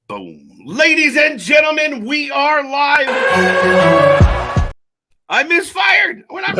Boom. Ladies and gentlemen, we are live. I misfired. We're not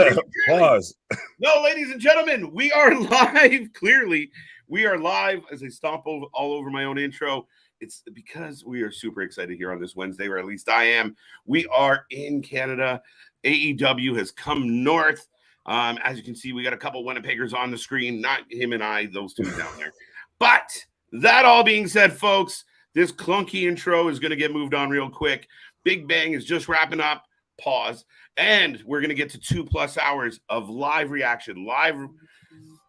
Pause. No, ladies and gentlemen, we are live. Clearly, we are live as I stomp all over my own intro. It's because we are super excited here on this Wednesday, or at least I am. We are in Canada. AEW has come north. As you can see, we got a couple Winnipeggers on the screen. Not him and I, those two down there. But that all being said, folks, this clunky intro is going to get moved on real quick. Big Bang is just wrapping up. Pause. And we're going to get to 2+ hours of live reaction, live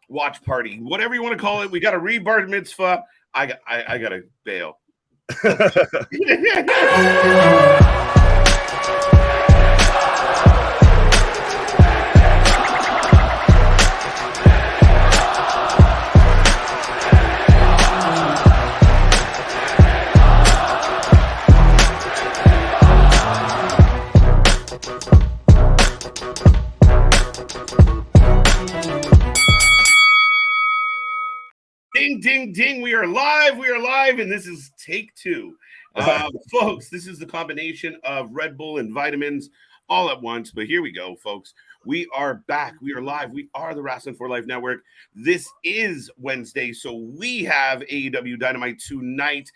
watch party, whatever you want to call it. We got a rebar mitzvah. I got to bail. Ding, ding, ding. We are live. And this is take 2. Folks, this is the combination of Red Bull and vitamins all at once. But here we go, folks. We are back. We are live. We are the Wrasslin for Life Network. This is Wednesday, so we have AEW Dynamite tonight,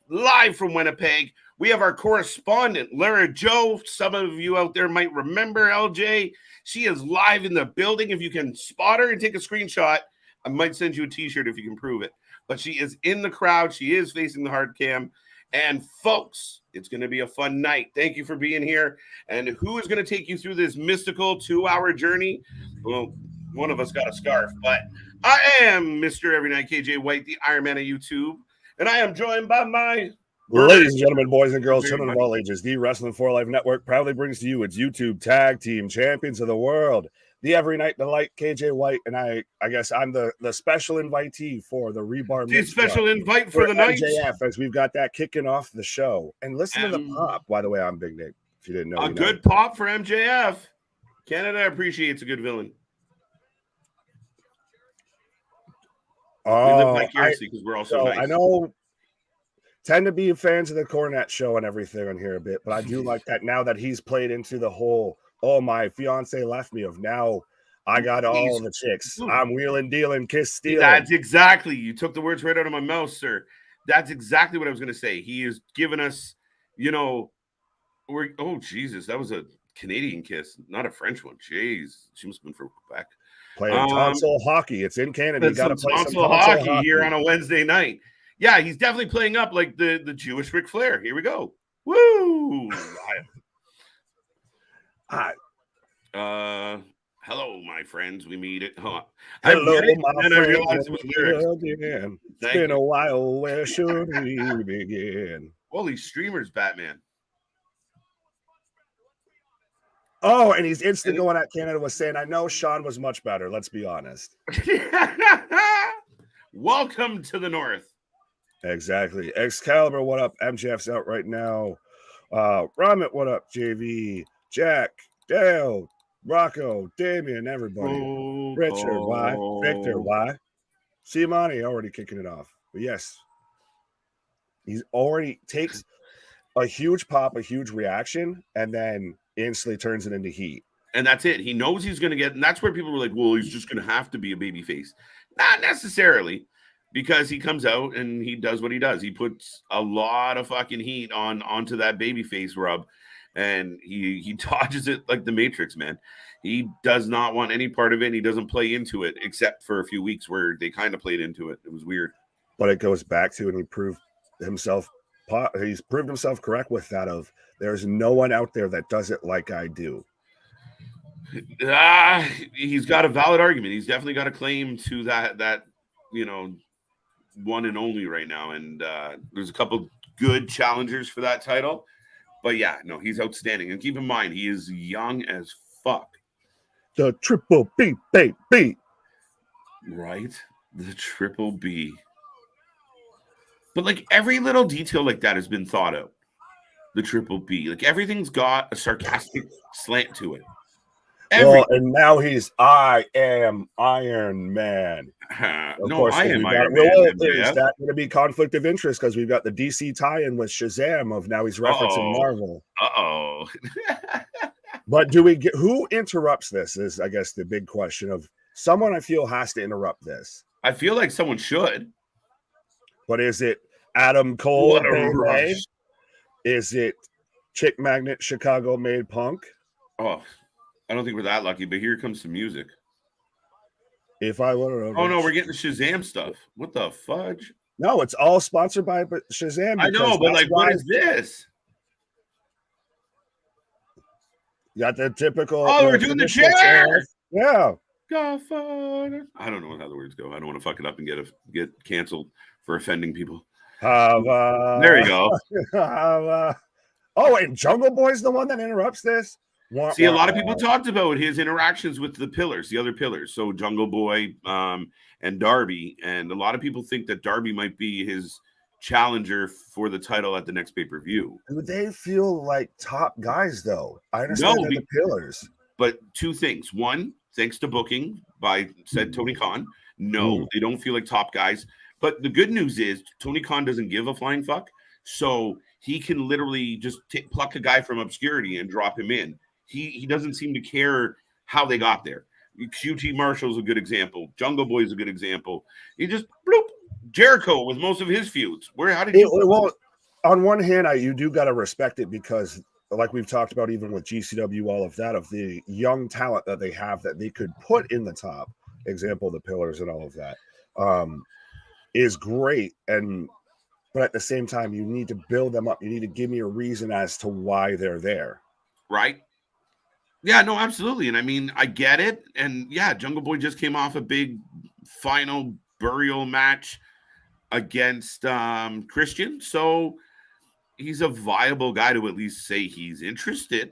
live from Winnipeg. We have our correspondent, Lara Joe. Some of you out there might remember LJ. She is live in the building. If you can spot her and take a screenshot, I might send you a t-shirt if you can prove it. But she is in the crowd. She is facing the hard cam. And folks, it's going to be a fun night. Thank you for being here. And who is going to take you through this mystical 2-hour journey? Well, one of us got a scarf. But I am Mr. Every Night KJ White, the Iron Man of YouTube. And I am joined by my... Ladies and gentlemen, boys and girls, children of all ages, the Wrasslin for Life Network proudly brings to you its YouTube Tag Team Champions of the World. The Every Night Delight, KJ White, and I guess I'm the special invitee for the rebar. The special invite for the night. MJF, as we've got that kicking off the show. And listen to the pop, by the way, I'm Big Nick, if you didn't know. A good pop for MJF. Canada appreciates a good villain. We live vicariously because we're also nice. I know, tend to be fans of the Cornet show and everything on here a bit, but I do like that now that he's played into the whole, oh, my fiance left me of now I got all the chicks. I'm wheeling, dealing, kiss, stealing. That's exactly. You took the words right out of my mouth, sir. That's exactly what I was going to say. He has given us, oh, Jesus, that was a Canadian kiss, not a French one. Jeez, she must have been from Quebec. Playing tonsil hockey. It's in Canada. You got to play some tonsil hockey here on a Wednesday night. Yeah, he's definitely playing up like the Jewish Ric Flair. Here we go. Woo! Hi. Hello, my friends. We meet it. Hello, my friends. I realized it was lyrics. It's been a while. Where should we begin? Holy streamers, Batman. Oh, and he's instant going at Canada was saying, I know Sean was much better. Let's be honest. Welcome to the North. Exactly. Excalibur, what up? MJF's out right now. Ramit, what up? JV, Jack, Dale, Rocco, Damien, everybody. Richard, why? Victor, why? Simani already kicking it off. But yes, he's already takes a huge pop, a huge reaction, and then instantly turns it into heat. And that's it. He knows he's going to get, and that's where people were like, well, he's just going to have to be a babyface. Not necessarily, because he comes out and he does what he does. He puts a lot of fucking heat onto that babyface rub, and he dodges it like the Matrix, man. He does not want any part of it. And he doesn't play into it, except for a few weeks where they kind of played into it. It was weird. But it goes back to, and he proved himself, he's proved himself correct with that of, there's no one out there that does it like I do. He's got a valid argument. He's definitely got a claim to that one and only right now. And there's a couple good challengers for that title. But yeah, no, he's outstanding. And keep in mind, he is young as fuck. The Triple B, baby. Right? The Triple B. But like every little detail like that has been thought out. The Triple B. Like everything's got a sarcastic slant to it. Well, and now he's I am Iron Man. Of No, course, I am we've Iron got, Man. well, is MJF. that going to be conflict of interest? Because we've got the DC tie-in with Shazam of now he's referencing Marvel. Uh-oh. But do we get who interrupts this? Is I guess the big question of someone I feel has to interrupt this. I feel like someone should. But is it Adam Cole? What a rush. Is it Chick Magnet Chicago made Punk? Oh, I don't think we're that lucky, but here comes some music. If I were Oh no, we're getting the Shazam stuff. What the fudge? No, it's all sponsored by Shazam. I know, but like, what is this? You got the typical. Oh, we're doing the chair. Yeah. Godfather. I don't know how the words go. I don't want to fuck it up and get canceled for offending people. There you go. Oh, and Jungle Boy's the one that interrupts this. See, a lot of people talked about his interactions with the pillars, the other pillars. So Jungle Boy and Darby, and a lot of people think that Darby might be his challenger for the title at the next pay-per-view. Do they feel like top guys though? I understand they're the pillars, but two things. One, thanks to booking by said Tony Khan, they don't feel like top guys. But the good news is Tony Khan doesn't give a flying fuck, so he can literally just pluck a guy from obscurity and drop him in. He doesn't seem to care how they got there. QT Marshall's a good example. Jungle Boy's a good example. He just bloop. Jericho with most of his feuds. How did you? Well, on one hand, you do got to respect it because, like we've talked about, even with GCW, all of that, of the young talent that they have that they could put in the top. Example, the pillars and all of that is great. But at the same time, you need to build them up. You need to give me a reason as to why they're there. Right. Yeah, no, absolutely. And I mean, I get it. And yeah, Jungle Boy just came off a big final burial match against Christian. So he's a viable guy to at least say he's interested.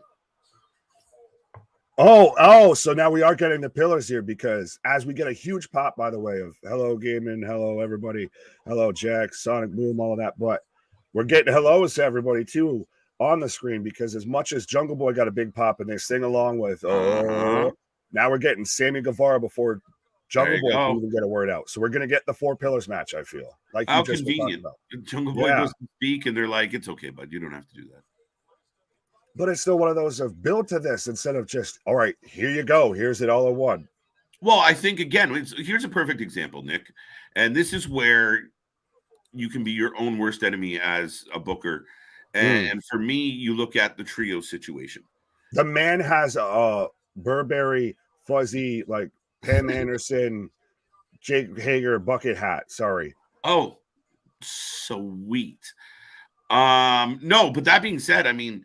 So now we are getting the pillars here because as we get a huge pop, by the way, of hello gaming, hello everybody, hello Jack, Sonic Boom, all of that, but we're getting hellos to everybody too on the screen because as much as Jungle Boy got a big pop and they sing along with now we're getting Sammy Guevara before Jungle Boy can even get a word out. So we're gonna get the 4 pillars match, I feel. Like how convenient. Jungle Boy doesn't speak and they're like, it's okay, bud, you don't have to do that. But it's still one of those of build to this instead of just, all right, here you go. Here's it all in one. Well, I think, again, here's a perfect example, Nick. And this is where you can be your own worst enemy as a booker. And for me, you look at the trio situation. The man has a Burberry, fuzzy, like Pam Anderson, Jake Hager bucket hat. Sorry. Oh, sweet. No, but that being said, I mean,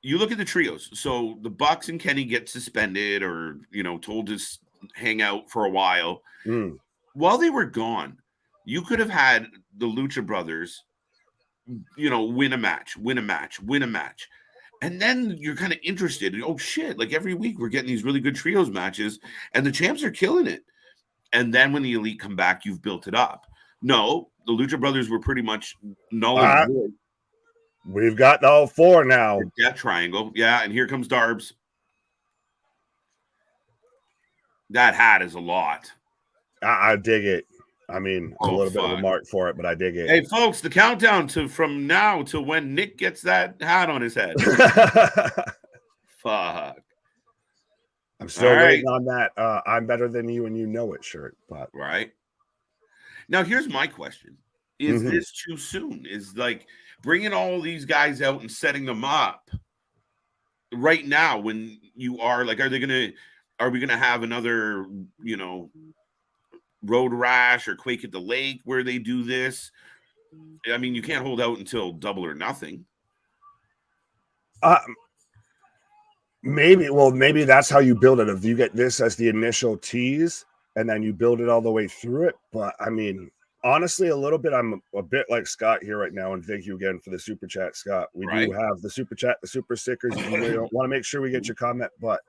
you look at the trios. So the Bucks and Kenny get suspended or, told to hang out for a while. While they were gone, you could have had the Lucha Brothers, win a match. And then you're kind of interested. Oh, shit. Like every week we're getting these really good trios matches and the champs are killing it. And then when the Elite come back, you've built it up. No, the Lucha Brothers were pretty much null and void. We've got all 4 now. Death Triangle. Yeah, and here comes Darbs. That hat is a lot. I dig it. I mean, a little bit of a mark for it, but I dig it. Hey, folks, the countdown from now to when Nick gets that hat on his head. Fuck. I'm still waiting on that I'm better than you and you know it shirt. But right. Now, here's my question. Is this too soon? Is like bringing all these guys out and setting them up right now when you are like, are we going to have another, Road Rash or Quake at the Lake where they do this? I mean, you can't hold out until Double or Nothing. Maybe that's how you build it. If you get this as the initial tease and then you build it all the way through it. But I mean, honestly, I'm a bit like Scott here right now, and thank you again for the super chat, Scott. We do have the super chat, the super stickers. You want to make sure we get your comment, but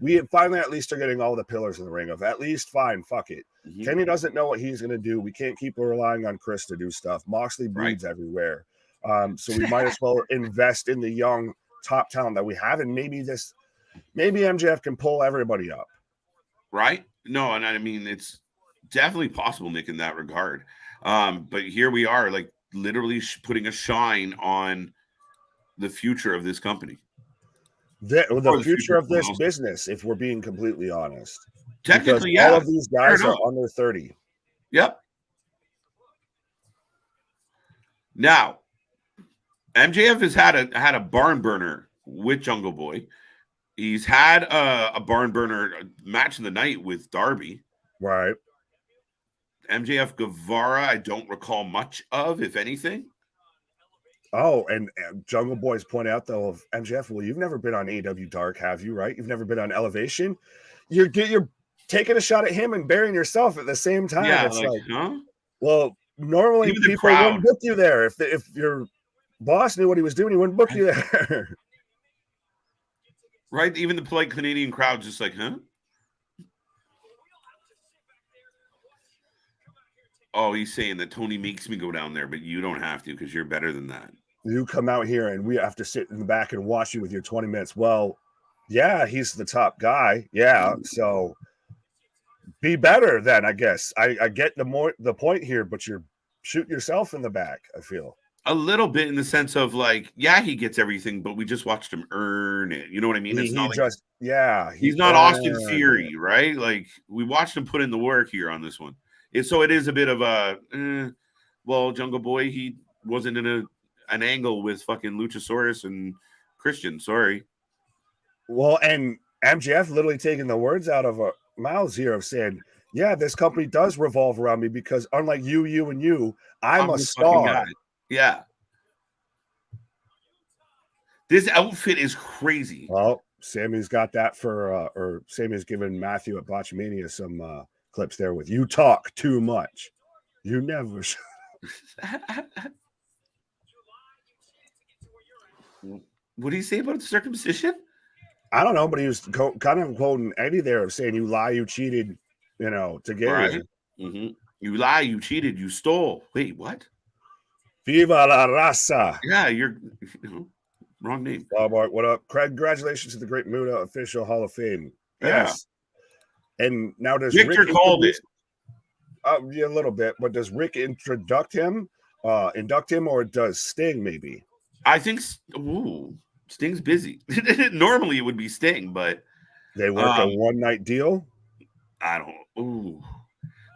we finally at least are getting all the pillars in the ring of at least fine. Fuck it. Kenny doesn't know what he's going to do. We can't keep relying on Chris to do stuff. Moxley bleeds everywhere. So we might as well invest in the young top talent that we have. And maybe this maybe MJF can pull everybody up. Right? No, and I mean, it's definitely possible, Nick, in that regard. But here we are, like literally putting a shine on the future of this company. The future of this business, if we're being completely honest. Technically, because all of these guys are under 30. Yep. Now, MJF has had a barn burner with Jungle Boy. He's had a barn burner match of the night with Darby. Right. MJF Guevara, I don't recall much of, if anything. Oh, and Jungle Boys point out, though, of MJF, well, you've never been on AEW Dark, have you, right? You've never been on Elevation? You're taking a shot at him and burying yourself at the same time. Yeah, it's like huh? Well, normally people wouldn't book you there. If your boss knew what he was doing, he wouldn't book you there. Right? Even the polite Canadian crowd just like, huh? Oh, he's saying that Tony makes me go down there, but you don't have to because you're better than that. You come out here and we have to sit in the back and watch you with your 20 minutes. Well, yeah, he's the top guy. Yeah, so be better then, I guess. I get the point here, but you're shooting yourself in the back, I feel. A little bit in the sense of like, yeah, he gets everything, but we just watched him earn it. You know what I mean? It's not he's not Austin Theory, right? Like we watched him put in the work here on this one. So it is a bit of a, well, Jungle Boy, he wasn't in an angle with fucking Luchasaurus and Christian. Sorry. Well, and MJF literally taking the words out of our mouths here of saying, yeah, this company does revolve around me because unlike you, I'm a star. Yeah. This outfit is crazy. Well, Sammy's got that or Sammy's given Matthew at Botchamania some clips there with you talk too much. You never. What did he say about the circumcision? I don't know, but he was kind of quoting Eddie there of saying, you lie, you cheated, to get right. Mm-hmm. You lie, you cheated, you stole. Wait, what? Viva la raza. Yeah, you're wrong name. Bob, what up? Craig, congratulations to the Great Muda official Hall of Fame. Yeah. Yes. And now does Victor Rick called it? Yeah, a little bit, but does Rick induct him, or does Sting maybe? I think Sting's busy. Normally it would be Sting, but they work a one-night deal. I don't. Ooh,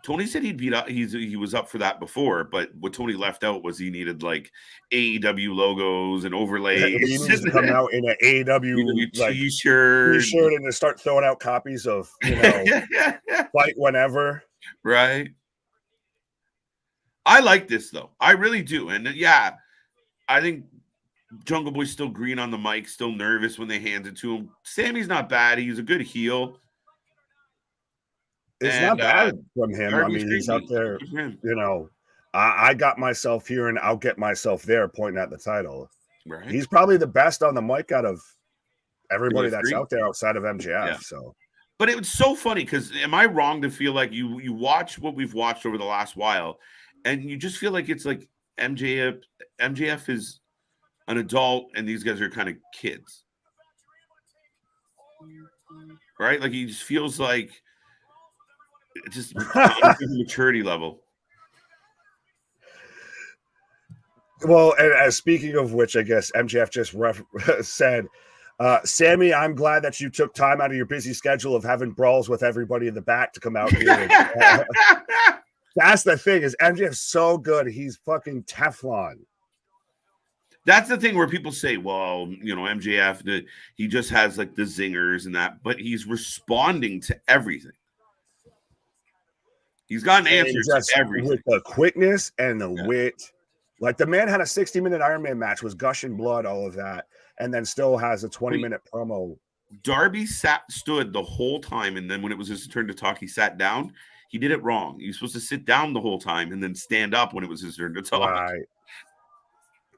Tony said he'd beat up. He was up for that before, but what Tony left out was he needed like AEW logos and overlays. He needs to come out in an AEW t-shirt and to start throwing out copies of Fight Whenever. Right. I like this though. I really do, and yeah, I think Jungle Boy's still green on the mic, still nervous when they hand it to him. Sammy's not bad. He's a good heel. It's not bad from him. I mean, he's out there, I got myself here and I'll get myself there pointing at the title. Right. He's probably the best on the mic out of everybody that's out there outside of MJF. Yeah. So, but it was so funny because am I wrong to feel like you watch what we've watched over the last while and you just feel like it's like MJF is an adult and these guys are kind of kids, right? Like he just feels like it's just maturity level. Well, and as speaking of which, I guess MJF just said, Sammy, I'm glad that you took time out of your busy schedule of having brawls with everybody in the back to come out here. That's the thing is MJF's so good. He's fucking Teflon. That's the thing where people say, well, MJF, he just has like the zingers and that, but he's responding to everything. He's got an answer to everything. With the quickness and the wit. Like the man had a 60-minute Iron Man match, was gushing blood, all of that, and then still has a 20-minute promo. Darby stood the whole time, and then when it was his turn to talk, he sat down. He did it wrong. He was supposed to sit down the whole time and then stand up when it was his turn to talk. Right.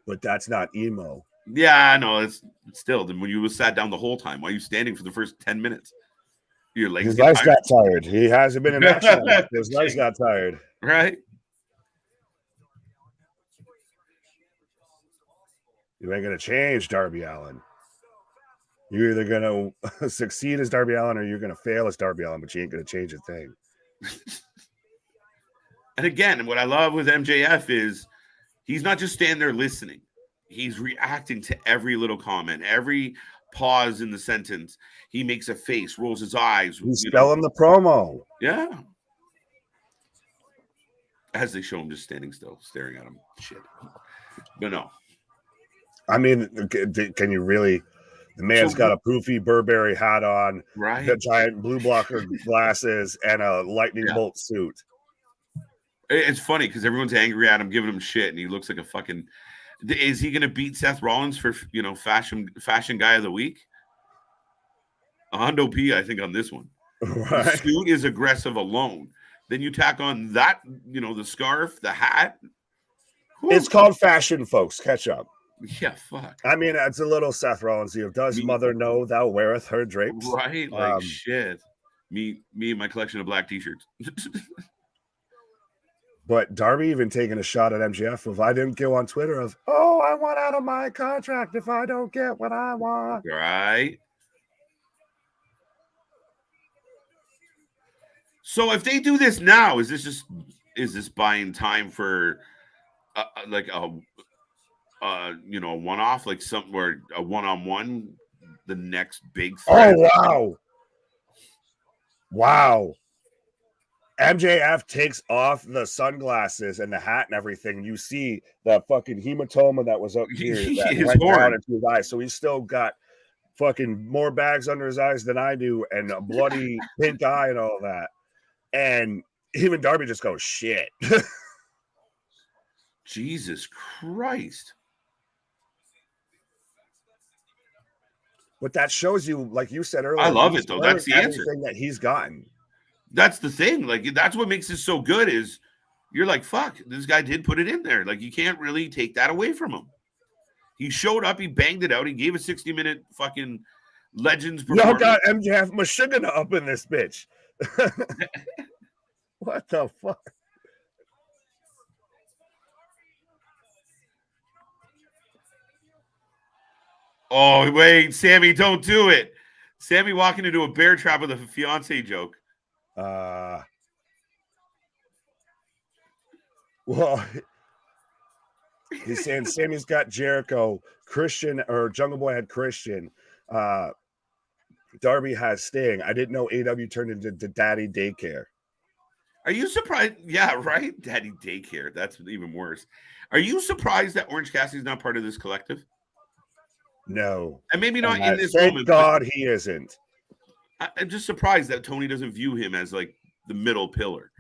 But that's not emo. Yeah, I know. It's still when you sat down the whole time. Why are you standing for the first 10 minutes? Your legs. His legs got tired. He hasn't been in action. His legs got tired. Right. You ain't gonna change, Darby Allin. You're either going to succeed as Darby Allin or you're going to fail as Darby Allin, but you ain't going to change a thing. And again, what I love with MJF is he's not just standing there listening. He's reacting to every little comment, every pause in the sentence. He makes a face, rolls his eyes. He's spelling the promo. Yeah. As they show him just standing still, staring at him. Shit. But no. I mean, can you really? The man's got a poofy Burberry hat on, right? The giant blue blocker glasses, and a lightning bolt suit. It's funny because everyone's angry at him, giving him shit, and he looks like a fucking. Is he going to beat Seth Rollins for fashion guy of the week? Hondo P, I think, on this one. Right. The suit is aggressive alone. Then you tack on that, the scarf, the hat. Whew. It's called fashion, folks. Catch up. Yeah, fuck. I mean, it's a little Seth Rollins. Does mother know thou weareth her drapes? Right, like shit. Me and my collection of black t-shirts. But Darby even taking a shot at MJF if I didn't go on Twitter of, oh, I want out of my contract if I don't get what I want. Right. So if they do this now, is this buying time for like a one-off, like something where a one-on-one, the next big threat? Oh, wow. MJF takes off the sunglasses and the hat and everything. You see that fucking hematoma that was up here that went down into his eye. So he's still got fucking more bags under his eyes than I do and a bloody pink eye and all that. And even Darby just goes, shit. Jesus Christ. But that shows you, like you said earlier. I love it, though. That's the answer. Everything that he's gotten. That's the thing. Like, that's what makes it so good is you're like, fuck, this guy did put it in there. Like, you can't really take that away from him. He showed up. He banged it out. He gave a 60-minute fucking Legends performance. Y'all got MJF Mashugana up in this bitch. What the fuck? Oh, wait, Sammy, don't do it. Sammy walking into a bear trap with a fiance joke. Well, he's saying Sammy's got Jericho, Christian, or Jungle Boy had Christian. Darby has Sting. I didn't know AEW turned into Daddy Daycare. Are you surprised? Yeah, right? Daddy Daycare. That's even worse. Are you surprised that Orange Cassidy's not part of this collective? No. And maybe not in this moment. Thank God he isn't. I'm just surprised that Tony doesn't view him as like the middle pillar.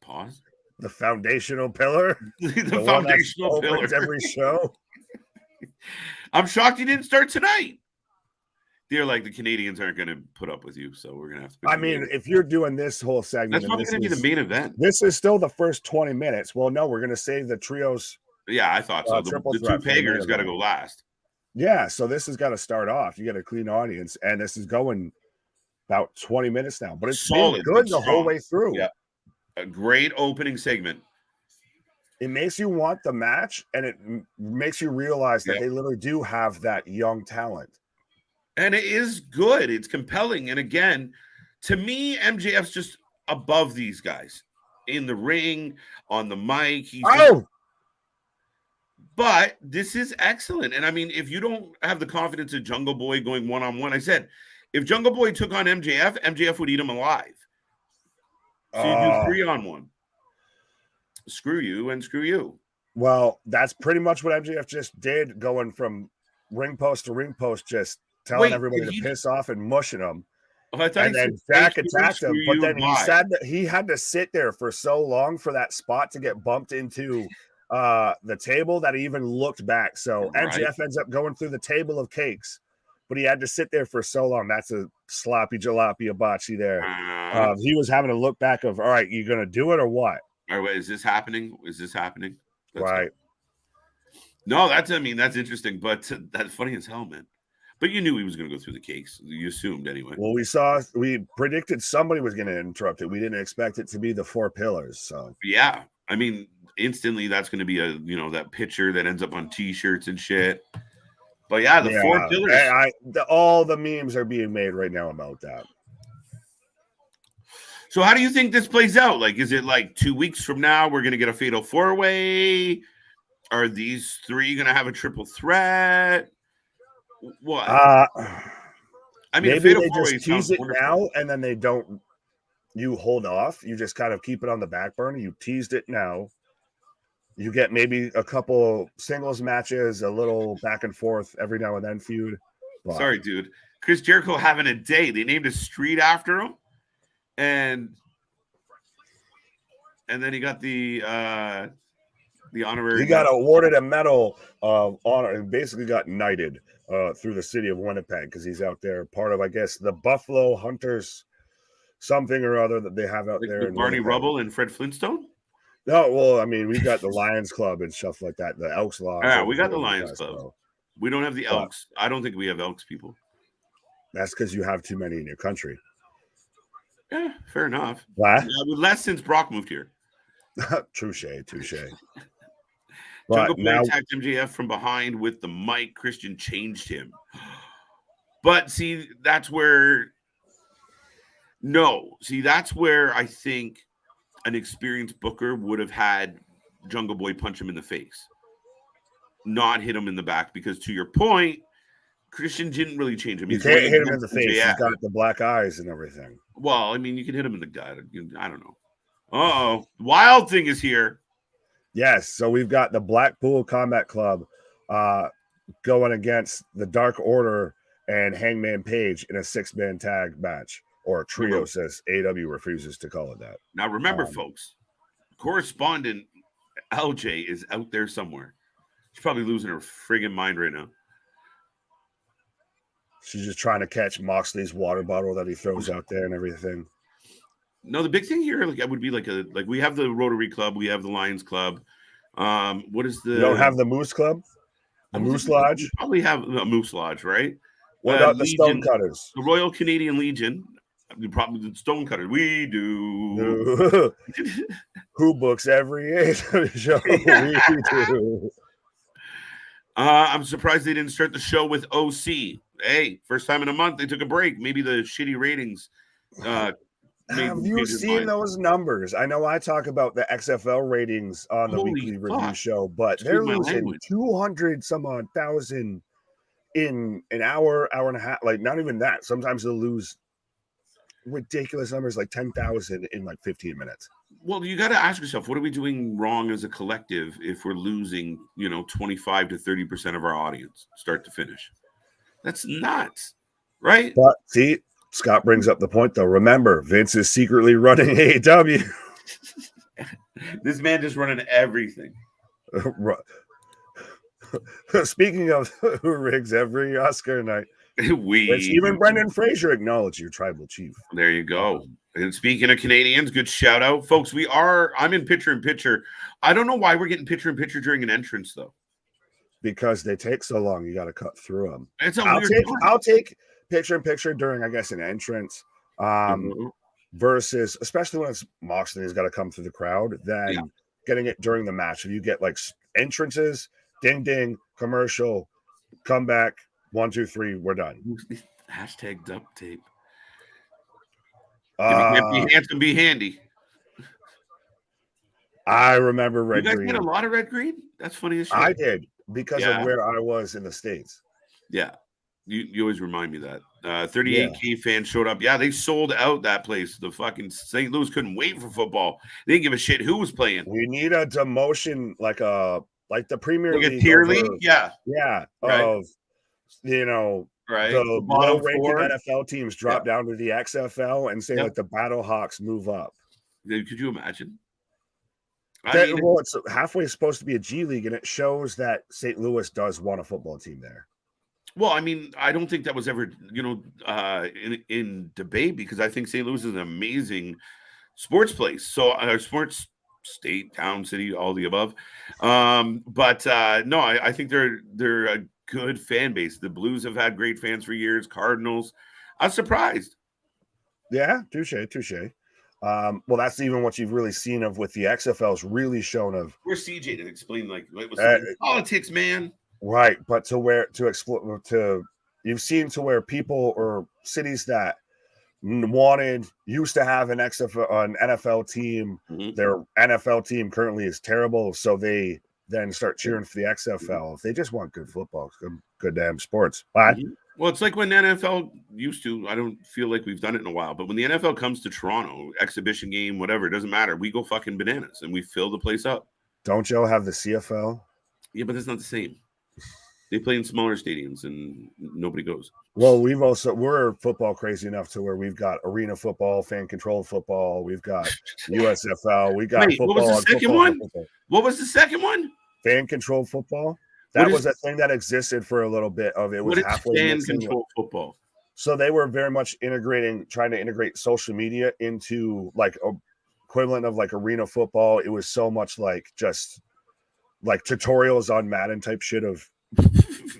Pause. The foundational pillar? the foundational pillar. Every show. I'm shocked he didn't start tonight. They're like, the Canadians aren't going to put up with you, so we're going to have to. I mean, if you're doing this whole segment, that's probably going to be the main event. This is still the first 20 minutes. Well, no, we're going to save the trios. Yeah, I thought so. The two Pagers got to go last. Yeah, so this has got to start off. You got a clean audience, and this is going about 20 minutes now. But it's solid, good the whole way through. Yeah, a great opening segment. It makes you want the match, and it makes you realize that they literally do have that young talent. And it is good. It's compelling. And again, to me, MJF's just above these guys in the ring, on the mic. But this is excellent. And I mean, if you don't have the confidence of Jungle Boy going one-on-one, I said, if Jungle Boy took on MJF, MJF would eat him alive. So you do 3-on-1. Screw you and screw you. Well, that's pretty much what MJF just did, going from ring post to ring post, just telling everybody to piss off and mushing them. And then Jack attacked him, but then he said that he had to sit there for so long for that spot to get bumped into the table that he even looked back. So MJF ends up going through the table of cakes, but he had to sit there for so long. That's a sloppy jalopy hibachi there. He was having to look back of, all right, you going to do it or what? All right, wait, is this happening? Is this happening? Right. No, that's interesting, but that's funny as hell, man. But you knew he was going to go through the cakes. You assumed anyway. Well, we predicted somebody was going to interrupt it. We didn't expect it to be the 4 pillars. So yeah, I mean, instantly that's going to be that picture that ends up on T-shirts and shit. But yeah, the four pillars. All the memes are being made right now about that. So how do you think this plays out? Like, is it like 2 weeks from now we're going to get a fatal four-way? Are these three going to have a triple threat? What? I mean, maybe they just tease it now and then they don't. You hold off. You just kind of keep it on the back burner. You teased it now. You get maybe a couple singles matches, a little back and forth every now and then feud. But... Sorry, dude. Chris Jericho having a day. They named a street after him. And then he got the honorary. He got awarded a medal of honor and basically got knighted through the city of Winnipeg because he's out there, part of, I guess, the Buffalo Hunters, something or other that they have out there. Barney Rubble and Fred Flintstone. No, well, I mean, we got the Lions Club and stuff like that. The Elks Lodge. Yeah, we got the Lions Club. We don't have the Elks. I don't think we have Elks people. That's because you have too many in your country. Yeah, fair enough. What? Less since Brock moved here. Touche. Jungle Boy attacked MJF from behind with the mic. Christian changed him. But see, that's where I think an experienced booker would have had Jungle Boy punch him in the face, not hit him in the back, because to your point, Christian didn't really change him. You can't hit him in the face. He's got the black eyes and everything. Well, I mean, you can hit him in the gut. I don't know. Uh-oh. Wild Thing is here. Yes, so we've got the Blackpool Combat Club going against the Dark Order and Hangman Page in a 6-man tag match, or a trio, says AEW refuses to call it that. Now, remember, folks, correspondent LJ is out there somewhere. She's probably losing her friggin' mind right now. She's just trying to catch Moxley's water bottle that he throws out there and everything. No, the big thing here, would be like we have the Rotary Club, we have the Lions Club. What is the? You don't have the Moose Club, the Moose Lodge. We probably have a Moose Lodge, right? What about the Stonecutters? The Royal Canadian Legion. Probably the Stonecutters. We do. Who books every show? We do. I'm surprised they didn't start the show with OC. Hey, first time in a month they took a break. Maybe the shitty ratings. Have you seen those numbers? I know I talk about the XFL ratings on the weekly review show, but they're losing 200 some odd thousand in an hour and a half. Like, not even that. Sometimes they'll lose ridiculous numbers, like 10,000 in like 15 minutes. Well, you got to ask yourself, what are we doing wrong as a collective if we're losing, 25 to 30% of our audience, start to finish? That's nuts, right? But see, Scott brings up the point, though. Remember, Vince is secretly running AEW. This man just running everything. Speaking of who rigs every Oscar night, even Brendan Fraser acknowledged your tribal chief. There you go. And speaking of Canadians, good shout out, folks. I'm in picture in picture. I don't know why we're getting picture in picture during an entrance, though. Because they take so long, you got to cut through them. I'll take picture in picture during, I guess, an entrance, versus, especially when it's Moxley, he's got to come through the crowd. Then getting it during the match. If you get like entrances, ding ding, commercial, come back, 1, 2, 3, we're done. Hashtag duct tape. If you can't be handsome, be handy. I remember red green. You guys had a lot of red green? That's funny as shit. I did, because of where I was in the States. Yeah. You always remind me that. 38K fans showed up. Yeah, they sold out that place. The fucking St. Louis couldn't wait for football. They didn't give a shit who was playing. We need a demotion, like the Premier League. A tier league? Yeah. Yeah. Right. Of, right. The low-ranked NFL teams drop down to the XFL and say, like, the Battle Hawks move up. Could you imagine? It's halfway supposed to be a G League, and it shows that St. Louis does want a football team there. Well, I mean, I don't think that was ever, in debate, because I think St. Louis is an amazing sports place. So, sports state, town, city, all the above. No, I think they're a good fan base. The Blues have had great fans for years. Cardinals. I was surprised. Yeah, touche. Well, that's even what you've really seen of with the XFL's really shown of. Where's CJ to explain, like, what was politics, man? Right, but you've seen to where people or cities that used to have an NFL team. Mm-hmm. Their NFL team currently is terrible, so they then start cheering for the XFL. If they just want good football, good damn sports. But well, it's like when the NFL used to. I don't feel like we've done it in a while, but when the NFL comes to Toronto, exhibition game, whatever, it doesn't matter. We go fucking bananas and we fill the place up. Don't y'all have the CFL? Yeah, but that's not the same. They play in smaller stadiums and nobody goes. Well, we're football crazy enough to where we've got arena football, fan controlled football, we've got USFL, we got football. What was the second one? What was the second one? Fan controlled football. That was a thing that existed for a little bit of it. Was halfway fan controlled football. So they were very much trying to integrate social media into like a equivalent of like arena football. It was so much like just like tutorials on Madden type shit of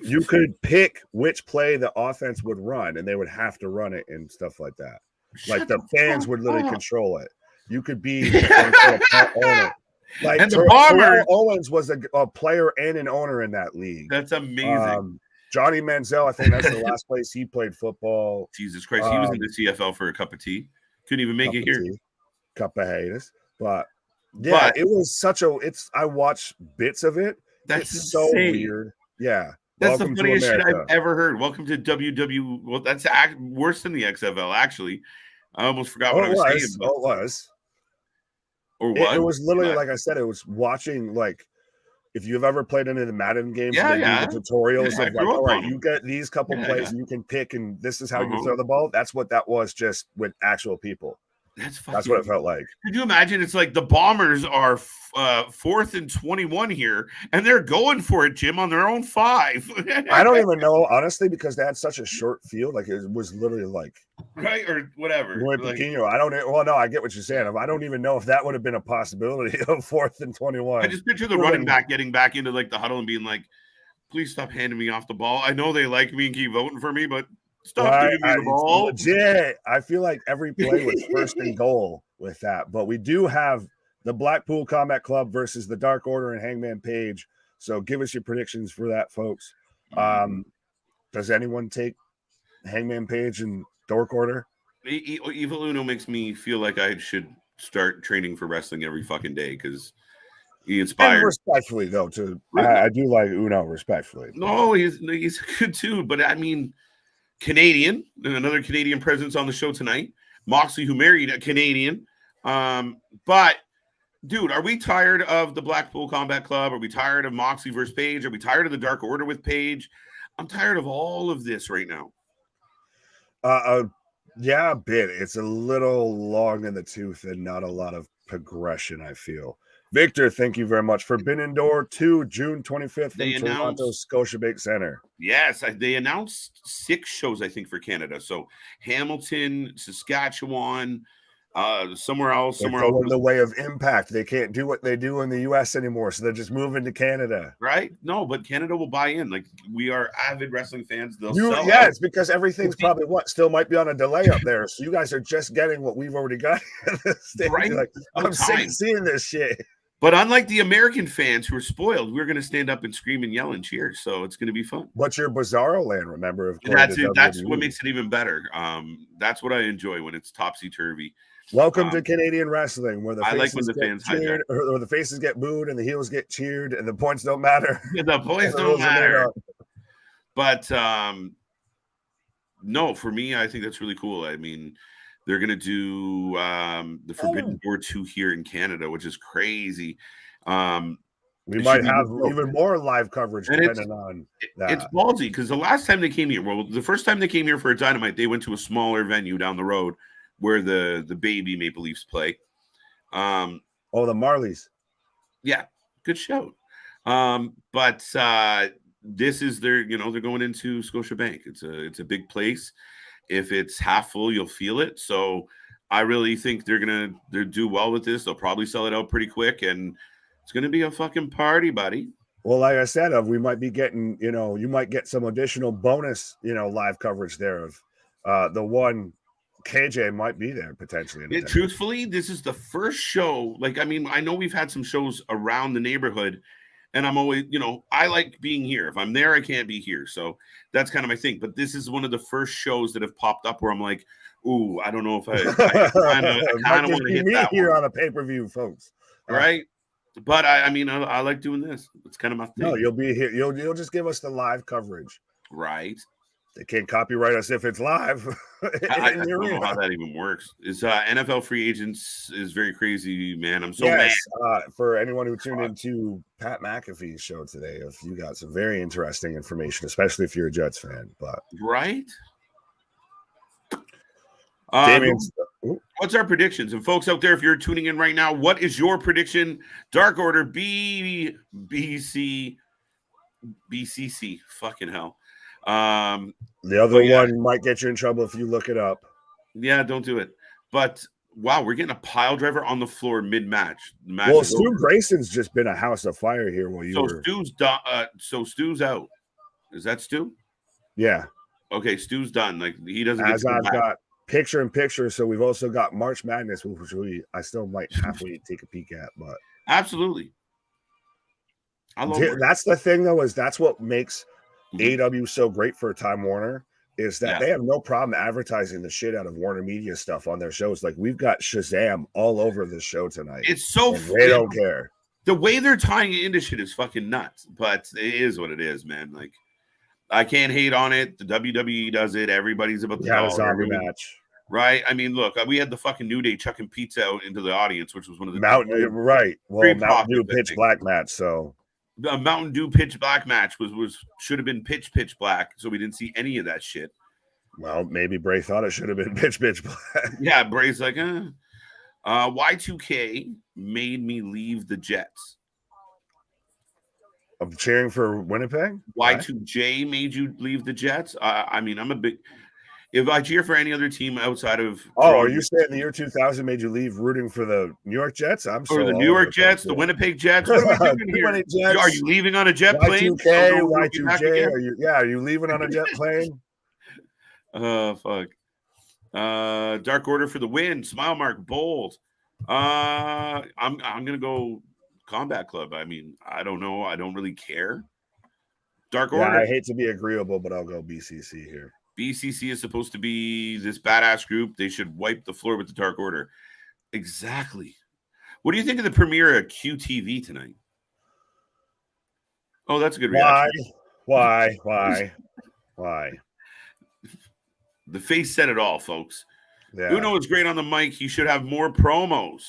you could pick which play the offense would run and they would have to run it and stuff like that. Like the fans would literally control it. You could be owner. Like and the Bombers. Owens was a player and an owner in that league. That's amazing. Johnny Manziel, I think that's the last place he played football. Jesus Christ, he was in the CFL for a cup of tea. Couldn't even make it here. Cup of haters. But yeah, it was I watched bits of it. That's so weird. Yeah. That's the funniest shit I've ever heard. Welcome to WW. Well, that's worse than the XFL, actually. I almost forgot what I was saying. It was. Or what? It was literally, like I said, it was watching, like, if you've ever played any of the Madden games, they do the tutorials of, like, all right, you get these couple plays and you can pick, and this is how you throw the ball. That's what that was, just with actual people. That's what it felt like. Could you imagine? It's like the Bombers are 4th and 21 here, and they're going for it, Jim, on their own 5. I don't even know, honestly, because they had such a short field. Like, it was literally like right or whatever. Like, I don't. Well, no, I get what you're saying. I don't even know if that would have been a possibility of 4th and 21. I just picture the running back getting back into like the huddle and being like, "Please stop handing me off the ball. I know they like me and keep voting for me, but." Stop giving me the ball. Legit. I feel like every play was first and goal with that. But we do have the Blackpool Combat Club versus the Dark Order and Hangman Page. So give us your predictions for that, folks. Does anyone take Hangman Page and Dark Order? Evil Uno makes me feel like I should start training for wrestling every fucking day because he inspired. And respectfully, though, I do like Uno respectfully. No, he's a good dude. But I mean, Canadian, another Canadian presence on the show tonight. Moxley, who married a Canadian. But, dude, are we tired of the Blackpool Combat Club? Are we tired of Moxley versus Page? Are we tired of the Dark Order with Page? I'm tired of all of this right now. Yeah, a bit. It's a little long in the tooth and not a lot of progression, I feel. Victor, thank you very much. Forbidden Door 2, June 25th from Toronto Scotiabank Center. Yes, they announced 6 shows, I think, for Canada. So Hamilton, Saskatchewan, somewhere else. They're going the way of Impact. They can't do what they do in the U.S. anymore, so they're just moving to Canada. Right? No, but Canada will buy in. Like, we are avid wrestling fans. It's because everything's probably still might be on a delay up there. So you guys are just getting what we've already got. Right? Like, I'm sick of seeing this shit. But unlike the American fans who are spoiled, we're going to stand up and scream and yell and cheer. So it's going to be fun. What's your Bizarro Land? Remember, that's what makes it even better. That's what I enjoy when it's topsy turvy. Welcome to Canadian wrestling, where I like when the fans cheered, or the faces get booed and the heels get cheered, and the points don't matter. The points don't matter. But no, for me, I think that's really cool. I mean, they're going to do the Forbidden Door 2 here in Canada, which is crazy. We might have even more live coverage depending on that. It's ballsy because the last time they came here, the first time they came here for a Dynamite, they went to a smaller venue down the road where the baby Maple Leafs play. The Marlies. Yeah, good show. But this is they're going into Scotiabank. It's a big place. If it's half full, you'll feel it. So I really think they'll do well with this. They'll probably sell it out pretty quick, and it's gonna be a fucking party, buddy. Well, like I said, we might be getting, you might get some additional bonus, live coverage there of the one KJ might be there potentially. Truthfully, this is the first show. Like, I mean, I know we've had some shows around the neighborhood, And I'm always, I like being here. If I'm there, I can't be here. So that's kind of my thing. But this is one of the first shows that have popped up where I'm like, ooh, I don't know if I kind of want to hit that here one. on a pay-per-view, folks. Right? But I mean, I like doing this. It's kind of my thing. No, you'll be here. You'll just give us the live coverage. Right. They can't copyright us if it's live. I don't know how that even works. Is NFL free agents is very crazy, man. I'm so mad. For anyone who tuned into Pat McAfee's show today, if you got some very interesting information, especially if you're a Jets fan. But right. What's our predictions? And folks out there, if you're tuning in right now, what is your prediction? Dark Order BCC. Fucking hell. The other one might get you in trouble if you look it up. Yeah, don't do it. But wow, we're getting a pile driver on the floor mid-match. Well, Stu Grayson's just been a house of fire here while you were. Stu's done. So Stu's out. Is that Stu? Yeah. Okay, Stu's done. Like he doesn't. As I've got picture in picture, so we've also got March Madness, which I still might halfway take a peek at, but absolutely. That's the thing, though, is that's what makes AEW so great for Time Warner, is that they have no problem advertising the shit out of Warner Media stuff on their shows. Like, we've got Shazam all over the show tonight. It's so they don't care. The way they're tying it into shit is fucking nuts, but it is what it is, man. Like, I can't hate on it. The WWE does it. Everybody's about the zombie match. Right? I mean, look, we had the fucking New Day chucking pizza out into the audience, which was one of the Mountain Dew pitch black match, so the Mountain Dew pitch black match should have been pitch black, so we didn't see any of that shit. Well, maybe Bray thought it should have been pitch black. Yeah, Bray's like, Y2K made me leave the Jets. I'm cheering for Winnipeg. Y2J made you leave the Jets. I mean, I'm a big. If I cheer for any other team outside of, are you saying the year 2000 made you leave rooting for the New York Jets? The New York Jets, the Winnipeg Jets. What are we doing here? Are you leaving on a jet plane? Y2K, are you leaving on a jet plane? Fuck. Dark Order for the win. Smile mark bold. I'm gonna go Combat Club. I mean, I don't know. I don't really care. Dark Order. I hate to be agreeable, but I'll go BCC here. BCC is supposed to be this badass group. They should wipe the floor with the Dark Order. Exactly. What do you think of the premiere at QTV tonight? Oh, that's a good reaction. Why? The face said it all, folks. Yeah. Uno is great on the mic. He should have more promos.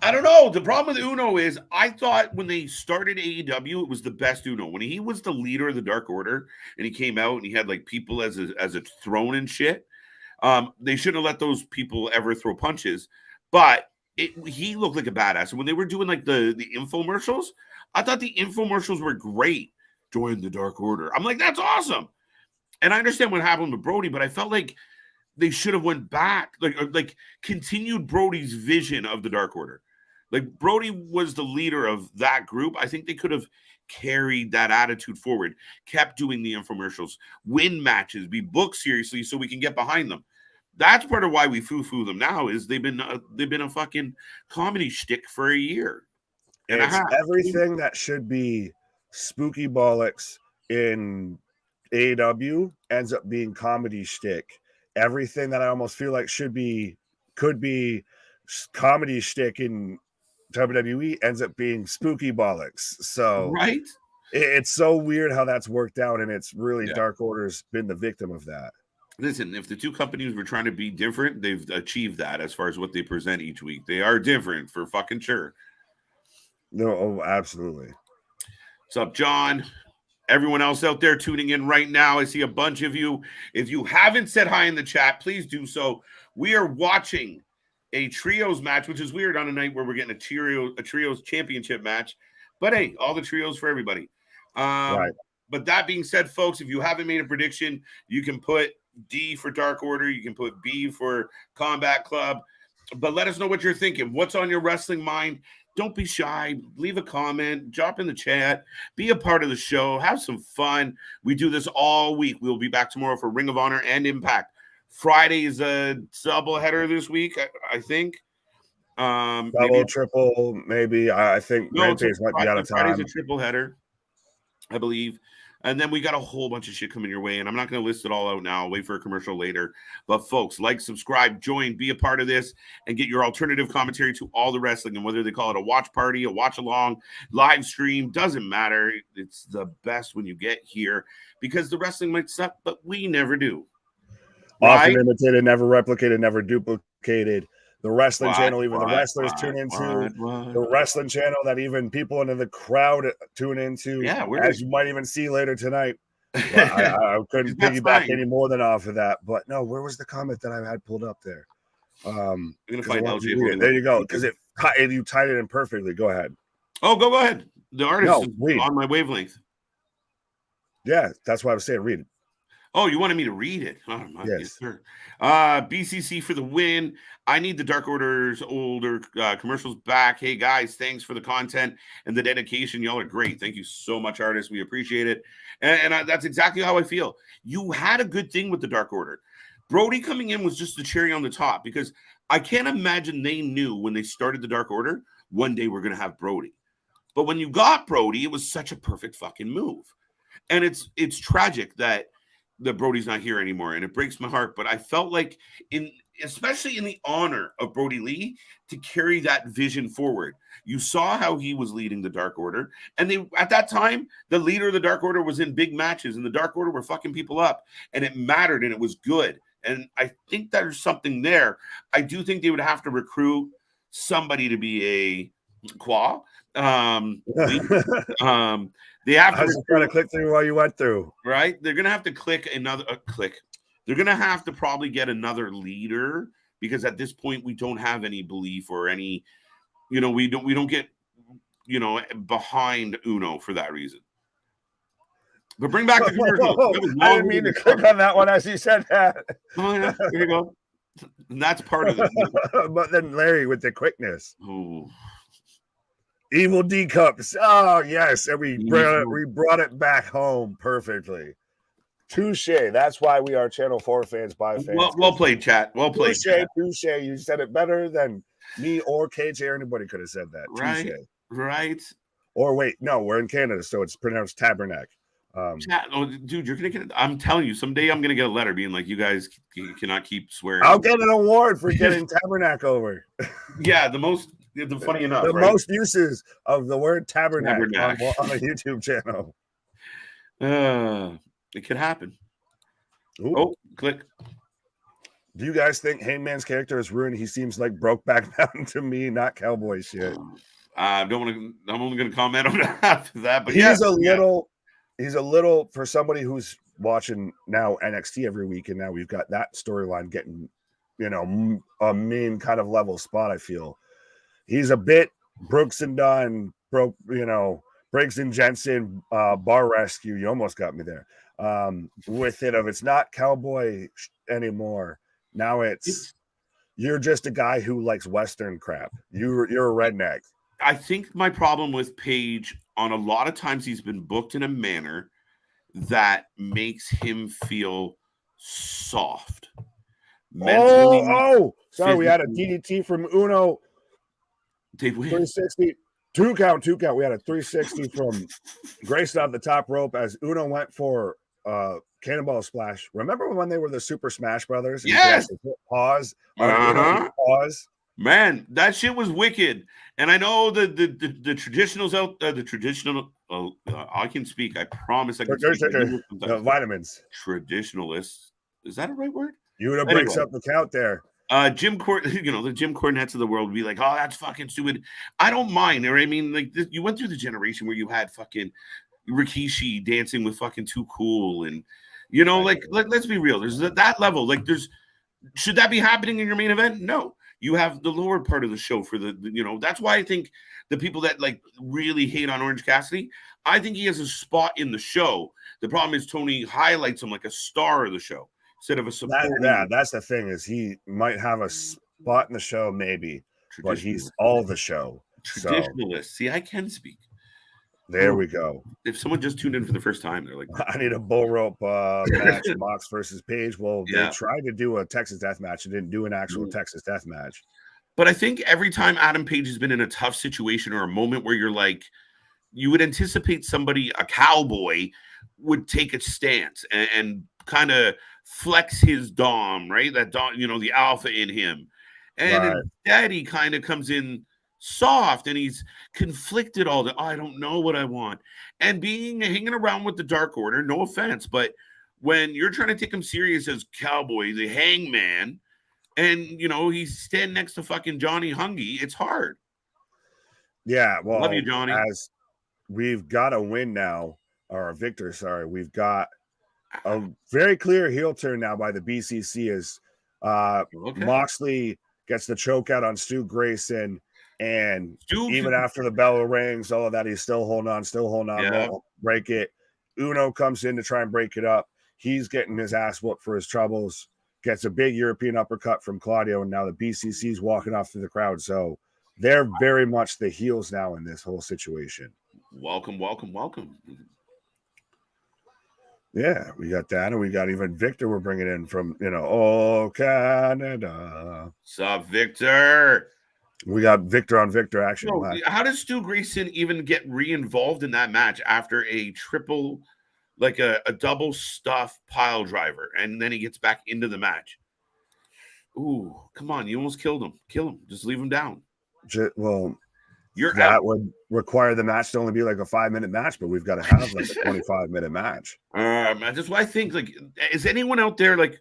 I don't know. The problem with Uno is I thought when they started AEW, it was the best Uno. When he was the leader of the Dark Order and he came out and he had like people as a throne and shit, they shouldn't have let those people ever throw punches. But he looked like a badass. And when they were doing like the infomercials, I thought the infomercials were great. Join the Dark Order. I'm like, that's awesome. And I understand what happened with Brody, but I felt like they should have went back, like continued Brody's vision of the Dark Order. Like Brody was the leader of that group. I think they could have carried that attitude forward, kept doing the infomercials, win matches, be booked seriously so we can get behind them. That's part of why we foo-foo them now is they've been a fucking comedy shtick for a year. And it's everything that should be spooky bollocks in AEW ends up being comedy shtick. Everything that I almost feel like could be comedy shtick in WWE ends up being spooky bollocks. So right, it's so weird how that's worked out, and it's really Dark Order's been the victim of that. Listen, if the two companies were trying to be different, they've achieved that as far as what they present each week. They are different for fucking sure. No, absolutely. What's up, John? Everyone else out there tuning in right now, I see a bunch of you. If you haven't said hi in the chat, please do so. We are watching a trios match, which is weird on a night where we're getting a trios championship match. But hey, all the trios for everybody. Right. But that being said, folks, if you haven't made a prediction, you can put D for Dark Order. You can put B for Combat Club. But let us know what you're thinking. What's on your wrestling mind? Don't be shy. Leave a comment. Drop in the chat. Be a part of the show. Have some fun. We do this all week. We'll be back tomorrow for Ring of Honor and Impact. Friday is a doubleheader this week, I think. Double, triple, maybe. I think Rampage might be out of time. Friday's a triple header, I believe. And then we got a whole bunch of shit coming your way. And I'm not going to list it all out now. I'll wait for a commercial later. But folks, like, subscribe, join, be a part of this, and get your alternative commentary to all the wrestling. And whether they call it a watch party, a watch along, live stream, doesn't matter. It's the best when you get here because the wrestling might suck, but we never do. Often imitated, never replicated, never duplicated. The wrestling channel, even the wrestlers tune into. The wrestling channel that even people in the crowd tune into. Yeah, as you might even see later tonight. Well, I couldn't piggyback any more than off of that. But no, where was the comment that I had pulled up there? I'm gonna find LJ. There you go, because you tied it in perfectly. Go ahead. Oh, go ahead. The artist is on my wavelength. Yeah, that's why I was saying read it. Oh, you wanted me to read it? Oh, yes. Sir. BCC for the win. I need the Dark Order's older commercials back. Hey, guys, thanks for the content and the dedication. Y'all are great. Thank you so much, artists. We appreciate it. And that's exactly how I feel. You had a good thing with the Dark Order. Brody coming in was just the cherry on the top because I can't imagine they knew when they started the Dark Order, one day we're going to have Brody. But when you got Brody, it was such a perfect fucking move. And it's tragic that Brody's not here anymore, and it breaks my heart. But I felt like, especially in the honor of Brody Lee, to carry that vision forward. You saw how he was leading the Dark Order, and at that time, the leader of the Dark Order was in big matches, and the Dark Order were fucking people up, and it mattered, and it was good. And I think there's something there. I do think they would have to recruit somebody to be a Qua. They have to try to click through while you went through. Right? They're gonna have to click another click. They're gonna have to probably get another leader because at this point we don't have any belief or any, we don't get, behind Uno for that reason. But bring back the commercial. I didn't mean to click on that one as you said that. Oh yeah, here you go. And that's part of it. But then Larry with the quickness. Oh. Evil D cups. Oh yes, and we brought it back home perfectly. Touche. That's why we are Channel 4 fans by fans. Well played, chat. Well played. Touche. You said it better than me or KJ or anybody could have said that. Right. Touche. Right. Or wait, no, we're in Canada, so it's pronounced tabernacle. Chat, dude, you're gonna get. I'm telling you, someday I'm gonna get a letter being like, "You guys cannot keep swearing." I'll get an award for getting tabernacle over. Yeah, funny enough, the most uses of the word tabernacle on a YouTube channel. It could happen. Ooh. Oh, click. Do you guys think Hangman's character is ruined? He seems like Brokeback Mountain to me, not cowboy shit. I'm only going to comment on after that, but he's a little for somebody who's watching now NXT every week, and now we've got that storyline getting, a main kind of level spot. I feel he's a bit Brooks and Dunn, Briggs and Jensen, Bar Rescue. You almost got me there. With it of it's not cowboy anymore. Now you're just a guy who likes Western crap. You're a redneck. I think my problem with Page, on a lot of times he's been booked in a manner that makes him feel soft. Mentally, sorry, we had a DDT from Uno. 360. Two count. We had a 360 from Grayson off the top rope as Uno went for Cannonball Splash. Remember when they were the Super Smash Brothers? Yes. Pause. Pause. Man, that shit was wicked. And I know the traditionals out the traditional. I can speak. I promise I can speak. The vitamins. Traditionalists. Is that a right word? Uno breaks up the count there. Jim the Jim Cornettes of the world would be like, oh, that's fucking stupid. I don't mind. Or I mean, like you went through the generation where you had fucking Rikishi dancing with fucking Too Cool, and let's be real. There's that level. Like, should that be happening in your main event? No. You have the lower part of the show for that's why I think the people that like really hate on Orange Cassidy, I think he has a spot in the show. The problem is Tony highlights him like a star of the show instead of a support. That's the thing, is he might have a spot in the show, maybe, but he's all the show. Traditionalist. See, I can speak. There we go. If someone just tuned in for the first time, they're like, I need a bull rope match, Mox versus Page. Well, they tried to do a Texas death match and didn't do an actual Texas death match. But I think every time Adam Page has been in a tough situation or a moment where you're like, you would anticipate somebody, a cowboy, would take a stance and kind of flex his dom, right? That dom, you know, the alpha in him. And instead, he kind of comes in soft and he's conflicted all the, oh, I don't know what I want. And hanging around with the Dark Order, no offense, but when you're trying to take him serious as cowboy, the hangman, and, you know, he's standing next to fucking Johnny Hungy, it's hard. Yeah, well, love you, Johnny. As we've got a win now, or a victor, sorry. We've got a very clear heel turn now by the BCC as Moxley gets the choke out on Stu Grayson, and even after the bell rings, all of that, he's still holding on, won't break it. Uno comes in to try and break it up. He's getting his ass whooped for his troubles, gets a big European uppercut from Claudio, and now the BCC's walking off through the crowd. So they're very much the heels now in this whole situation. Welcome. Yeah, we got that, and we got even Victor we're bringing in from, Canada. What's up, Victor? We got Victor on Victor action. How does Stu Grayson even get re-involved in that match after a triple, like a double stuff pile driver, and then he gets back into the match? Ooh, come on. You almost killed him. Kill him. Just leave him down. Well, that out. Would require the match to only be like a 5-minute match, but we've got to have like a 25-minute match. That's why I think, like, is anyone out there, like,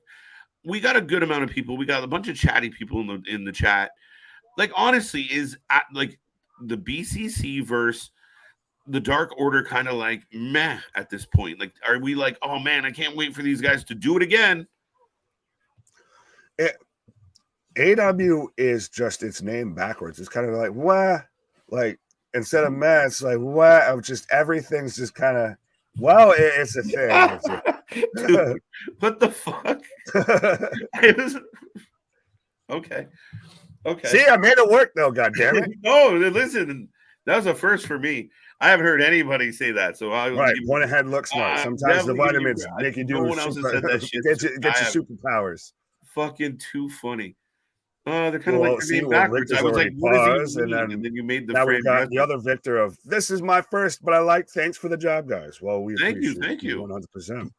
we got a good amount of people. We got a bunch of chatty people in the chat. Like, honestly, is like the BCC versus the Dark Order kind of like meh at this point? Like, are we like, oh man, I can't wait for these guys to do it again? AEW is just its name backwards. It's kind of like what, like instead of meh, it's like what? Just everything's just kind of it's a thing. Dude, what the fuck? Okay. See, I made it work though. God damn it! No, listen, that was a first for me. I haven't heard anybody say that. So point ahead, look smart. Sometimes the vitamins make you do. No one else has said that shit. Get your superpowers. Fucking too funny. They're kind of like your name backwards. I was like, what does he mean? And then you made the now we got the other Victor of this is my first, but I like. Thanks for the job, guys. Well, we thank you, 100%.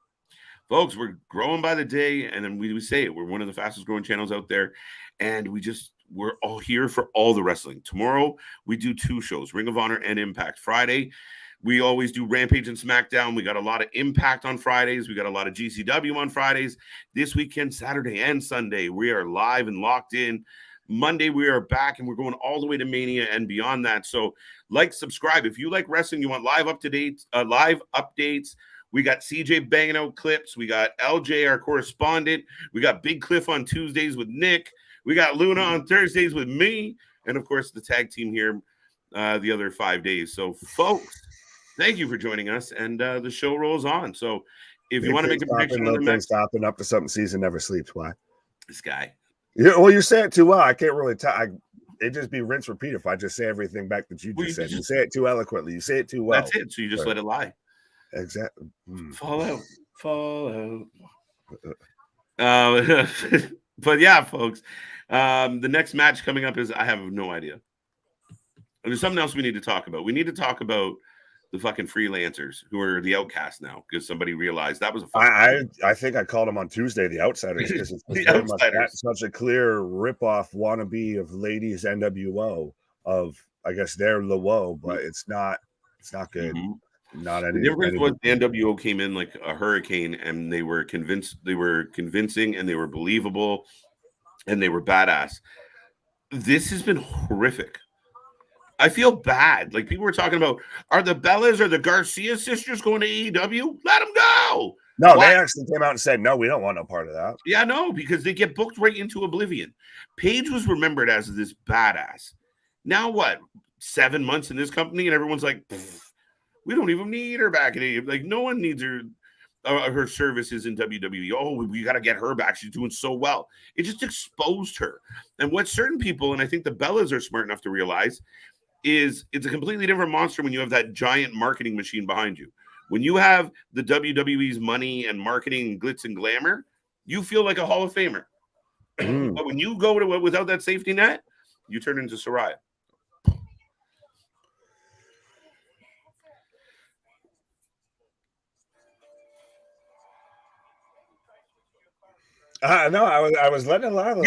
Folks, we're growing by the day, and then we say it. We're one of the fastest growing channels out there, and we're all here for all the wrestling. Tomorrow, we do 2 shows, Ring of Honor and Impact. Friday, we always do Rampage and SmackDown. We got a lot of Impact on Fridays. We got a lot of GCW on Fridays. This weekend, Saturday and Sunday, we are live and locked in. Monday, we are back, and we're going all the way to Mania and beyond that. So, subscribe. If you like wrestling, you want live updates. We got CJ banging out clips. We got LJ, our correspondent. We got Big Cliff on Tuesdays with Nick. We got Luna on Thursdays with me. And, of course, the tag team here the other 5 days. So, folks, thank you for joining us. And the show rolls on. So, if you want to make a prediction on the match. Stopping up to something season never sleeps. Why? This guy. Yeah, well, you say it too well. I can't really tell. It'd just be rinse repeat if I just say everything back that you just said. You say it too eloquently. You say it too well. That's it. So you just let it lie. Exactly. Fall out. But yeah, folks, the next match coming up is I have no idea. There's something else we need to talk about. We need to talk about the fucking freelancers who are the outcasts now because somebody realized that was a I think I called them on Tuesday the Outsiders because it's the Outsiders. Such a clear ripoff wannabe of Ladies NWO of I guess they're Lowo, but it's not good. Mm-hmm. Not any. The difference was the NWO came in like a hurricane, and they were convincing, and they were believable, and they were badass. This has been horrific. I feel bad. Like people were talking about, are the Bellas or the Garcia sisters going to AEW? Let them go. No, they actually came out and said, no, we don't want no part of that. Yeah, no, because they get booked right into oblivion. Paige was remembered as this badass. Now what? 7 months in this company, and everyone's like, we don't even need her back in AEW. Like no one needs her services in WWE. Oh, we got to get her back. She's doing so well. It just exposed her. And what certain people, and I think the Bellas are smart enough to realize, is it's a completely different monster when you have that giant marketing machine behind you. When you have the WWE's money and marketing and glitz and glamour, you feel like a Hall of Famer. But when you go to without that safety net, You turn into Soraya. No, I was letting Lila.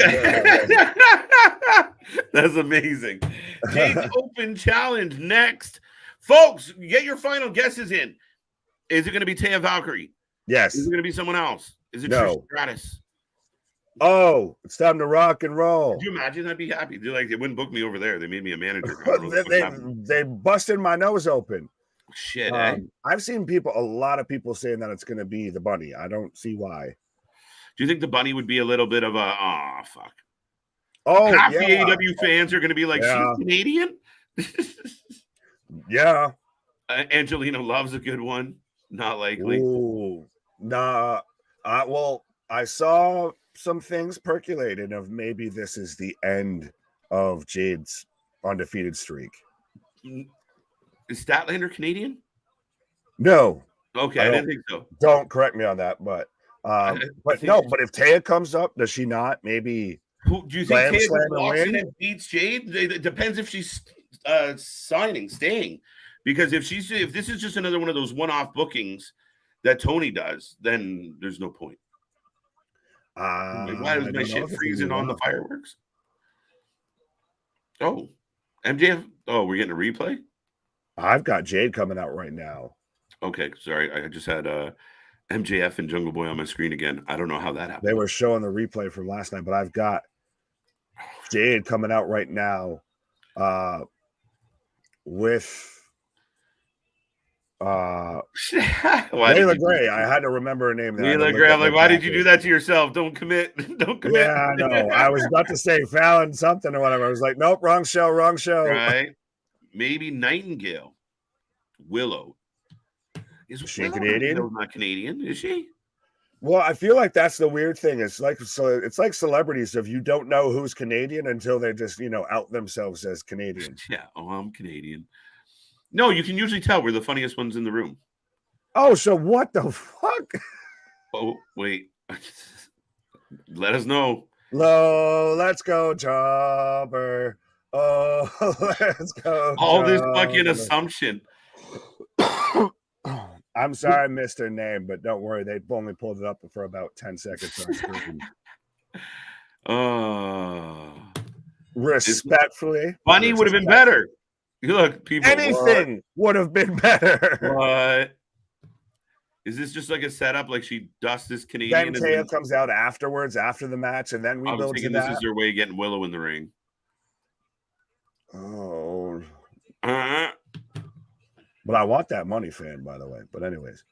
That's amazing. Jade's Open Challenge next. Folks, get your final guesses in. Is it going to be Taya Valkyrie? Yes. Is it going to be someone else? Is it No. Trish Stratus? Oh, it's time to rock and roll. Could you imagine? I'd be happy. They're like, they wouldn't book me over there. They made me a manager. They busted my nose open. Shit, I've seen a lot of people saying that it's going to be the bunny. I don't see why. Do you think the bunny would be a little bit of a, fuck? Oh, half the AEW fans are going to be like, she's Canadian? Yeah. Angelina loves a good one. Not likely. Ooh, nah. Well, I saw some things percolating of maybe this is the end of Jade's undefeated streak. Is Statlander Canadian? No. Okay, I didn't think so. Don't correct me on that, but if Taya comes up, does she not? Maybe. Do you think Taya walks in and beats Jade? It depends if she's staying. Because if this is just another one of those one-off bookings that Tony does, then there's no point. Why is my shit freezing on the fireworks? Oh, MJF. Oh, we're getting a replay? I've got Jade coming out right now. Okay, sorry. I just had MJF and Jungle Boy on my screen again. I don't know how that happened. They were showing the replay from last night, but I've got Jade coming out right now with Layla Gray. I had to remember her name. Layla Gray. I'm like, why did you do that to yourself? Don't commit. Don't commit. Yeah, I know. I was about to say Fallon something or whatever. I was like, nope, wrong show. Right. Maybe Nightingale. Willow. Is she Willow Canadian? Not Canadian, is she? Well, I feel like that's the weird thing. It's like celebrities. If you don't know who's Canadian until they just out themselves as Canadian. Yeah. Oh, I'm Canadian. No, you can usually tell we're the funniest ones in the room. Oh, so what the fuck? Oh, wait. Let us know. Low, let's go, Jobber. Oh, let's go. All this fucking assumption. I'm sorry I missed her name, but don't worry. They only pulled it up for about 10 seconds on screen. Respectfully. Bunny would have been better. Look, people. Anything would have been better. What? Is this just like a setup? Like she dusts this Canadian? Then Taya comes out afterwards, after the match, and then we build to that. This is their way of getting Willow in the ring. Oh. But I want that money, fan, by the way. But anyways,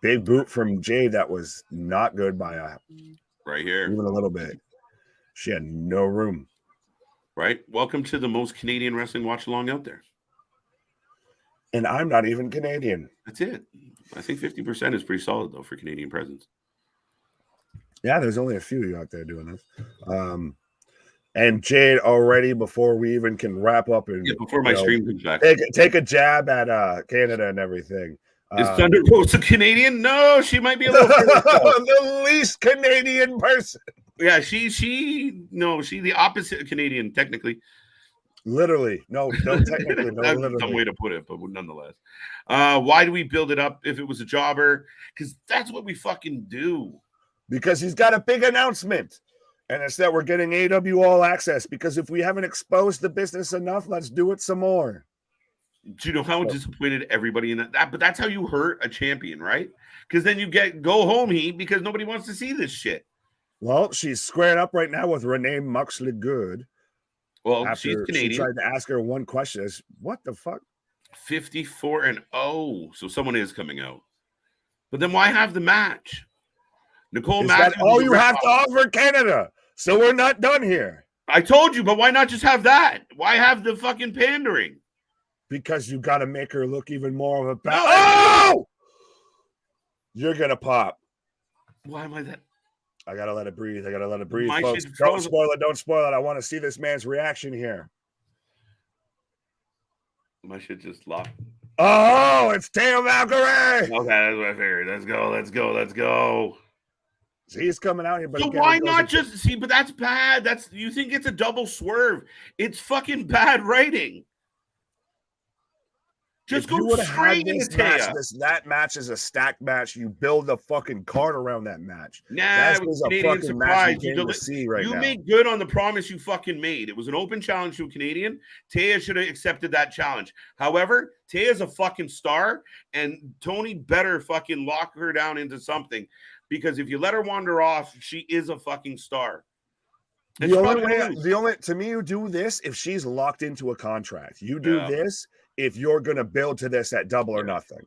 big boot from Jade that was not good by right here, even a little bit. She had no room. Right. Welcome to the most Canadian wrestling watch along out there. And I'm not even Canadian. That's it. I think 50% is pretty solid though for Canadian presence. Yeah, there's only a few out there doing this. And Jade already, before we even can wrap up and before my stream comes back, take a jab at Canada and everything. Is Thunder Rosa Canadian? No, she might be a little the least Canadian person. Yeah, she's the opposite Canadian, technically. Literally. No, technically. No, that's literally. some way to put it, but nonetheless. Why do we build it up if it was a jobber? Because that's what we fucking do. Because he's got a big announcement. And it's that we're getting AEW All Access. Because if we haven't exposed the business enough, let's do it some more. Do you know how disappointed everybody in that? But that's how you hurt a champion, right? Because then you go home heat because nobody wants to see this shit. Well, she's squared up right now with Renee Moxley Good. Well, she's Canadian. She tried to ask her one question: "What the fuck?" 54-0, so someone is coming out. But then why have the match? Nicole Is Matthews. That all you have to offer Canada? So we're not done here. I told you, but why not just have that? Why have the fucking pandering? Because you got to make her look even more of a Oh! You're gonna pop. Why am I that? I gotta let it breathe. Folks. Don't spoil it. I want to see this man's reaction here. My shit just locked. Oh, it's Taya Valkyrie. Okay, that's what I figured. Let's go. He's coming out here, but so again, why not just see? But that's bad. You think it's a double swerve? It's fucking bad writing. Just go straight into Taya. That match is a stacked match. You build a fucking card around that match. Nah, that it was a Canadian fucking surprise. match you see right now. You made good on the promise you fucking made. It was an open challenge to a Canadian. Taya should have accepted that challenge. However, Taya's a fucking star, and Tony better fucking lock her down into something, because if you let her wander off, she is a fucking star. The only to me, you do this if she's locked into a contract. You do this if you're going to build to this at Double or Nothing.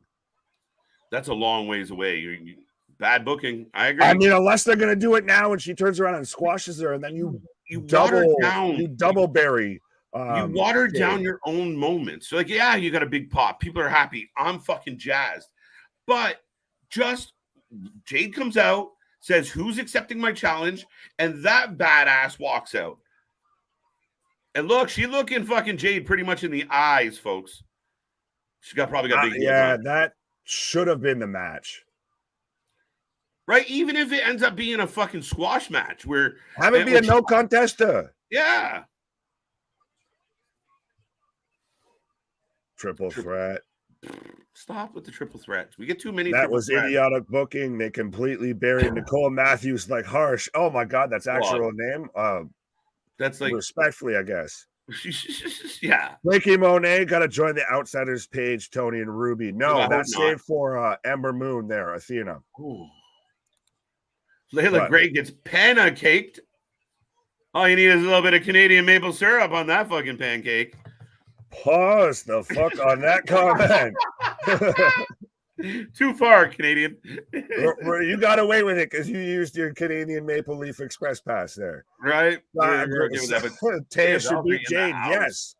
That's a long ways away. Bad booking. I agree. I mean, unless they're going to do it now and she turns around and squashes her, and then you double bury. You water down your own moments. So, like, yeah, you got a big pop. People are happy. I'm fucking jazzed. But just Jade comes out, says, who's accepting my challenge? And that badass walks out. And look, she looking fucking Jade pretty much in the eyes, folks. She probably got big. That should have been the match. Right? Even if it ends up being a fucking squash match where have it be a no contester. Yeah. Triple threat. Stop with the triple threats. We get too many. That was idiotic booking. They completely buried Nicole Matthews like harsh. Oh my God, that's actual name. That's like respectfully, I guess. Yeah. Blakey Monet got to join the Outsiders page. Tony and Ruby. No, that's saved for Ember Moon. There, Athena. Ooh. Layla Gray gets pancaked. All you need is a little bit of Canadian maple syrup on that fucking pancake. Pause the fuck on that comment. Too far, Canadian. You got away with it because you used your Canadian Maple Leaf Express Pass there. Right. Taya should beat Jade. Yes.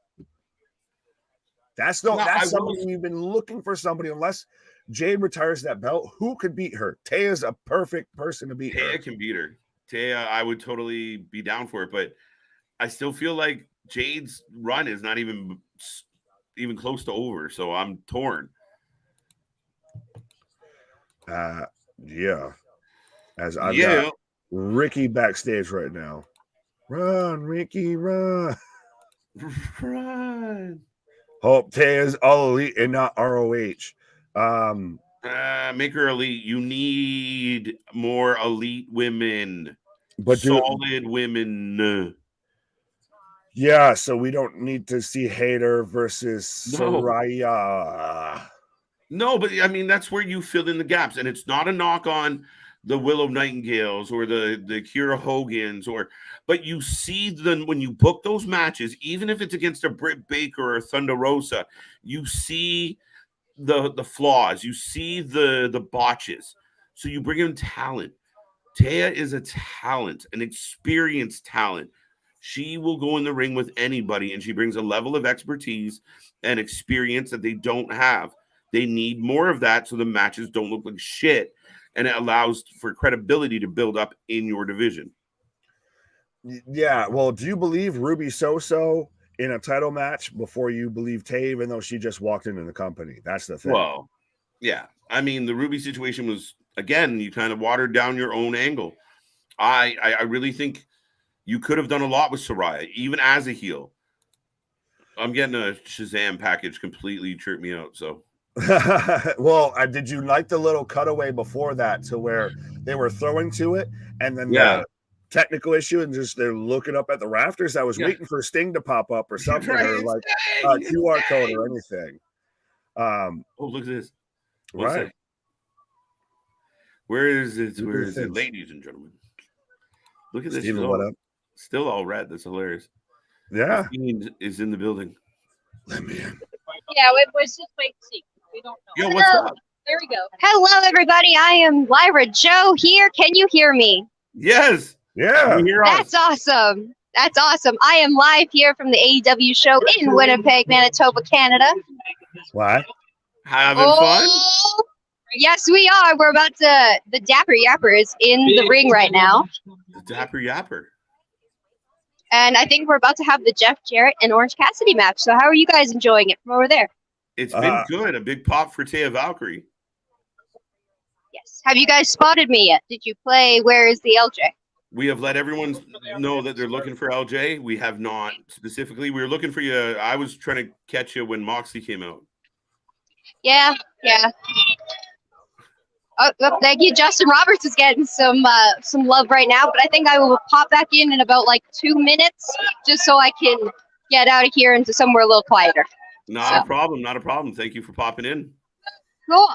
That's somebody we've been looking for, somebody, unless Jade retires that belt. Who could beat her? Taya's a perfect person to beat her. Taya can beat her. Taya, I would totally be down for it, but I still feel like Jade's run is not even close to over, so I'm torn. Yeah. As I've got Ricky backstage right now. Run, Ricky, run. Run. Hope Taya's all elite and not ROH. Make her elite. You need more elite women. But solid women. Yeah, so we don't need to see Hayter versus Saraya. No, but I mean, that's where you fill in the gaps. And it's not a knock on the Willow Nightingales or the Kira Hogans, but you see them when you book those matches, even if it's against a Britt Baker or Thunder Rosa, you see the flaws, you see the botches. So you bring in talent. Taya is a talent, an experienced talent. She will go in the ring with anybody, and she brings a level of expertise and experience that they don't have. They need more of that so the matches don't look like shit, and it allows for credibility to build up in your division. Yeah, well, do you believe Ruby So-So in a title match before you believe Tay, even though she just walked into the company? That's the thing. Well, yeah. I mean, the Ruby situation was, again, you kind of watered down your own angle. I really think you could have done a lot with Saraya, even as a heel. I'm getting a Shazam package completely tripped me out, so... Well, did you like the little cutaway before that to where they were throwing to it and then the technical issue and just they're looking up at the rafters? I was waiting for Sting to pop up or something, or like a QR code or anything. Look at this. Right. Where is it? Where is it, ladies and gentlemen? Look at this. Steven, what up? Still all red. That's hilarious. Yeah. The is in the building. Let me in. Yeah, it was just wait to see. We don't know. Yo, what's up? There we go. Hello, everybody. I am Lyra Joe here. Can you hear me? Yes. Yeah. That's awesome. That's awesome. I am live here from the AEW show in Winnipeg, Manitoba, Canada. What? Having fun? Yes, we are. We're about to. The Dapper Yapper is in the ring right now. The Dapper Yapper. And I think we're about to have the Jeff Jarrett and Orange Cassidy match. So how are you guys enjoying it from over there? It's been good. A big pop for Taya Valkyrie. Yes. Have you guys spotted me yet? Did you play Where is the LJ? We have let everyone know that they're looking for LJ. We have not specifically. We were looking for you. I was trying to catch you when Moxley came out. Yeah. Oh, thank you. Justin Roberts is getting some love right now, but I think I will pop back in about like 2 minutes just so I can get out of here into somewhere a little quieter. Not a problem. Thank you for popping in. Cool.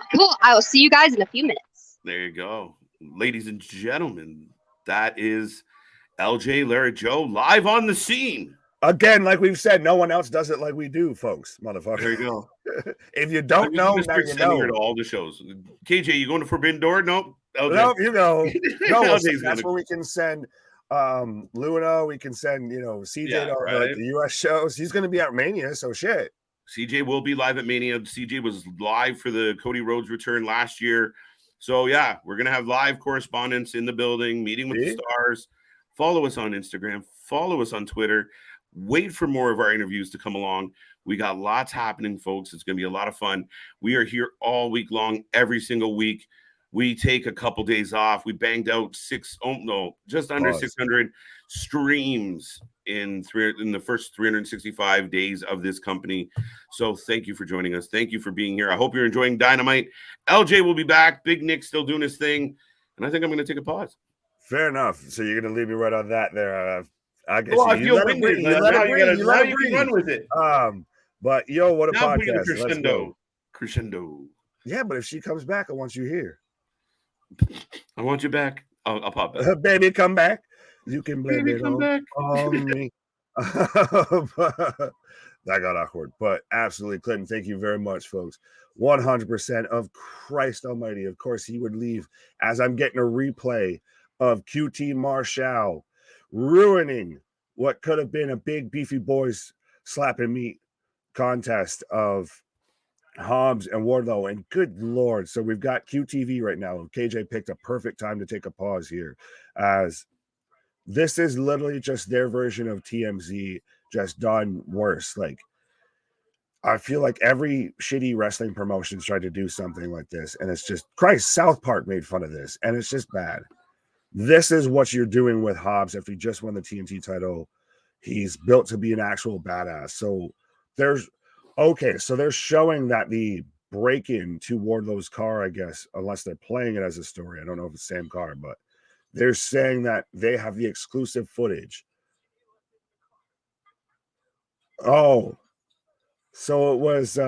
I will see you guys in a few minutes. There you go. Ladies and gentlemen, that is LJ Lara Joe live on the scene. Again, like we've said, no one else does it like we do, folks. Motherfucker. There you go. If you don't know, now you know. Her to all the shows. KJ, you going to Forbidden Door? Nope. LJ. Nope, you go. No, that's where we can send Luna. We can send, CJ to like the US shows. He's going to be at Mania, so shit. CJ will be live at Mania. CJ was live for the Cody Rhodes return last year. So, yeah, we're going to have live correspondents in the building, meeting with the stars. Follow us on Instagram. Follow us on Twitter. Wait for more of our interviews to come along. We got lots happening, folks. It's going to be a lot of fun. We are here all week long, every single week. We take a couple days off. We banged out just under 600 streams in the first 365 days of this company. So thank you for joining us. Thank you for being here. I hope you're enjoying Dynamite. LJ will be back. Big Nick still doing his thing. And I think I'm going to take a pause. Fair enough. So you're going to leave me right on that there. I guess I feel winded. You can run with it. But yo, what a now podcast. Crescendo. Yeah, but if she comes back, I want you here. I want you back. I'll pop back. Baby, come back. You can blame it on me. That got awkward. But absolutely, Clinton, thank you very much, folks. 100% of Christ Almighty. Of course, he would leave as I'm getting a replay of QT Marshall ruining what could have been a big beefy boys slapping meat contest of Hobbs and Wardlow. And good Lord, so we've got QTV right now. KJ picked a perfect time to take a pause here, as this is literally just their version of TMZ, just done worse. Like, I feel like every shitty wrestling promotion's tried to do something like this, and it's just, Christ, South Park made fun of this, and it's just bad. This is what you're doing with Hobbs after he just won the TNT title. He's built to be an actual badass. So they're showing that the break-in to Wardlow's car, I guess, unless they're playing it as a story. I don't know if it's the same car, but they're saying that they have the exclusive footage. Oh, so it was,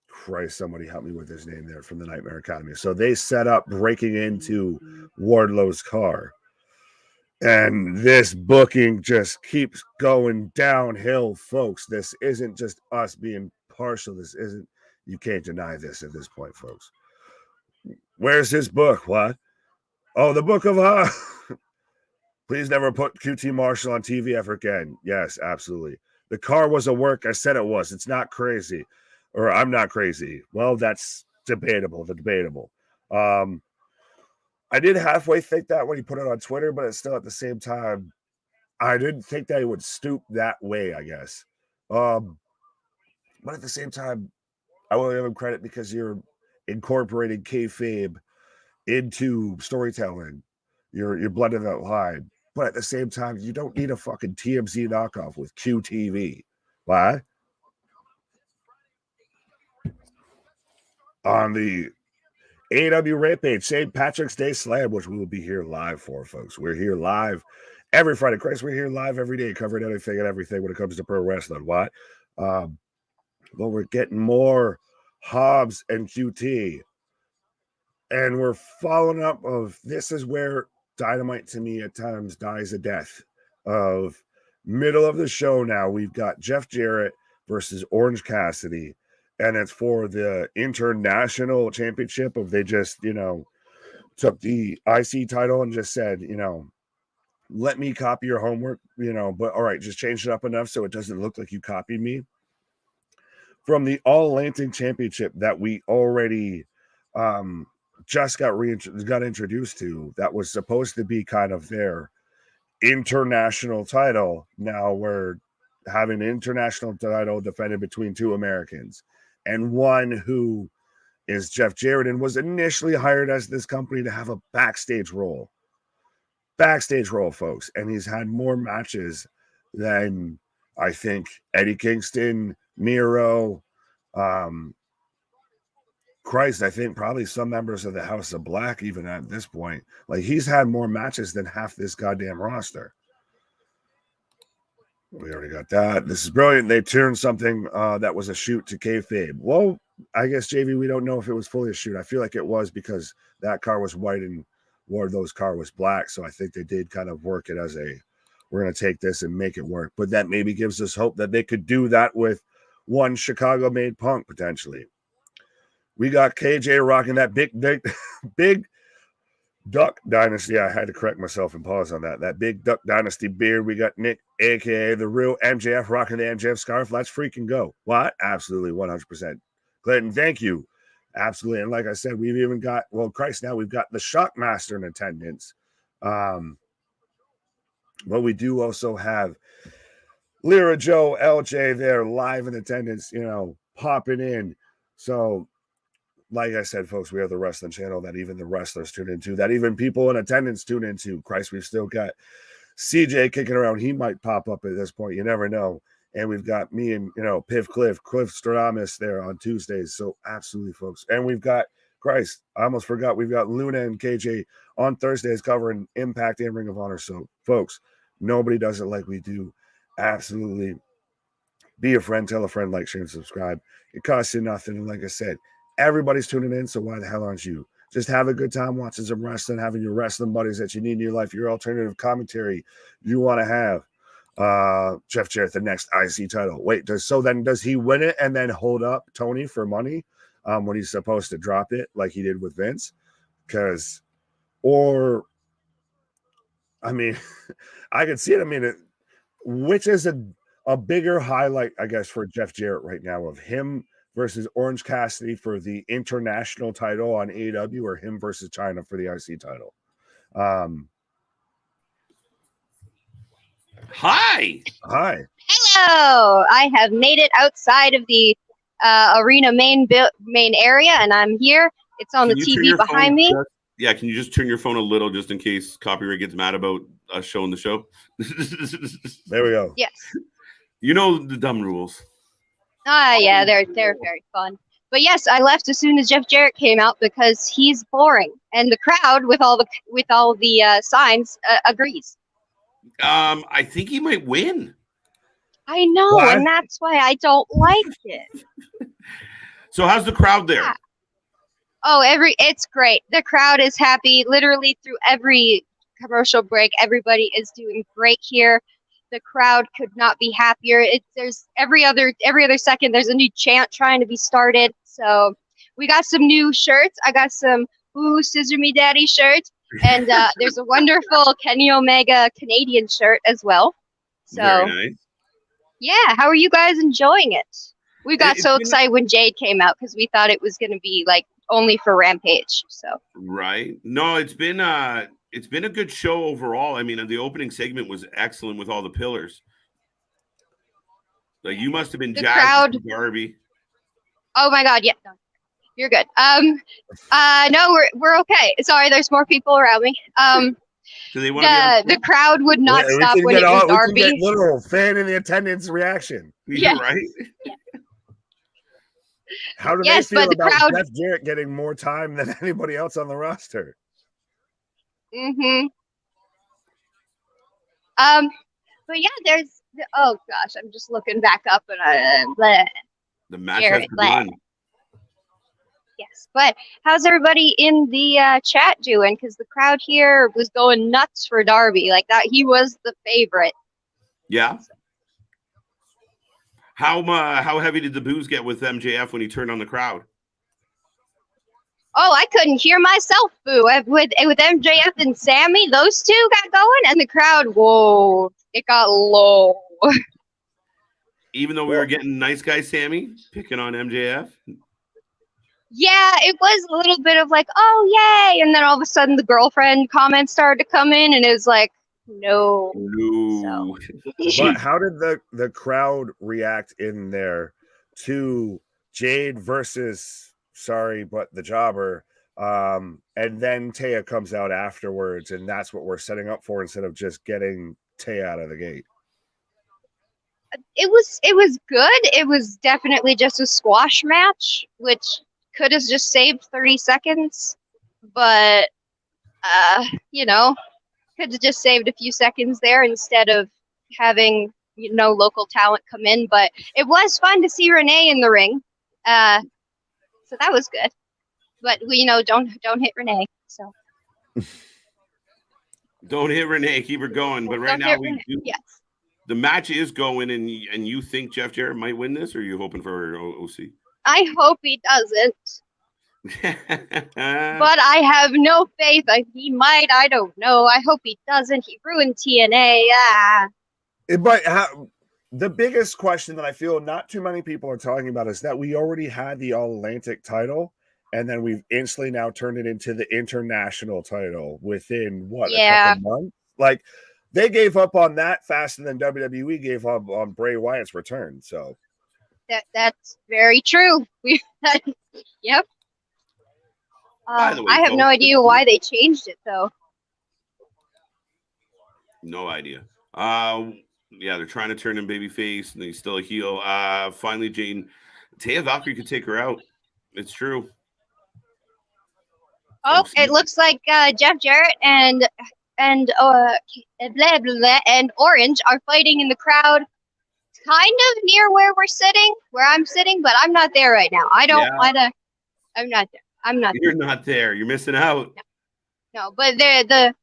Christ, somebody help me with his name there from the Nightmare Academy. So they set up breaking into Wardlow's car. And this booking just keeps going downhill, folks. This isn't just us being partial. You can't deny this at this point, folks. Where's his book? What? Oh, the book of Please never put QT Marshall on TV ever again. Yes, absolutely. The car was a work. I said it was. It's not crazy. Or I'm not crazy. Well, that's debatable. I did halfway think that when he put it on Twitter, but it's still at the same time, I didn't think that he would stoop that way, I guess. But at the same time, I will give him credit because you're incorporating kayfabe into storytelling. You're blending that line. But at the same time, you don't need a fucking TMZ knockoff with QTV. Why? On the AEW Rampage St. Patrick's Day Slam, which we will be here live for, folks. We're here live every Friday. Christ, we're here live every day, covering anything and everything when it comes to pro wrestling. Why? Well, we're getting more Hobbs and QT. And we're following up of, this is where Dynamite to me at times dies a death of middle of the show. Now we've got Jeff Jarrett versus Orange Cassidy, and it's for the international championship of, they just, took the IC title and just said, let me copy your homework, but all right, just change it up enough so it doesn't look like you copied me. From the All Atlantic Championship that we already just got introduced to, that was supposed to be kind of their international title. Now we're having an international title defended between two Americans, and one who is Jeff Jarrett, and was initially hired as this company to have a backstage role. Backstage role, folks. And he's had more matches than I think Eddie Kingston, Miro, Christ, I think probably some members of the House of Black, even at this point. Like, he's had more matches than half this goddamn roster. We already got that. This is brilliant. They turned something that was a shoot to kayfabe. Well, I guess, JV, we don't know if it was fully a shoot. I feel like it was, because that car was white and Wardlow's car was black. So I think they did kind of work it as a, we're going to take this and make it work. But that maybe gives us hope that they could do that with one Chicago-made Punk, potentially. We got KJ rocking that big Duck Dynasty. I had to correct myself and pause on that. That big Duck Dynasty beard. We got Nick, a.k.a. the real MJF, rocking the MJF scarf. Let's freaking go. What? Absolutely, 100%. Clinton, thank you. Absolutely. And like I said, we've even got, well, Christ, now we've got the Shockmaster in attendance. But we do also have Lyra Joe, LJ there live in attendance, popping in. So, like I said, folks, we have the wrestling channel that even the wrestlers tune into, that even people in attendance tune into. Christ, we've still got CJ kicking around. He might pop up at this point. You never know. And we've got me and, Cliff Stradamus there on Tuesdays. So absolutely, folks. And we've got, Christ, I almost forgot, we've got Luna and KJ on Thursdays covering Impact and Ring of Honor. So, folks, nobody does it like we do. Absolutely. Be a friend, tell a friend, like, share, and subscribe. It costs you nothing. And like I said, everybody's tuning in, so why the hell aren't you? Just have a good time watching some wrestling, having your wrestling buddies that you need in your life, your alternative commentary you want to have. Jeff Jarrett, the next IC title. Wait, does he win it and then hold up Tony for money when he's supposed to drop it like he did with Vince? I could see it. Which is a bigger highlight, I guess, for Jeff Jarrett right now, of him versus Orange Cassidy for the international title on AEW, or him versus China for the IC title? Hi. Hello. I have made it outside of the arena main area, and I'm here. It's on the TV behind me. Can you just turn your phone a little, just in case copyright gets mad about us showing the show? There we go. Yes. You know the dumb rules. Yeah, they're very fun. But yes, I left as soon as Jeff Jarrett came out because he's boring, and the crowd with all the signs agrees. I think he might win. I know, and that's why I don't like it. So how's the crowd there? Yeah. Oh, it's great. The crowd is happy. Literally through every commercial break, everybody is doing great here. The crowd could not be happier. There's every other second there's a new chant trying to be started. So we got some new shirts. I got some Scissor Me Daddy shirts, and there's a wonderful Kenny Omega Canadian shirt as well. So very nice. Yeah, how are you guys enjoying it? We got so excited when Jade came out because we thought it was going to be like only for Rampage. So right. No, it's been a good show overall. I mean, the opening segment was excellent with all the pillars. Like, you must have been jazzed with Darby. Oh my God, yeah. No, you're good. No, we're okay. Sorry, there's more people around me. So they want the crowd would not stop when it was Darby. We can get literal fan in the attendance reaction. Yeah. Right? Yeah. How do they feel about Jeff Jarrett getting more time than anybody else on the roster? Mm-hmm. But yeah, oh gosh, I'm just looking back up and the match has begun. Yes, but how's everybody in the chat doing? Because the crowd here was going nuts for Darby, like that. He was the favorite. Yeah. How heavy did the boos get with MJF when he turned on the crowd? Oh, I couldn't hear myself boo. With MJF and Sammy, those two got going, and the crowd, whoa, it got low. Even though we were getting nice guy Sammy picking on MJF? Yeah, it was a little bit of like, oh, yay. And then all of a sudden the girlfriend comments started to come in, and it was like, no. So. But how did the crowd react in there to Jade versus sorry, but the jobber. And then Taya comes out afterwards, and that's what we're setting up for instead of just getting Taya out of the gate. It was good. It was definitely just a squash match, which could have just saved 30 seconds, but could have just saved a few seconds there instead of having local talent come in. But it was fun to see Renee in the ring, so that was good. But we don't hit Renee. So don't hit Renee. Keep her going. But right now we do. Yes. The match is going, and you think Jeff Jarrett might win this, or are you hoping for OC? I hope he doesn't. But I have no faith. He might. I don't know. I hope he doesn't. He ruined TNA. But the biggest question that I feel not too many people are talking about is that we already had the All-Atlantic title, and then we've instantly now turned it into the international title within, a couple months? Like, they gave up on that faster than WWE gave up on Bray Wyatt's return. So that's very true. Yep. I have no idea why they changed it, though. No idea. They're trying to turn him babyface, and he's still a heel. Finally, Taya Valkyrie could take her out. It's true. Oh, it looks like Jeff Jarrett and blah, blah, blah, and Orange are fighting in the crowd, kind of near where I'm sitting, but I'm not there right now. I don't want to. I'm not there. You're not there. You're missing out. No, but the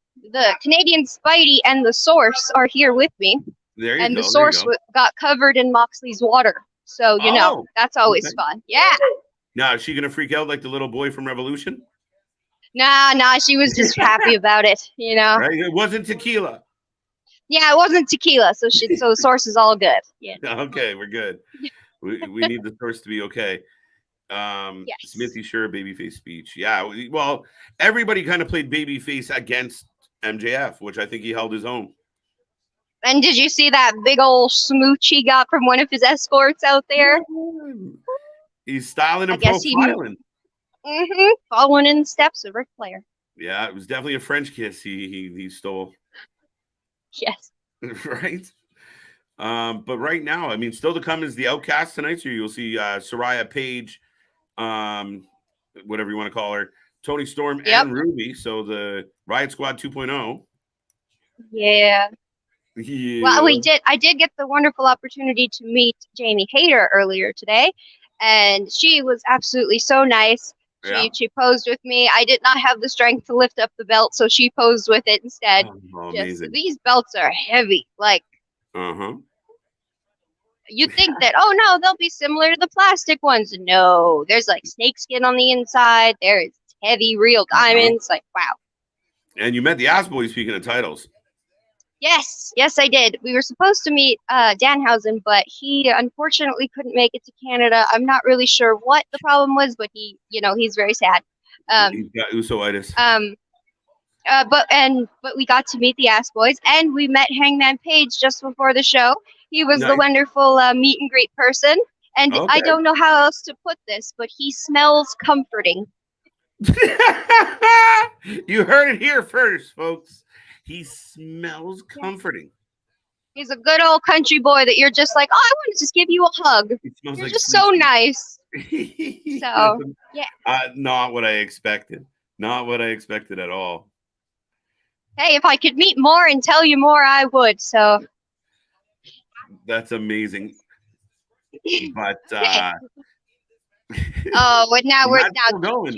Canadian Spidey and the Source are here with me. There you go. And the Source got covered in Moxley's water, so that's always fun. Yeah. Now, is she gonna freak out like the little boy from Revolution? Nah, she was just happy about it, Right? It wasn't tequila. Yeah, it wasn't tequila, so the Source is all good. Yeah. Okay, we're good. We need the Source to be okay. Yes. Smithy, sure, babyface speech. Yeah, well, everybody kind of played babyface against MJF, which I think he held his own. And did you see that big old smooch he got from one of his escorts out there? He's styling and profiling. Following in the steps of Ric Flair. Yeah, it was definitely a French kiss he stole. Yes. Right? But right now, I mean, still to come is the Outcast tonight. So you'll see Soraya Page, whatever you want to call her, Tony Storm, and Ruby. So the Riot Squad 2.0. Yeah. Well, I did get the wonderful opportunity to meet Jamie Hayter earlier today, and she was absolutely so nice. She posed with me. I did not have the strength to lift up the belt, so she posed with it instead. Amazing. These belts are heavy. Like, you'd think that, no, they'll be similar to the plastic ones. No, there's like snakeskin on the inside. There's heavy, real diamonds. Like, wow. And you met the Ass Boys, speaking of titles. Yes, I did. We were supposed to meet Danhausen, but he unfortunately couldn't make it to Canada. I'm not really sure what the problem was, but he's very sad. He's got Uso-itis. But we got to meet the Ass Boys, and we met Hangman Page just before the show. He was the wonderful meet and greet person, and I don't know how else to put this, but he smells comforting. You heard it here first, folks. He smells comforting. He's a good old country boy that you're just like, I want to just give you a hug. You're like just so nice. So, yeah. Not what I expected. Not what I expected at all. Hey, if I could meet more and tell you more, I would. So that's amazing. But but now we're going.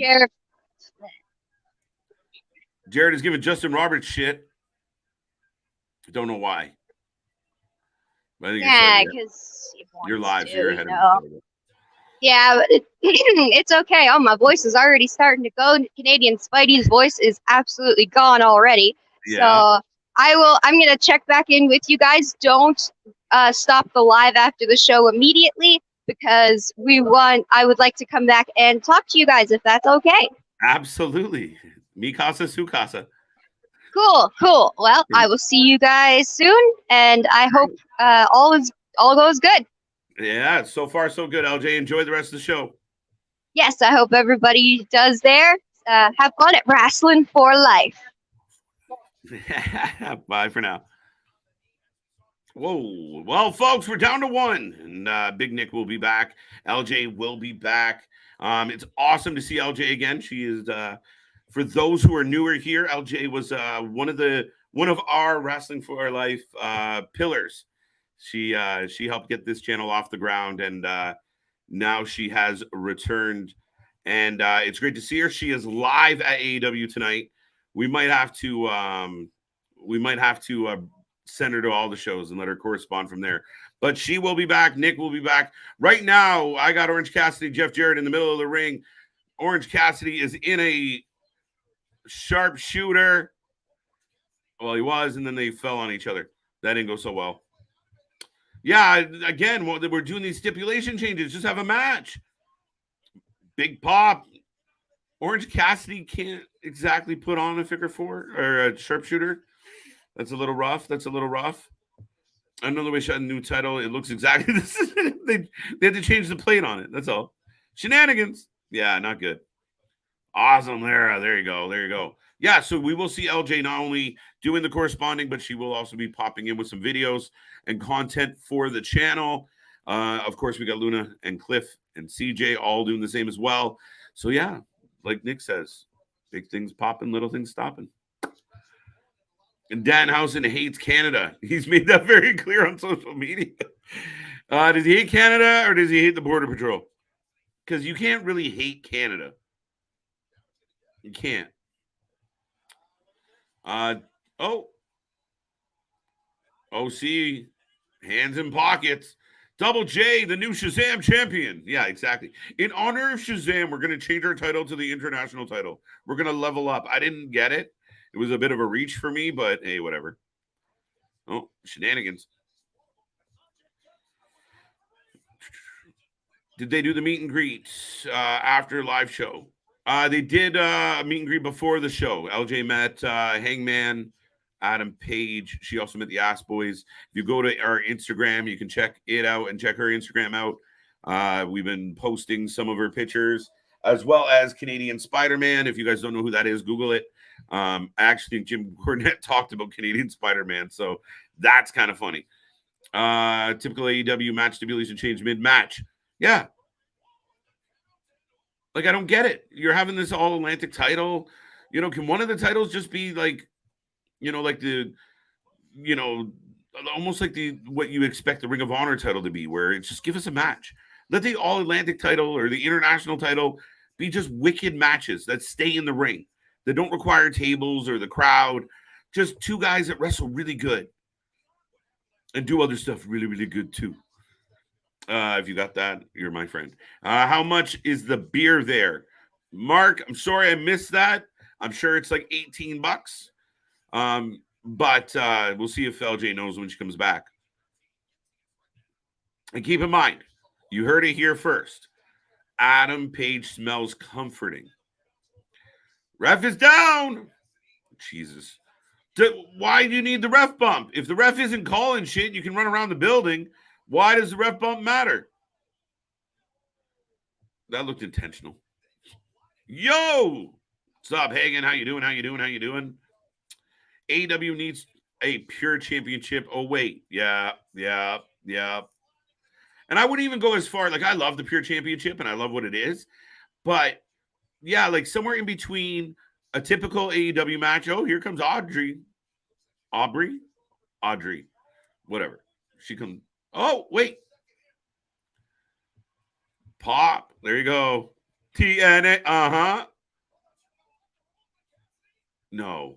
Jarrett is giving Justin Roberts shit. I don't know why. But I think because you're live, so you're ahead of me. Yeah, but it's okay. Oh, my voice is already starting to go. Canadian Spidey's voice is absolutely gone already. Yeah. So I'm gonna check back in with you guys. Don't stop the live after the show immediately, because I would like to come back and talk to you guys if that's okay. Absolutely. Mi casa, su casa. Cool. Well, I will see you guys soon, and I hope all goes good. Yeah, so far so good. LJ, enjoy the rest of the show. Yes, I hope everybody does there. Have fun at Wrasslin for life. Bye for now. Whoa. Well, folks, we're down to one. And Big Nick will be back. LJ will be back. It's awesome to see LJ again. She is, for those who are newer here, LJ was one of our Wrestling for Our Life pillars. She helped get this channel off the ground, and now she has returned. And it's great to see her. She is live at AEW tonight. We might have to send her to all the shows and let her correspond from there. But she will be back. Nick will be back. Right now, I got Orange Cassidy, Jeff Jarrett in the middle of the ring. Orange Cassidy is in a sharpshooter. Well, he was, and then they fell on each other. That didn't go so well. Yeah, again, we're doing these stipulation changes. Just have a match. Big pop. Orange Cassidy can't exactly put on a figure four or a sharpshooter. That's a little rough. Another way shot a new title. It looks exactly this. They had to change the plate on it. That's all. Shenanigans. Yeah, not good. Awesome. There you go. Yeah, so we will see LJ not only doing the corresponding, but she will also be popping in with some videos and content for the channel. Of course, we got Luna and Cliff and CJ all doing the same as well. So yeah, like Nick says, big things popping, little things stopping. And Danhausen hates Canada. He's made that very clear on social media. Does he hate Canada or does he hate the Border Patrol? Because you can't really hate Canada. You can't. OC, hands in pockets. Double J, the new Shazam champion. Yeah, exactly. In honor of Shazam, we're going to change our title to the international title. We're going to level up. I didn't get it. It was a bit of a reach for me, but hey, whatever. Oh, shenanigans. Did they do the meet and greet after live show? They did a meet and greet before the show. LJ met Hangman, Adam Page. She also met the Ass Boys. If you go to our Instagram, you can check it out and check her Instagram out. We've been posting some of her pictures, as well as Canadian Spider-Man. If you guys don't know who that is, Google it. Actually, Jim Cornette talked about Canadian Spider-Man, so that's kind of funny. Typical AEW match stipulation change mid-match. Yeah. Like, I don't get it. You're having this all-Atlantic title. Can one of the titles just be like, almost like what you expect the Ring of Honor title to be, where it's just give us a match. Let the all-Atlantic title or the international title be just wicked matches that stay in the ring, that don't require tables or the crowd. Just two guys that wrestle really good and do other stuff really, really good too. If you got that, you're my friend. How much is the beer there? Mark, I'm sorry I missed that. I'm sure it's like $18. But we'll see if LJ knows when she comes back. And keep in mind, you heard it here first. Adam Page smells comforting. Ref is down. Jesus. Why do you need the ref bump? If the ref isn't calling shit, you can run around the building. Why does the ref bump matter? That looked intentional. Yo! What's up, Hagen? How you doing? AEW needs a pure championship. Oh, wait. Yeah. And I wouldn't even go as far. Like, I love the pure championship, and I love what it is. But, yeah, like somewhere in between a typical AEW match. Oh, here comes Aubrey. Whatever. She comes. Oh, wait. Pop. There you go. TNA. Uh-huh. No.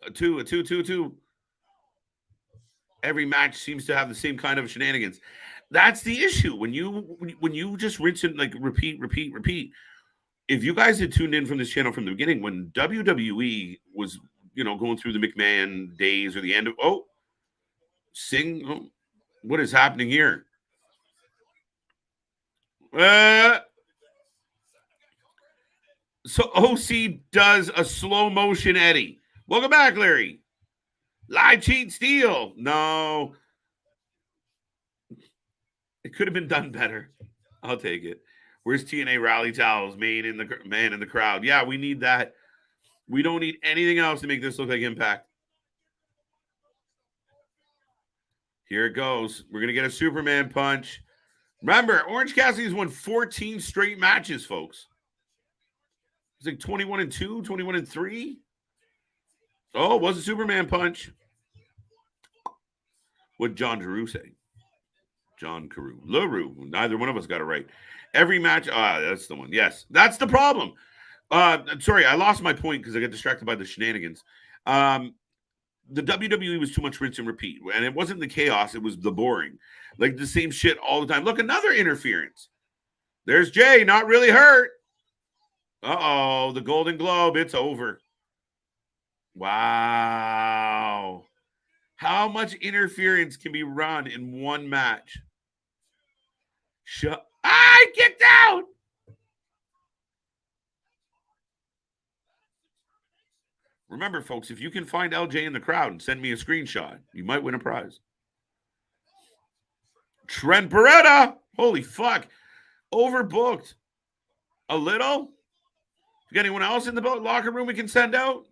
A two. Every match seems to have the same kind of shenanigans. That's the issue. When you just rinse and like repeat. If you guys had tuned in from this channel from the beginning, when WWE was, going through the McMahon days or the end of what is happening here? So OC does a slow motion Eddie. Welcome back, Larry. Lie, cheat, steal. No. It could have been done better. I'll take it. Where's TNA rally towels made in the man in the crowd? Yeah, we need that. We don't need anything else to make this look like Impact. Here it goes. We're going to get a Superman punch. Remember, Orange Cassidy's won 14 straight matches, folks. It's like 21-2, 21-3. Oh, it was a Superman punch. What'd John Carew say? John Carew. LaRue. Neither one of us got it right. Every match. That's the one. Yes, that's the problem. Sorry, I lost my point because I got distracted by the shenanigans. The WWE was too much rinse and repeat. And it wasn't the chaos. It was the boring. Like the same shit all the time. Look, another interference. There's Jay, not really hurt. Uh-oh, the Golden Globe. It's over. Wow. How much interference can be run in one match? I kicked out. Remember, folks, if you can find LJ in the crowd and send me a screenshot, you might win a prize. Trent Beretta. Holy fuck. Overbooked. A little? You got anyone else in the locker room we can send out?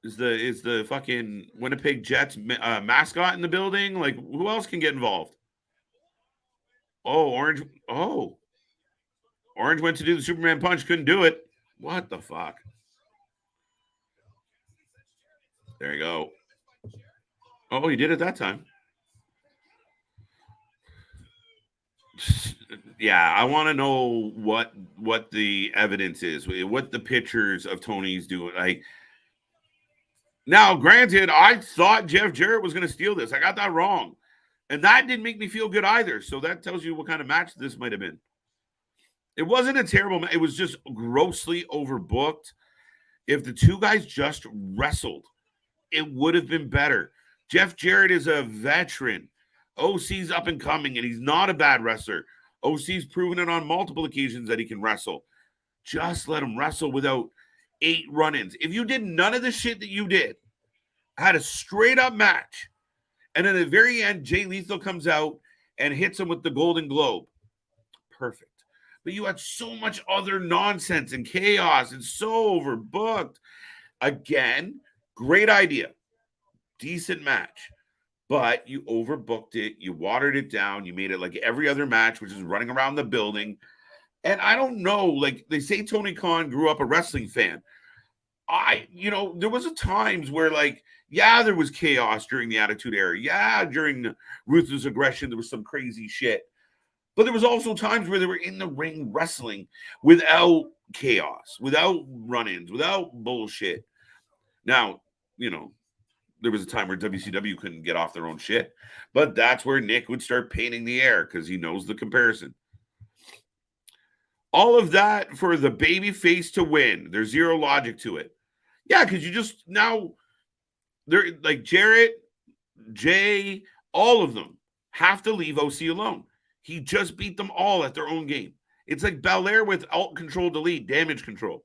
Is the fucking Winnipeg Jets mascot in the building? Like, who else can get involved? Oh, Orange. Oh. Orange went to do the Superman punch. Couldn't do it. What the fuck? There you go. Oh, he did it that time. Yeah, I want to know what the evidence is, what the pictures of Tony's doing. Like, now, granted, I thought Jeff Jarrett was going to steal this. I got that wrong. And that didn't make me feel good either. So that tells you what kind of match this might have been. It wasn't a terrible match. It was just grossly overbooked. If the two guys just wrestled, it would have been better. Jeff Jarrett is a veteran. OC's up and coming, and he's not a bad wrestler. OC's proven it on multiple occasions that he can wrestle. Just let him wrestle without 8 run-ins. If you did none of the shit that you did, had a straight-up match, and at the very end, Jay Lethal comes out and hits him with the Golden Globe. Perfect. But you had so much other nonsense and chaos and so overbooked. Again, great idea. Decent match. But you overbooked it. You watered it down. You made it like every other match, which is running around the building. And I don't know, like they say Tony Khan grew up a wrestling fan. There was a times where like, yeah, there was chaos during the Attitude Era. Yeah, during Ruthless Aggression, there was some crazy shit. But there was also times where they were in the ring wrestling without chaos, without run-ins, without bullshit. Now, there was a time where WCW couldn't get off their own shit. But that's where Nick would start painting the air because he knows the comparison. All of that for the baby face to win. There's zero logic to it. Yeah, because you just now, they're like Jarrett, Jay, all of them have to leave OC alone. He just beat them all at their own game. It's like Belair with Alt Control Delete, damage control.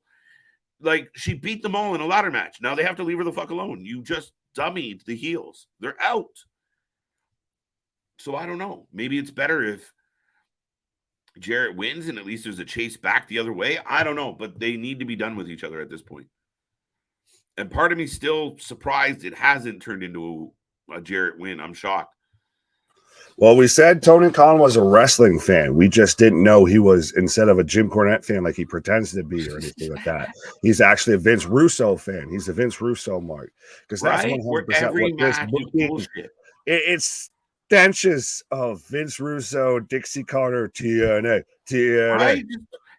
Like, she beat them all in a ladder match. Now they have to leave her the fuck alone. You just dummied the heels. They're out. So I don't know. Maybe it's better if Jarrett wins and at least there's a chase back the other way. I don't know, but they need to be done with each other at this point. And part of me still surprised it hasn't turned into a Jarrett win. I'm shocked. Well, we said Tony Khan was a wrestling fan. We just didn't know he was, instead of a Jim Cornette fan like he pretends to be or anything like that, he's actually a Vince Russo fan. He's a Vince Russo mark. Because that's 100% what this book is. It's stenches of Vince Russo, Dixie Carter, TNA. Right?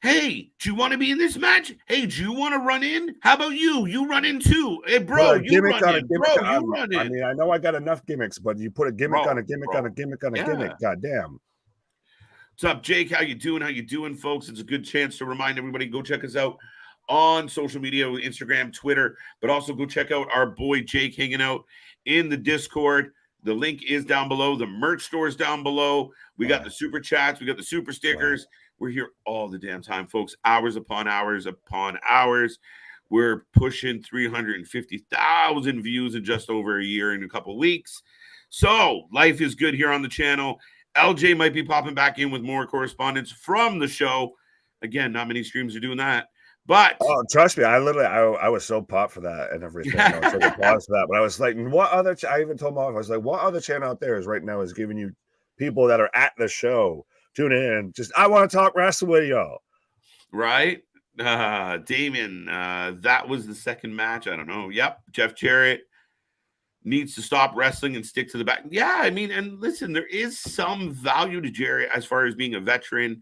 Hey, do you want to be in this match? Hey, do you want to run in? How about you? You run in too. Hey, bro, you run in. Bro, you run in. I mean, I know I got enough gimmicks, but you put a gimmick on a gimmick on a gimmick on a gimmick. Goddamn. What's up, Jake? How you doing? How you doing, folks? It's a good chance to remind everybody, go check us out on social media, Instagram, Twitter, but also go check out our boy Jake hanging out in the Discord. The link is down below. The merch store is down below. We got the super chats. We got the super stickers. We're here all the damn time, folks. Hours upon hours upon hours. We're pushing 350,000 views in just over a year and a couple weeks. So life is good here on the channel. LJ might be popping back in with more correspondence from the show. Again, not many streams are doing that. But trust me, I was so pumped for that and everything. I was so applause for that. But I was like, what other? I even told my wife, I was like, what other channel out there is right now is giving you people that are at the show tune in? Just I want to talk wrestling with y'all. Right, Damien. That was the second match. I don't know. Yep, Jeff Jarrett needs to stop wrestling and stick to the back. Yeah, I mean, and listen, there is some value to Jarrett as far as being a veteran.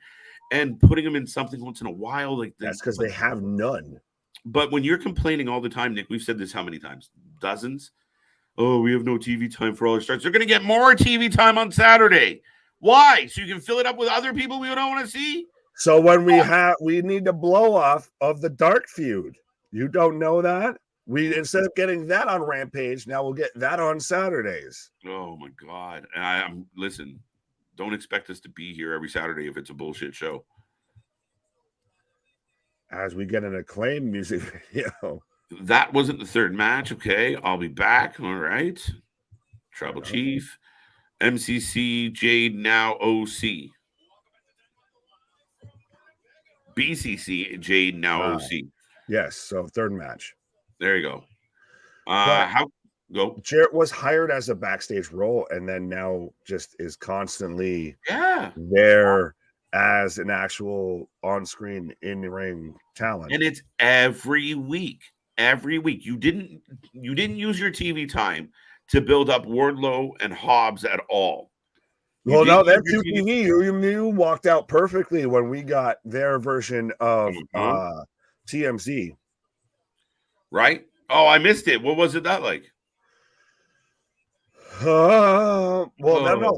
And putting them in something once in a while, like that's because they have none. But when you're complaining all the time, Nick, we've said this how many times? Dozens. Oh, we have no TV time for all our stars. They're going to get more TV time on Saturday. Why? So you can fill it up with other people we don't want to see. So when we need the blow off of the dark feud. You don't know that? We instead of getting that on Rampage, now we'll get that on Saturdays. Oh my God! And listen. Don't expect us to be here every Saturday if it's a bullshit show. As we get an Acclaim music video. That wasn't the third match. Okay, I'll be back. All right. Tribal Chief. MCC, Jade, now OC. BCC, Jade, now OC. Yes, so third match. There you go. How... Go. Jarrett was hired as a backstage role and then now just is constantly there as an actual on-screen in-ring talent. And it's every week. Every week. You didn't use your TV time to build up Wardlow and Hobbs at all. Well, no, that TV, you walked out perfectly when we got their version of TMZ. Right? Oh, I missed it. What was it that like? No,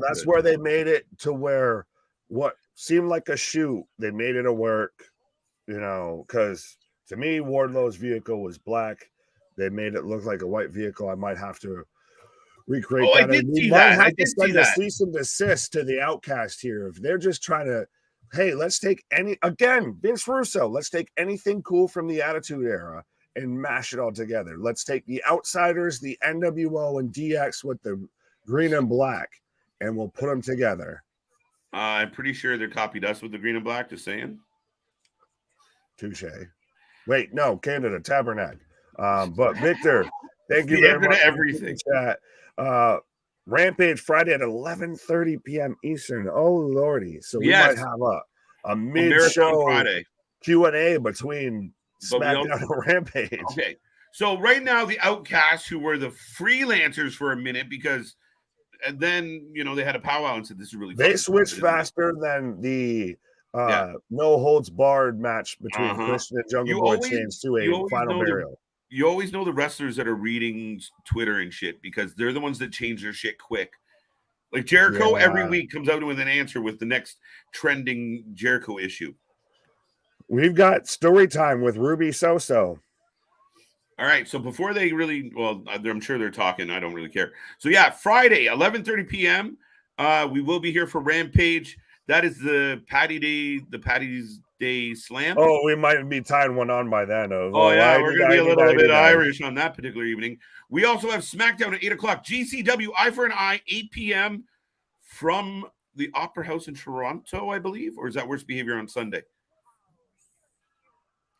that's where they made it to where what seemed like a shoot, they made it a work, because to me, Wardlow's vehicle was black. They made it look like a white vehicle. I might have to recreate that. I did see that. I did see that. Cease and desist to the Outcast here. If they're just trying to, hey, let's take Vince Russo, let's take anything cool from the Attitude Era and mash it all together. Let's take the Outsiders, the NWO, and DX with the green and black, and we'll put them together. I'm pretty sure they copied us with the green and black, just saying. Touche. Wait, no, Canada, Tabernacle. But Victor, thank you very much. Everything. Chat. Rampage Friday at 11:30 p.m. Eastern. Oh, Lordy. So we might have a mid-show Q&A between SmackDown and Rampage. Okay, so right now the Outcasts, who were the freelancers for a minute, because and then they had a powwow and said this is really they switched faster than the no holds barred match between Christian and Jungle Boy Chains to a final burial. You always know the wrestlers that are reading Twitter and shit because they're the ones that change their shit quick. Like Jericho every week comes out with an answer with the next trending Jericho issue. We've got story time with Ruby Soso. All right, so before they really, I'm sure they're talking. I don't really care. So yeah, Friday, 11:30 p.m. We will be here for Rampage. That is the Patty's Day Slam. Oh, we might be tying one on by then. We're going to be a little bit Irish on that particular evening. We also have SmackDown at 8 o'clock. GCW, Eye for an Eye, 8 p.m. from the Opera House in Toronto, I believe. Or is that Worst Behavior on Sunday?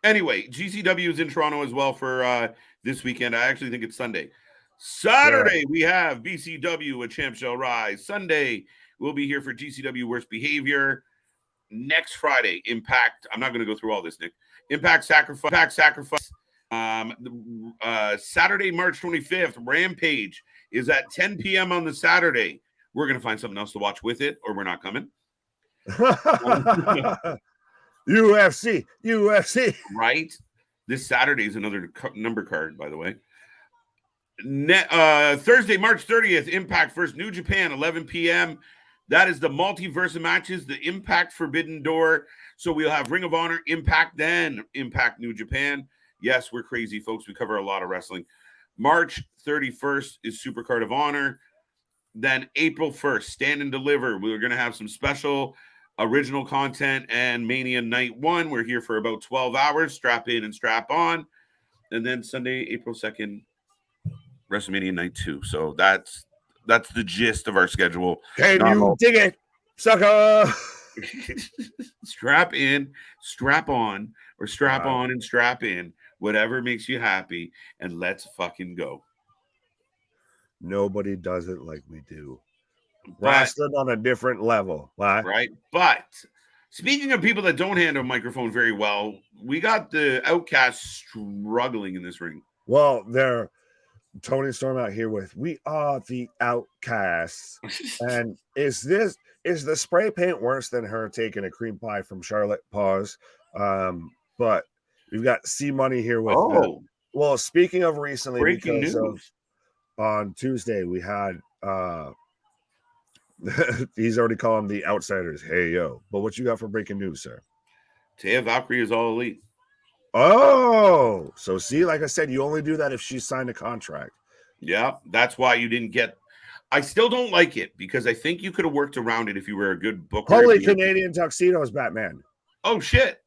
Anyway, GCW is in Toronto as well for this weekend. I actually think it's Sunday. Saturday, we have BCW, A Champ Shall Rise. Sunday, we'll be here for GCW Worst Behavior. Next Friday, Impact. I'm not going to go through all this, Nick. Impact Sacrifice. Saturday, March 25th, Rampage is at 10 p.m. on the Saturday. We're going to find something else to watch with it, or we're not coming. UFC. Right? This Saturday is another number card, by the way. Thursday, March 30th, Impact versus New Japan, 11 p.m. That is the multiverse of matches, the Impact Forbidden Door. So we'll have Ring of Honor, Impact, then Impact New Japan. Yes, we're crazy, folks. We cover a lot of wrestling. March 31st is Supercard of Honor. Then April 1st, Stand and Deliver. We're going to have some special original content and Mania Night 1. We're here for about 12 hours. Strap in and strap on. And then Sunday, April 2nd, WrestleMania Night 2. So that's the gist of our schedule. Can you dig it? Sucker. Strap in, strap on, or strap Wow. on and strap in, whatever makes you happy, and let's fucking go. Nobody does it like we do. But Wrestling on a different level. Why? right, but speaking of people that don't handle a microphone very well, we got the Outcast struggling in this ring. Well, they're Tony Storm out here with "We Are the Outcasts," and is the spray paint worse than her taking a cream pie from Charlotte? Pause. But we've got C Money here with. Well, speaking of recently, breaking because news. On Tuesday we had he's already calling them the Outsiders. Hey yo, but what you got for breaking news, sir? Taya Valkyrie is all elite. Oh, so see, like I said, you only do that if she signed a contract. Yeah, that's why you didn't get. I still don't like it because I think you could have worked around it if you were a good booker. Holy Canadian tuxedos, Batman. Oh, shit.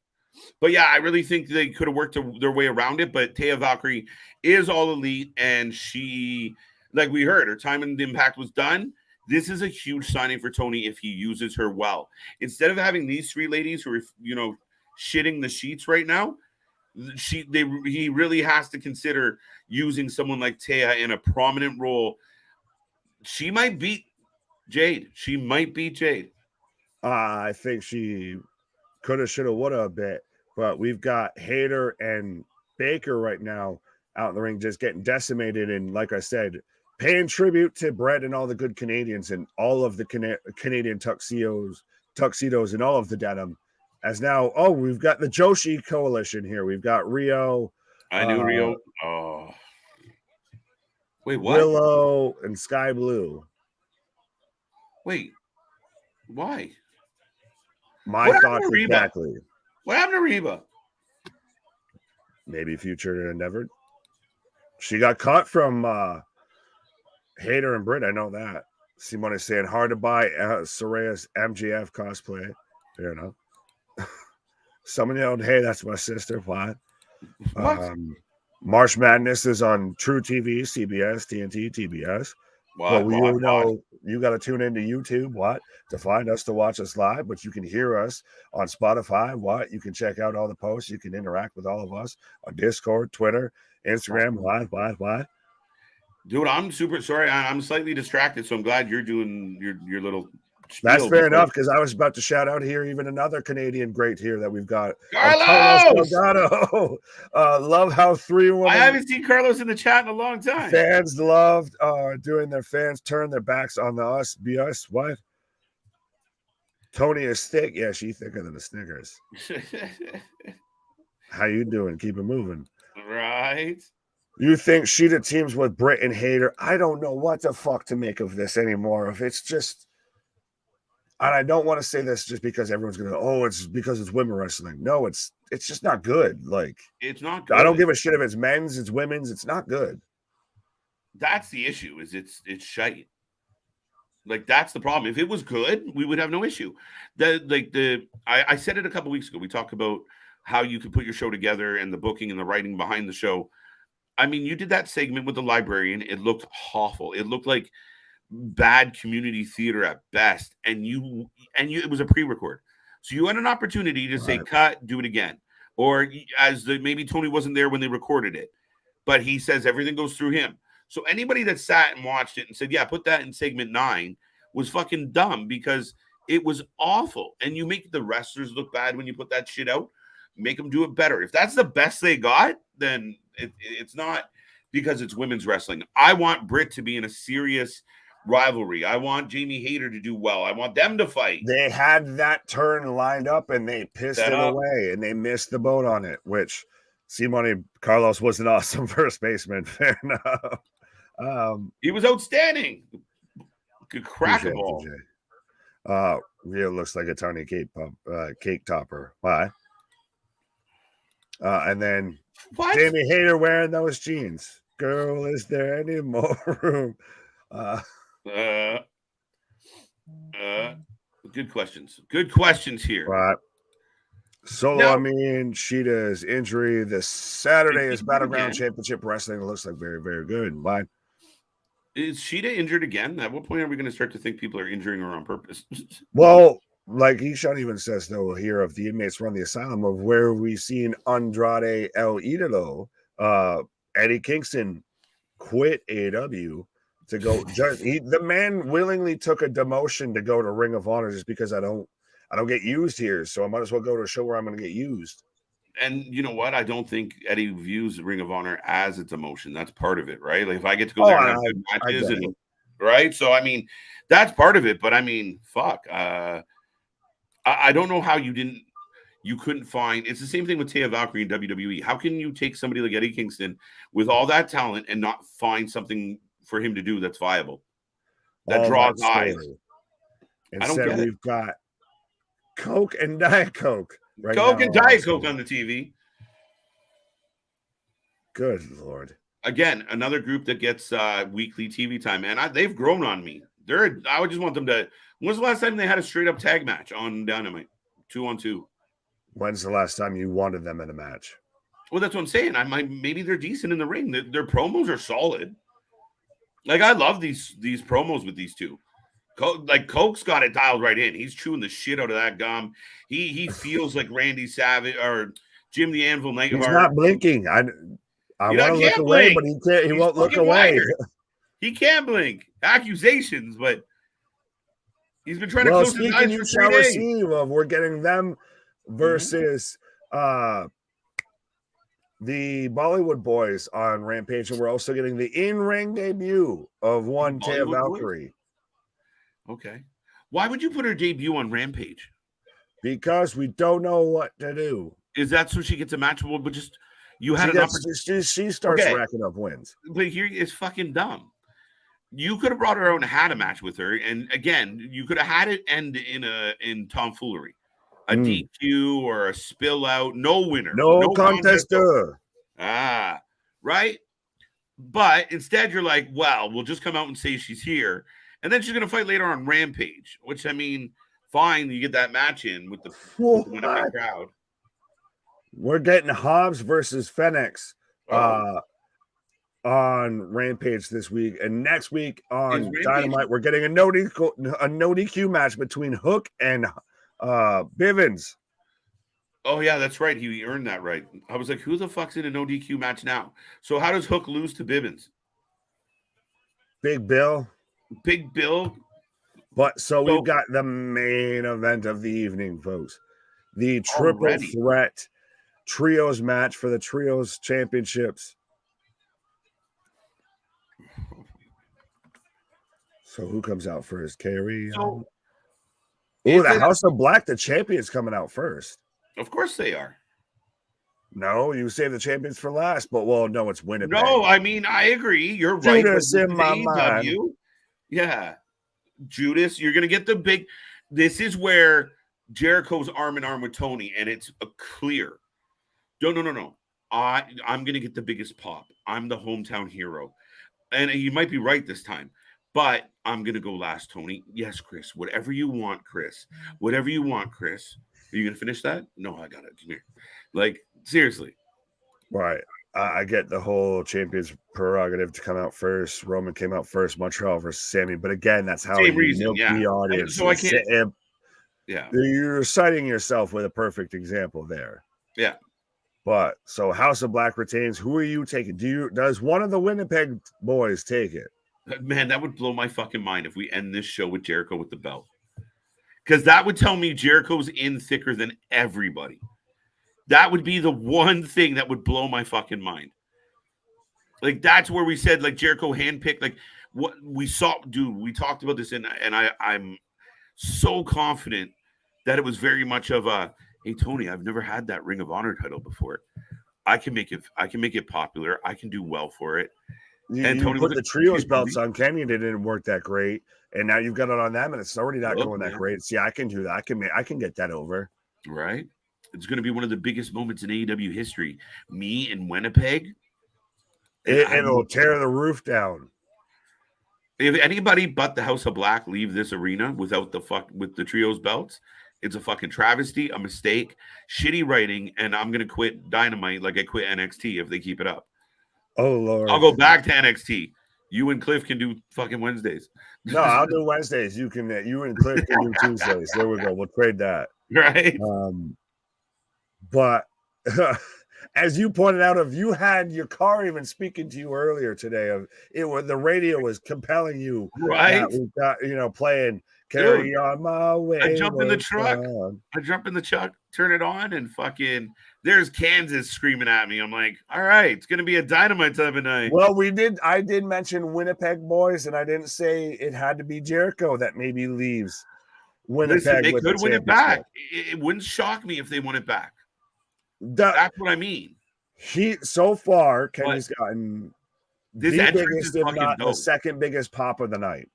But yeah, I really think they could have worked their way around it. But Taya Valkyrie is all elite, and she, like we heard, her time in the Impact was done. This is a huge signing for Tony if he uses her well. Instead of having these three ladies who are, shitting the sheets right now, he really has to consider using someone like Taya in a prominent role. She might beat Jade. I think she coulda, shoulda, woulda a bit, but we've got Hayter and Baker right now out in the ring just getting decimated, and like I said, paying tribute to Brett and all the good Canadians and all of the Canadian tuxedos and all of the denim. As now, we've got the Joshi coalition here. We've got Rio. I knew Rio. Oh, wait, what? Willow and Sky Blue. Wait, why? My thoughts exactly. What happened to Reba? Maybe future endeavored. She got caught from Hayter and Britt. I know that. Simone is saying hard to buy Soraya's MJF cosplay. Fair enough. Someone yelled, "Hey, that's my sister." What? March Madness is on True TV, CBS, TNT, TBS. You got to tune into YouTube, to find us, to watch us live, but you can hear us on Spotify, you can check out all the posts, you can interact with all of us on Discord, Twitter, Instagram, what? Dude, I'm super sorry. I'm slightly distracted, so I'm glad you're doing your little spiel. That's fair enough, because I was about to shout out here even another Canadian great here that we've got. Carlos Delgado. Love how 3 women. I haven't seen Carlos in the chat in a long time. Fans loved doing their fans turn their backs on us. BS. What? Tony is thick. Yeah, she's thicker than the Snickers. How you doing? Keep it moving. Right. You think Sheeta teams with Britt and Hayter? I don't know what the fuck to make of this anymore. If it's just. And I don't want to say this just because everyone's going to, it's because it's women wrestling. No, it's just not good. Like, it's not good. I don't give a shit if it's men's, it's women's. It's not good. That's the issue. Is it's shite. Like, that's the problem. If it was good, we would have no issue. I said it a couple weeks ago. We talked about how you could put your show together and the booking and the writing behind the show. I mean, you did that segment with the librarian. It looked awful. It looked like bad community theater at best, and it was a pre-record, so you had an opportunity to say cut, do it again, or maybe Tony wasn't there when they recorded it, but he says everything goes through him. So anybody that sat and watched it and said, yeah, put that in segment 9 was fucking dumb, because it was awful. And you make the wrestlers look bad when you put that shit out. Make them do it better. If that's the best they got, then it's not because it's women's wrestling. I want Britt to be in a serious rivalry. I want Jamie Hayter to do well. I want them to fight. They had that turn lined up and they pissed it away and they missed the boat on it, which Simone Carlos was an awesome first baseman. Fair enough. He was outstanding. Could crack a ball. Rio looks like a tiny cake topper. Why? And then Jamie Hayter wearing those jeans. Girl, is there any more room? Good questions here. Right. Solo, Sheeta's injury this Saturday is Battleground Championship Wrestling. It looks like very, very good. Why? Is Sheeta injured again? At what point are we going to start to think people are injuring her on purpose? Well, like Eshawn even says, though, here of the inmates run the asylum, of where we've seen Andrade El Idolo, Eddie Kingston quit AEW to go. The man willingly took a demotion to go to Ring of Honor just because I don't get used here, so I might as well go to a show where I'm going to get used. And you know what? I don't think Eddie views Ring of Honor as its emotion. That's part of it, right? Like if I get to go there and have good matches, right? So I mean, that's part of it. But I mean, fuck. I don't know how you couldn't find. It's the same thing with Taya Valkyrie in WWE. How can you take somebody like Eddie Kingston with all that talent and not find something for him to do that's viable, that draws eyes? Instead, we've got Coke and Diet Coke. Right, Coke and Diet Coke on the TV. Good Lord. Again, another group that gets weekly TV time, man. They've grown on me. I would just want them to. When's the last time they had a straight up tag match on Dynamite? 2-on-2. When's the last time you wanted them in a match? Well, that's what I'm saying. Maybe they're decent in the ring. Their promos are solid. Like I love these promos with these two. Coke's got it dialed right in. He's chewing the shit out of that gum. He feels like Randy Savage or Jim the Anvil Neidhart. He's not blinking. I want to look away, but he can't. He won't look away. He can't blink. Accusations, but he's been trying to close his eyes for 3 days. We're getting them versus the Bollywood Boys on Rampage, and we're also getting the in-ring debut of one Taya Valkyrie. Okay. Why would you put her debut on Rampage? Because we don't know what to do. Is that so she gets a match? But just you had an opportunity. She starts racking up wins. But here is fucking dumb. You could have brought her out and had a match with her, and again, you could have had it end in tomfoolery, a DQ or a spill out, no winner, no contester. Right. But instead, you're like, well, we'll just come out and say she's here. And then she's going to fight later on Rampage, which, I mean, fine, you get that match in with the Winnipeg crowd. We're getting Hobbs versus Phoenix on Rampage this week. And next week on Dynamite, we're getting a no DQ match between Hook and Bivens. Oh, yeah, that's right. He earned that right. I was like, who the fuck's in a no DQ match now? So how does Hook lose to Bivens? Big Bill. But we've got the main event of the evening, folks. The triple threat trios match for the trios championships. So who comes out first? Carrie? The House of Black, the champions coming out first. Of course they are. No, you save the champions for last, but no, it's Winnipeg. No, I mean, I agree. You're right. Judas in my mind. Yeah. Judas, you're going to get the big. This is where Jericho's arm in arm with Tony, and it's a clear. No. I'm going to get the biggest pop. I'm the hometown hero. And you might be right this time, but I'm going to go last, Tony. Yes, Chris. Whatever you want, Chris. Whatever you want, Chris. Are you going to finish that? No, I got it. Come here. Like, seriously. Right. I get the whole champions prerogative to come out first. Roman came out first. Montreal versus Sammy. But again, that's how you milk the audience. So I can't. Yeah. You're citing yourself with a perfect example there. Yeah. But so House of Black retains. Who are you taking? Does one of the Winnipeg boys take it? Man, that would blow my fucking mind if we end this show with Jericho with the belt. Because that would tell me Jericho's in thicker than everybody. That would be the one thing that would blow my fucking mind. Like, that's where we said, like, Jericho handpicked. Like, what we saw, dude, we talked about this, and I'm so confident that it was very much of a, hey, Tony, I've never had that Ring of Honor title before. I can make it popular. I can do well for it. And Tony put the trios belts on Kenny. It didn't work that great. And now you've got it on them, and it's already not going that great. See, I can do that. I can get that over. Right. It's going to be one of the biggest moments in AEW history. Me in Winnipeg. It'll tear the roof down. If anybody but the House of Black leave this arena with the trios belts, it's a fucking travesty, a mistake, shitty writing, and I'm going to quit Dynamite like I quit NXT if they keep it up. Oh, Lord. I'll go back to NXT. You and Cliff can do fucking Wednesdays. No, I'll do Wednesdays. You and Cliff can do Tuesdays. There we go. We'll trade that. Right. But as you pointed out, if you had your car even speaking to you earlier today, the radio was compelling you. Right. We've got, playing Carry On My Way. I jump in the truck, turn it on, and fucking there's Kansas screaming at me. I'm like, all right, it's gonna be a Dynamite type of night. Well, I did mention Winnipeg boys, and I didn't say it had to be Jericho that maybe leaves Winnipeg. Listen, they could win it back. It wouldn't shock me if they won it back. That's what I mean. So far, Kenny's gotten this the biggest, if not the second biggest pop of the night.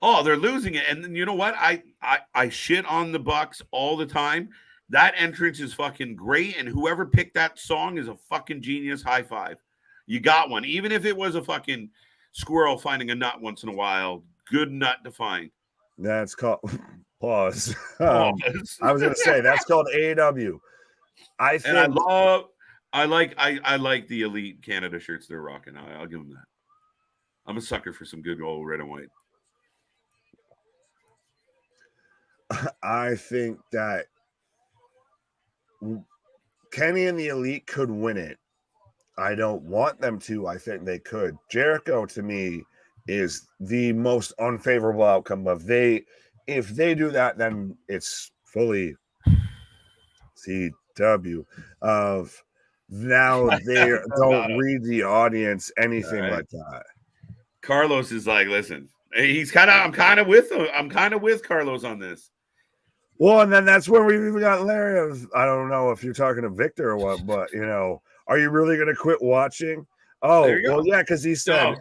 Oh, they're losing it. And then you know what? I shit on the Bucks all the time. That entrance is fucking great. And whoever picked that song is a fucking genius. High five. You got one. Even if it was a fucking squirrel finding a nut once in a while. Good nut to find. That's called pause. I was going to say that's called AEW. I like the Elite Canada shirts they're rocking. I'll give them that. I'm a sucker for some good old red and white. I think that Kenny and the Elite could win it. I don't want them to. I think they could. Jericho, to me, is the most unfavorable outcome if they do that, then it's fully CW of now they don't read the audience, anything like that. Carlos is like, listen, I'm kind of with him. I'm kind of with Carlos on this. Well, and then that's where we've even got Larry. I don't know if you're talking to Victor or what, but are you really going to quit watching? Oh, well, yeah, because he said,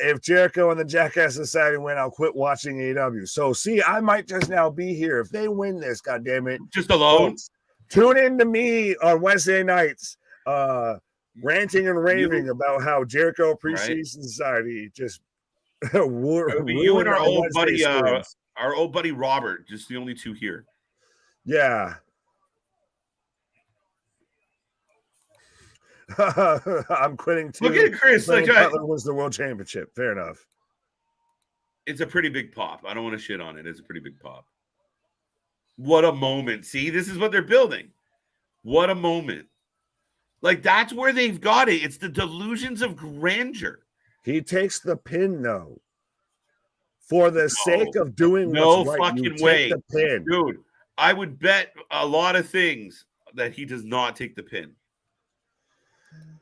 if Jericho and the Jackass Society win, I'll quit watching AEW. So, see, I might just now be here. If they win this, goddammit. Just alone. Folks, tune in to me on Wednesday nights, ranting and raving about how Jericho Appreciation Society just you and our old buddy Robert, just the only two here. Yeah. I'm quitting too. Look at Chris. Butler wins the world championship. Fair enough. It's a pretty big pop. I don't want to shit on it. It's a pretty big pop. What a moment. See, this is what they're building. What a moment. Like, that's where they've got it. It's the delusions of grandeur. He takes the pin, though. For the sake of doing what's right, fucking way. The pin. Dude, I would bet a lot of things that he does not take the pin.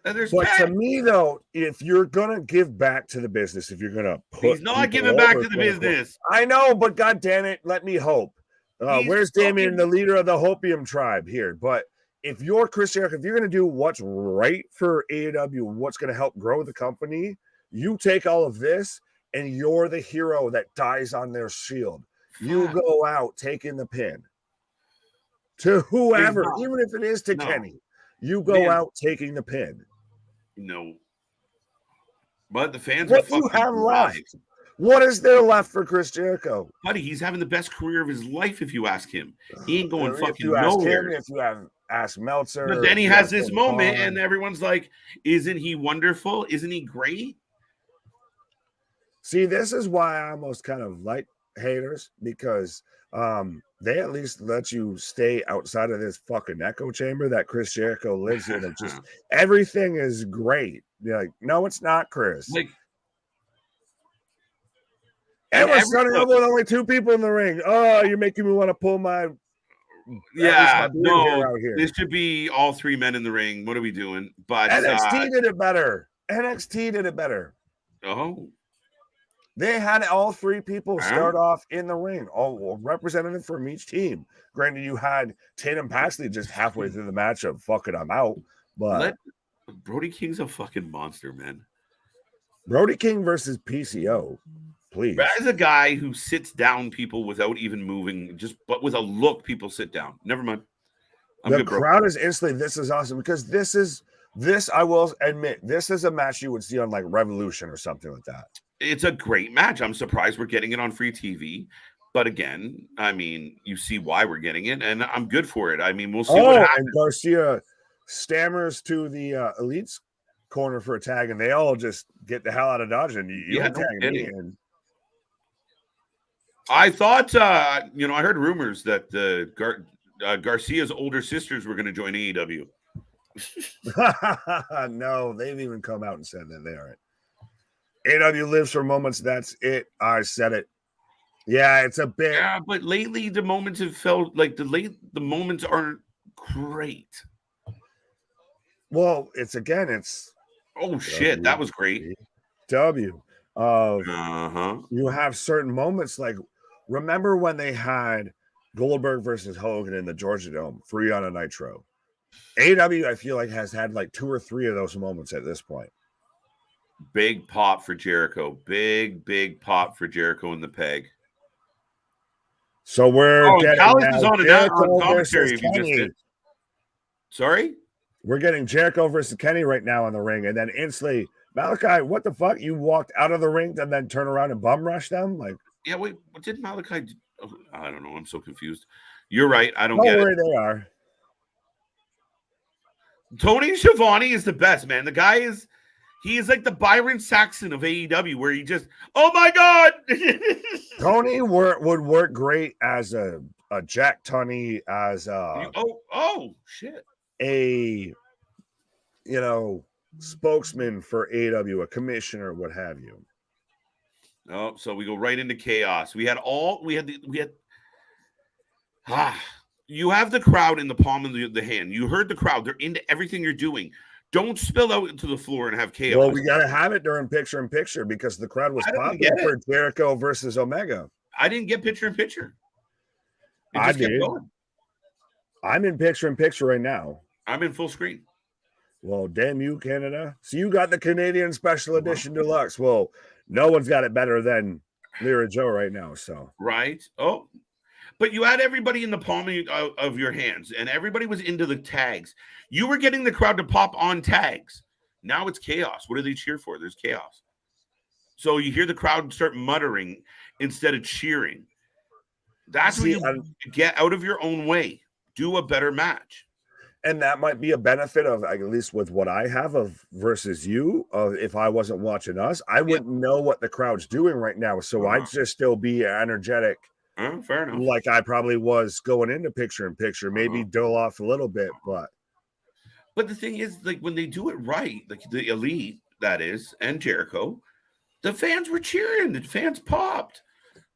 But to me, though, if you're going to give back to the business, if you're going to put... He's not giving back to the business. I know, but God damn it, let me hope. Where's Damien, the leader of the Hopium tribe here? But if you're Chris Jericho, if you're going to do what's right for AEW, what's going to help grow the company, you take all of this and you're the hero that dies on their shield. You go out taking the pin to whoever, even if it is to Kenny. You go out taking the pin. No. But the fans what do you have left? What is there left for Chris Jericho? Buddy, he's having the best career of his life if you ask him. He ain't going fucking nowhere. If you ask Meltzer. But then he has this moment and everyone's like, isn't he wonderful? Isn't he great? See, this is why I almost kind of like haters, because they at least let you stay outside of this fucking echo chamber that Chris Jericho lives in. And just everything is great. You're like, no, it's not, Chris. Like, and we're starting up with only two people in the ring. Oh, you're making me want to pull my hair out here. This should be all three men in the ring. What are we doing? But NXT did it better. NXT did it better. Oh. They had all three people start off in the ring, all representative from each team. Granted, you had Tatum Paxley just halfway through the matchup. Fuck it, I'm out. But Brody King's a fucking monster, man. Brody King versus PCO, please. As a guy who sits down people without even moving, but with a look, people sit down. Never mind. The crowd is instantly, this is awesome, because this, I will admit, this is a match you would see on like Revolution or something like that. It's a great match. I'm surprised we're getting it on free TV. But again, I mean, you see why we're getting it, and I'm good for it. I mean, we'll see what happens. And Garcia stammers to the Elite's corner for a tag, and they all just get the hell out of Dodge, and you Yeah, don't no tag me. kidding. And I thought, you know, I heard rumors that Garcia's older sisters were going to join AEW. no, they've even come out and said that they aren't. AEW lives for moments. That's it. I said it. Yeah, it's a bit. Yeah, but lately the moments have felt like the moments aren't great. Well, it's oh shit, that was great. You You have certain moments like remember when they had Goldberg versus Hogan in the Georgia Dome, free on a Nitro. AEW, I feel like, has had like 2 or 3 of those moments at this point. Big pop for Jericho. Big pop for Jericho in the peg. So we're getting Callis is on Jericho commentary. versus Kenny. Sorry? We're getting Jericho versus Kenny right now in the ring, and then instantly, Malachi, what the fuck? You walked out of the ring and then turn around and bum rush them? Like, yeah, wait, what did Malachi do? Oh, I don't know. I'm so confused. You're right. I don't get it. They are. Tony Schiavone is the best, man. The guy is like the Byron Saxon of AEW, where he just, oh my God. Tony would work great as a Jack Tunney, as shit. A spokesman for AEW, a commissioner, what have you. Oh, so we go right into chaos. You have the crowd in the palm of the hand. You heard the crowd. They're into everything you're doing. Don't spill out into the floor and have chaos. Well, we got to have it during picture-in-picture because the crowd was popping for Jericho versus Omega. I didn't get picture-in-picture. I did. I'm in picture-in-picture right now. I'm in full screen. Well, damn you, Canada. So you got the Canadian Special Edition Deluxe. Well, no one's got it better than Lyra Joe right now. So right. Oh, but you had everybody in the palm of your hands, and everybody was into the tags. You were getting the crowd to pop on tags. Now it's chaos. What do they cheer for? There's chaos. So you hear the crowd start muttering instead of cheering. That's when you get out of your own way. Do a better match. And that might be a benefit of, at least with what I have of versus you, of if I wasn't watching us, I wouldn't know what the crowd's doing right now. So I'd just still be energetic. Fair enough. Like I probably was going into picture-in-picture, maybe dull off a little bit, but the thing is, like when they do it right, like the Elite, that is, and Jericho, the fans were cheering. The fans popped.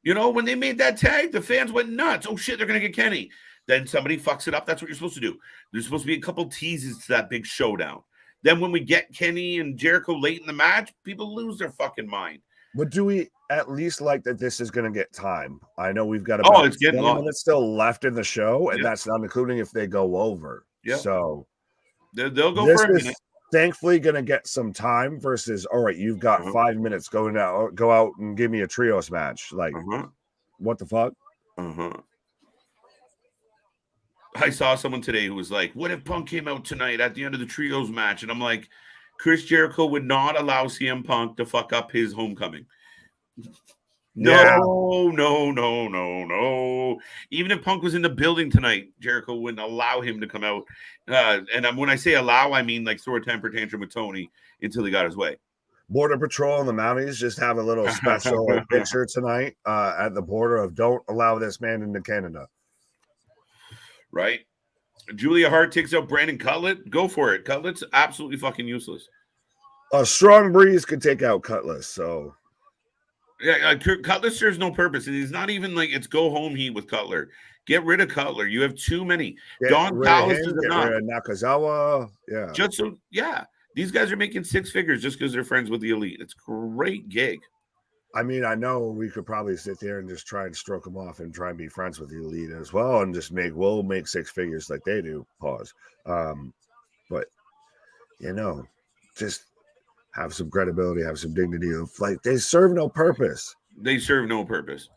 You know, when they made that tag, the fans went nuts. Oh shit, they're gonna get Kenny. Then somebody fucks it up. That's what you're supposed to do. There's supposed to be a couple teases to that big showdown. Then when we get Kenny and Jericho late in the match, people lose their fucking mind. But do we at least like that this is going to get time? I know we've got about 20 minutes still left in the show, and that's not including if they go over. Yeah. So they'll go for a minute. Thankfully going to get some time versus, all right, you've got 5 minutes, go out and give me a trios match. Like, what the fuck? I saw someone today who was like, what if Punk came out tonight at the end of the trios match? And I'm like, Chris Jericho would not allow CM Punk to fuck up his homecoming. No. Even if Punk was in the building tonight, Jericho wouldn't allow him to come out. And when I say allow, I mean like throw a temper tantrum with Tony until he got his way. Border Patrol and the Mounties just have a little special picture tonight at the border of don't allow this man into Canada. Right? Julia Hart takes out Brandon Cutlet. Go for it. Cutlet's absolutely fucking useless. A strong breeze could take out Cutlass, so yeah, Cutler serves no purpose. He's not even like it's go home heat with Cutler. Get rid of Cutler. You have too many. Don Callis is enough. Nakazawa, yeah. Just so, yeah. These guys are making 6 figures just because they're friends with the Elite. It's a great gig. I mean, I know we could probably sit there and just try and stroke them off and try and be friends with the Elite as well, and just we'll make 6 figures like they do. Pause. But just have some credibility, have some dignity. Of like they serve no purpose. They serve no purpose,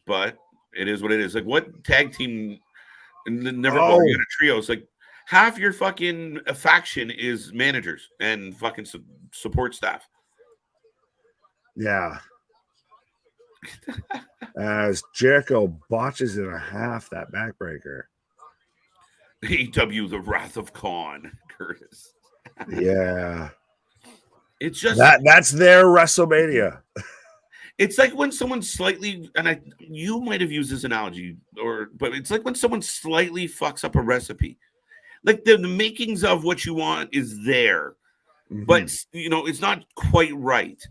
but it is what it is. Like what tag team never you got a trio? It's like half your fucking faction is managers and fucking support staff. Yeah. As Jericho botches in a half that backbreaker. AEW, the Wrath of Khan, Curtis. Yeah. It's just that's their WrestleMania. It's like when someone slightly, and you might have used this analogy, but it's like when someone slightly fucks up a recipe. Like the makings of what you want is there, but it's not quite right.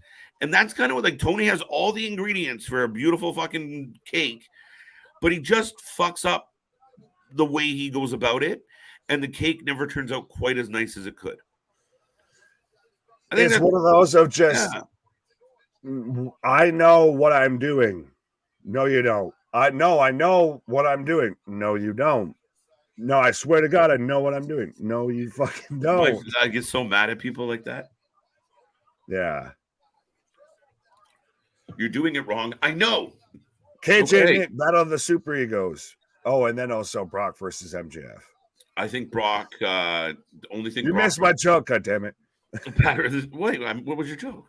And that's kind of what, like, Tony has all the ingredients for a beautiful fucking cake, but he just fucks up the way he goes about it, and the cake never turns out quite as nice as it could. I think it's one of those of just, I know what I'm doing. No, you don't. I know what I'm doing. No, you don't. No, I swear to God, I know what I'm doing. No, you fucking don't. I get so mad at people like that. Yeah. You're doing it wrong. I know. KJ Nick, Battle of the Super Egos. Oh, and then also Brock versus MJF. I think Brock, the only thing you missed my joke, goddammit. Wait, what was your joke?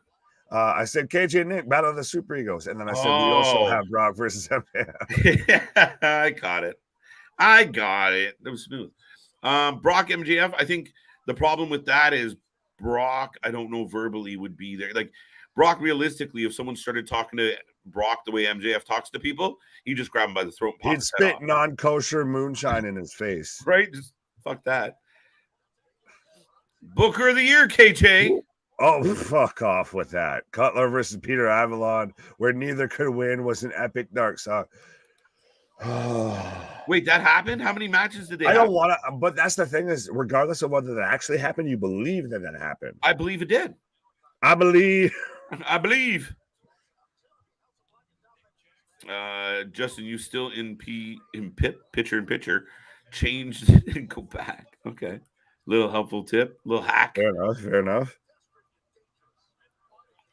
I said KJ Nick, Battle of the Super Egos. And then I said we also have Brock versus MJF. I got it. That was smooth. Brock MJF, I think the problem with that is Brock, I don't know, verbally would be there. Like, Brock, realistically, if someone started talking to Brock the way MJF talks to people, he'd just grab him by the throat. He'd spit non-kosher moonshine in his face. Right? Just fuck that. Booker of the Year, KJ. Oh, fuck off with that. Cutler versus Peter Avalon, where neither could win, was an epic dark song. Wait, that happened? How many matches did they have? I don't want to, but that's the thing is, regardless of whether that actually happened, you believe that happened. I believe it did. I believe. Justin, you still in pitcher, changed and go back. Okay. Little helpful tip, little hack. Fair enough.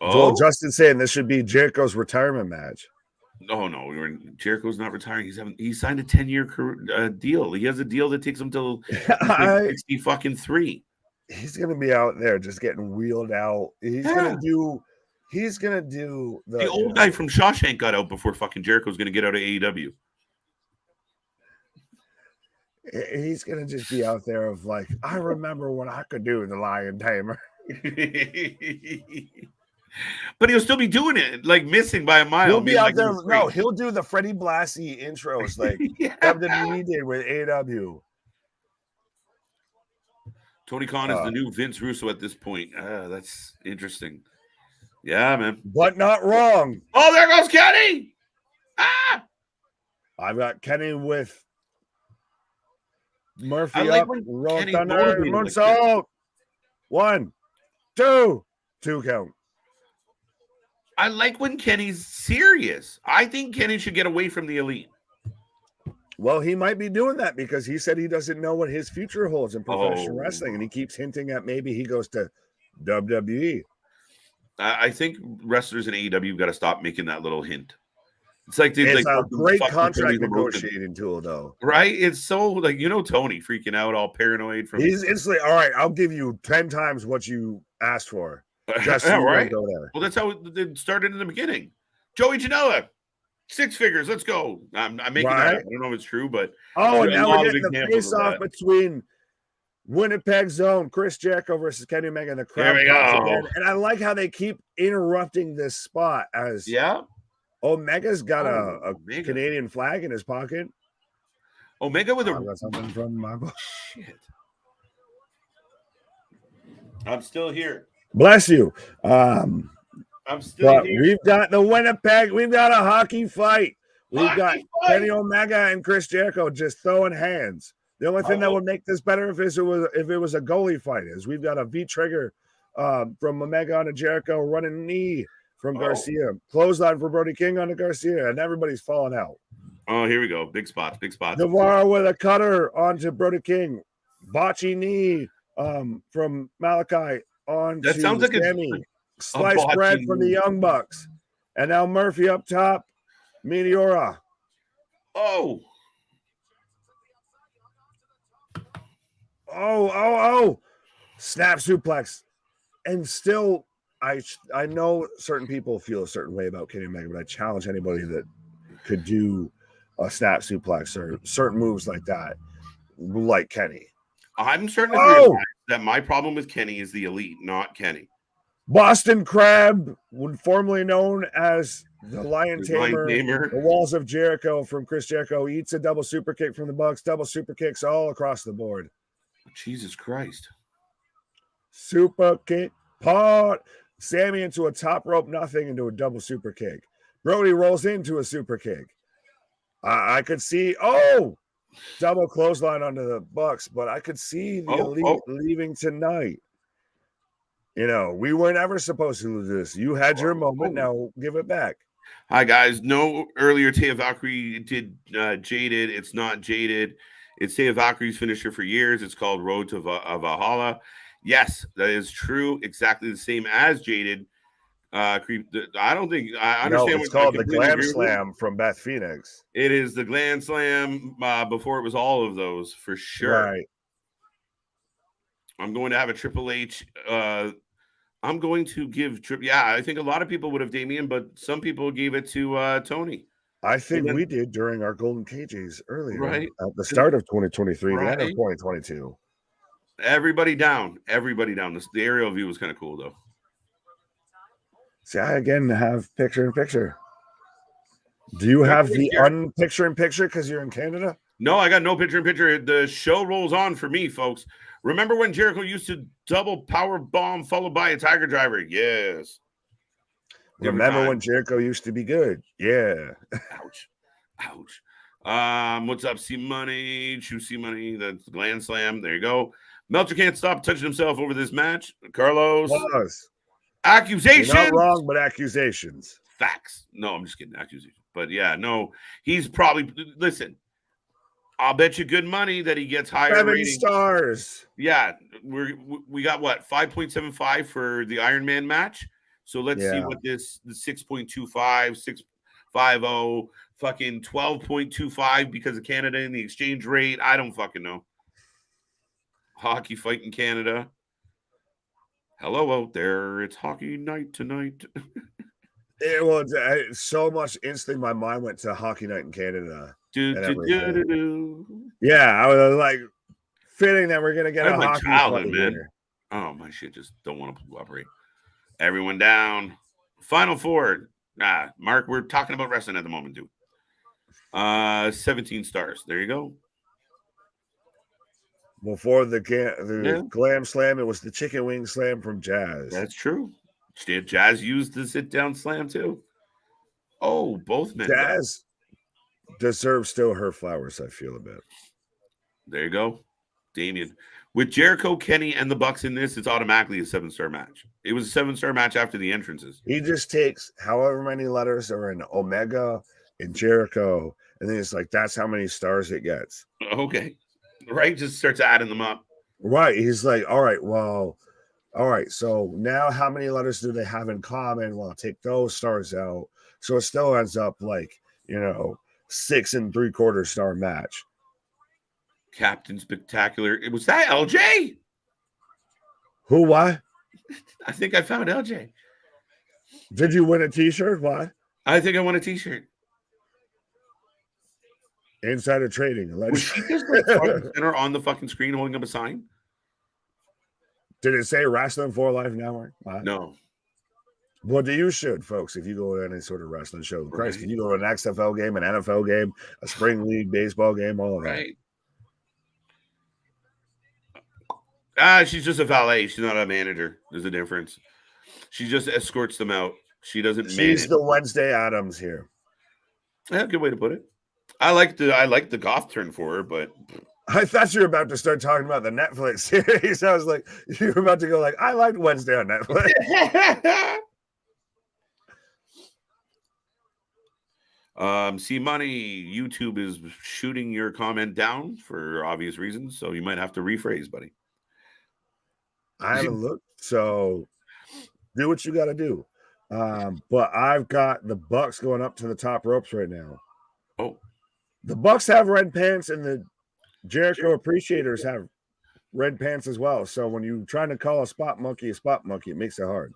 Oh, Joel Justin saying this should be Jericho's retirement match. No, Jericho's not retiring. He signed a 10-year deal. He has a deal that takes him till 63. He's gonna be out there just getting wheeled out. He's gonna do the old guy from Shawshank got out before fucking Jericho's gonna get out of AEW. He's gonna just be out there of like, I remember what I could do, the Lion Tamer. But he'll still be doing it, like missing by a mile. He'll be out there. No, he'll do the Freddie Blassie intros like WWE did with AEW. Tony Khan is the new Vince Russo at this point. That's interesting. Yeah, man. But not wrong. Oh, there goes Kenny. I've got Kenny with Murphy like up. Roll Thunder. Moonsault. 1, 2 count. I like when Kenny's serious. I think Kenny should get away from the Elite. Well, he might be doing that because he said he doesn't know what his future holds in professional wrestling, and he keeps hinting at maybe he goes to WWE. I think wrestlers in AEW got to stop making that little hint. It's like it's a great contract negotiating tool, though. Right? It's so like Tony freaking out, all paranoid from. He's instantly all right. I'll give you 10 times what you asked for. Just so right. Go there. Well, that's how it started in the beginning. Joey Janela, 6 figures. Let's go. I'm making that up. I don't know if it's true, but and now we're getting the face-off between Winnipeg Zone, Chris Jericho versus Kenny Omega, and the crowd. There we go. Again. And I like how they keep interrupting this spot as Omega's got a Canadian flag in his pocket. Omega with got something from my book. Shit. I'm still here. Bless you. I'm still here. We've got the Winnipeg. We've got a hockey fight. We've got Kenny Omega and Chris Jericho just throwing hands. The only thing that would make this better if it was a goalie fight is we've got a V trigger from Omega onto Jericho, running knee from Garcia, clothesline for Brody King onto Garcia, and everybody's falling out. Oh, here we go. Big spots. Navarro with a cutter onto Brody King, botchy knee from Malachi on that sounds like Sammy. Sliced bread from the Young Bucks. And now Murphy up top. Meteora. Oh. Snap suplex. And still, I know certain people feel a certain way about Kenny Omega, but I challenge anybody that could do a snap suplex or certain moves like that, like Kenny. I'm starting to realize that my problem with Kenny is the Elite, not Kenny. Boston Crab, formerly known as the Lion Tamer, the Walls of Jericho from Chris Jericho, eats a double super kick from the Bucks. Double super kicks all across the board. Jesus Christ. Super kick, pot. Sammy into a top rope, nothing, into a double super kick. Brody rolls into a super kick. I could see, double clothesline onto the Bucks, but I could see the Elite leaving tonight. You know, we weren't ever supposed to lose this. You had your moment. Now give it back. Hi, guys. No, earlier Taya Valkyrie did Jaded. It's not Jaded. It's Taya Valkyrie's finisher for years. It's called Road to Valhalla. Yes, that is true. Exactly the same as Jaded. I don't think I understand. No, it's called the Glam Slam from Beth Phoenix. It is the Glam Slam. Before it was all of those, for sure. Right. I'm going to have a Triple H. I'm going to give I think a lot of people would have Damian, but some people gave it to Tony. I think we did during our Golden KJs earlier, right at the start of 2023, the end of 2022. Everybody down. The aerial view was kind of cool, though. See, I again have picture-in-picture. Do you have the unpicture-in-picture because you're in Canada? No, I got no picture-in-picture. The show rolls on for me, folks. Remember when Jericho used to double power bomb followed by a Tiger Driver? Yes. Remember when Jericho used to be good? Yeah. Ouch. What's up, C-Money? Choose C-Money. That's the Glam Slam. There you go. Meltzer can't stop touching himself over this match. Carlos. Accusations. You're not wrong, but accusations. Facts. No, I'm just kidding. Accusations. But yeah, no, he's probably, listen, I'll bet you good money that he gets higher 7 rating. stars. Yeah, we got what, 5.75 for the Iron Man match. So let's see what the 6.25, 6.50, fucking 12.25 because of Canada and the exchange rate. I don't fucking know. Hockey fight in Canada. Hello out there. It's hockey night tonight. It was so much instantly. My mind went to hockey night in Canada. Yeah, I was like, fitting that we're gonna get a hockey fight, man. Oh, my shit just don't want to cooperate. Everyone down. Final four. Mark, we're talking about wrestling at the moment, dude. 17 stars. There you go. Before the Glam Slam, it was the Chicken Wing Slam from JAS. That's true. JAS used the sit-down slam, too. Oh, both men. JAS deserves still her flowers, I feel a bit. There you go. Damian. With Jericho, Kenny, and the Bucks in this, it's automatically a 7-star match. It was a 7-star match after the entrances. He just takes however many letters are in Omega and Jericho, and then it's like, that's how many stars it gets. Okay. Right? Just starts adding them up. Right. He's like, all right. So now how many letters do they have in common? Well, I'll take those stars out. So it still ends up like, 6 3/4 star match. Captain Spectacular. Was that LJ? Who? Why? I think I found LJ. Did you win a t-shirt? Why? I think I won a t-shirt. Insider trading. Was she just like front and center on the fucking screen holding up a sign? Did it say Wrasslin for Life Network? No. Well, you should, folks, if you go to any sort of wrestling show. Right. Christ, can you go to an XFL game, an NFL game, a spring league baseball game, all of that? Right. She's just a valet. She's not a manager. There's a difference. She just escorts them out. She doesn't manage. She's the Wednesday Addams here. Yeah, good way to put it. I like the goth turn for her, but I thought you were about to start talking about the Netflix series. I was like, you were about to go like, I liked Wednesday on Netflix. C-Money, YouTube is shooting your comment down for obvious reasons, so you might have to rephrase, buddy. I haven't looked, so do what you got to do. But I've got the Bucks going up to the top ropes right now. Oh. The Bucks have red pants, and the Jericho appreciators have red pants as well. So when you're trying to call a spot monkey, it makes it hard.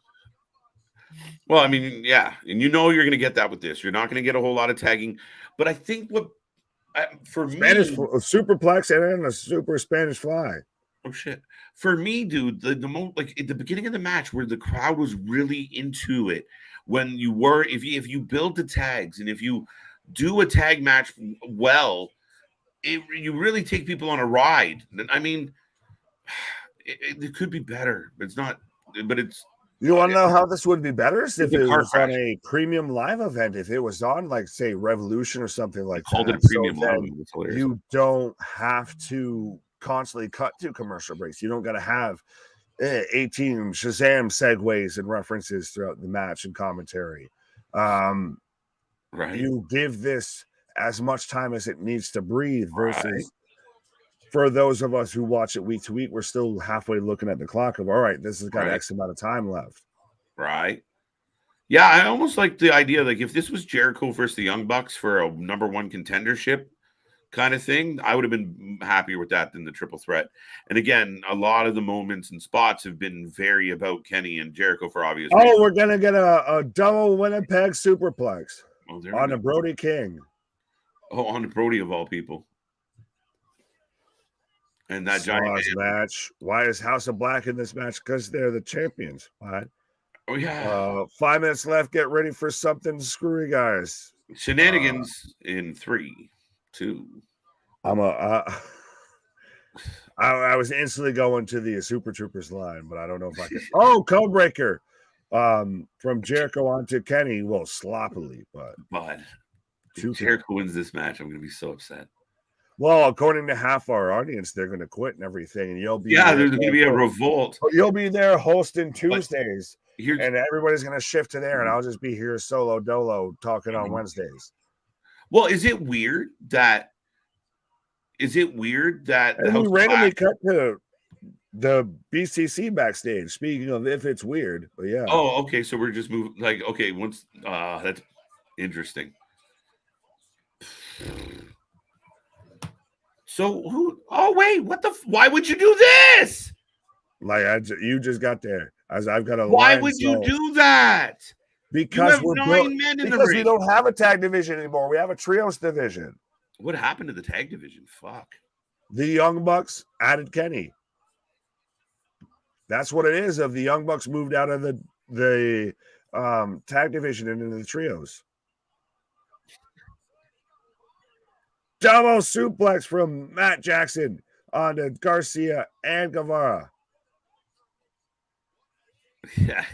Well, I mean, yeah, and you're going to get that with this. You're not going to get a whole lot of tagging, but I think for Spanish superplex and a super Spanish fly. Oh shit! For me, dude, the most like at the beginning of the match where the crowd was really into it, when you were if you build the tags and if you do a tag match well, you really take people on a ride. I mean, it could be better. It's not, but it's. You want to know how this would be better? If The it car was on crash. a premium live event, if it was on, like, say, Revolution or something like Called that. it a premium so live. then It's hilarious. you don't have to constantly cut to commercial breaks. You don't got to have 18 Shazam segues and references throughout the match and commentary. Right. You give this as much time as it needs to breathe versus Right. for those of us who watch it week to week, we're still halfway looking at the clock of, all right, this has got Right. X amount of time left. Right. Yeah, I almost like the idea, like if this was Jericho versus the Young Bucks for a number one contendership kind of thing, I would have been happier with that than the triple threat. And again, a lot of the moments and spots have been very about Kenny and Jericho for obvious reasons. We're gonna get a double Winnipeg superplex on the Brody King. Oh, on the Brody of all people. And that giant match. Why is House of Black in this match? Because they're the champions. What? Oh yeah. 5 minutes left. Get ready for something screwy, guys. Shenanigans in 3, 2. I was instantly going to the Super Troopers line, but I don't know if I can. Oh, Codebreaker. From Jericho onto Kenny, well, sloppily, but if Jericho wins this match, I'm gonna be so upset. Well, according to half our audience, they're going to quit and everything, and you'll be there's going to be a revolt. You'll be there hosting Tuesdays, and everybody's going to shift to there, and I'll just be here solo dolo talking on Wednesdays. Well, is it weird that we randomly cut to the BCC backstage? Speaking of, if it's weird, but yeah. Oh, okay. So we're just moving. Like, okay, once that's interesting. So who? Oh wait, what the? Why would you do this? Like you just got there. As I've got a. Why would you do that? Because we're 9 men in the ring. We don't have a tag division anymore. We have a trios division. What happened to the tag division? Fuck. The Young Bucks added Kenny. That's what it is. Of the Young Bucks moved out of the tag division and into the trios. Double suplex from Matt Jackson onto Garcia and Guevara.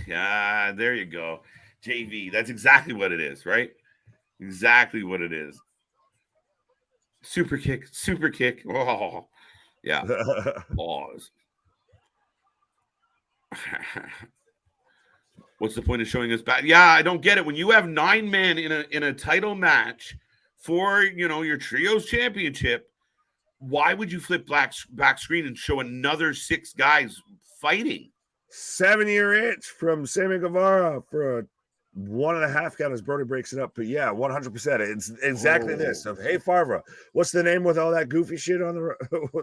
Yeah, there you go. JV, that's exactly what it is, right? Exactly what it is. Super kick. Oh, yeah. Pause. What's the point of showing us back? Yeah, I don't get it. When you have 9 men in a title match for, your trios championship, why would you flip back screen and show another 6 guys fighting? 7-year itch from Sammy Guevara for a 1.5 count as Brody breaks it up. But yeah, 100%. It's exactly this. Of, hey, Farva, what's the name with all that goofy shit on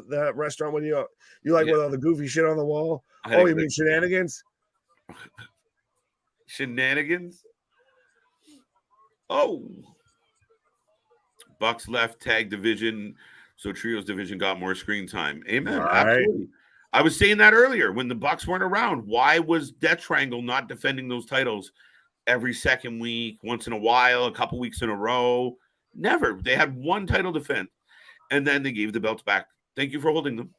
that restaurant with you like with all the goofy shit on the wall? You mean Shenanigans? Shenanigans? Oh. Bucks left tag division, so trios division got more screen time. Amen. Absolutely. I was saying that earlier when the Bucks weren't around. Why was Death Triangle not defending those titles every second week, once in a while, a couple weeks in a row? Never. They had one title defense, and then they gave the belts back. Thank you for holding them.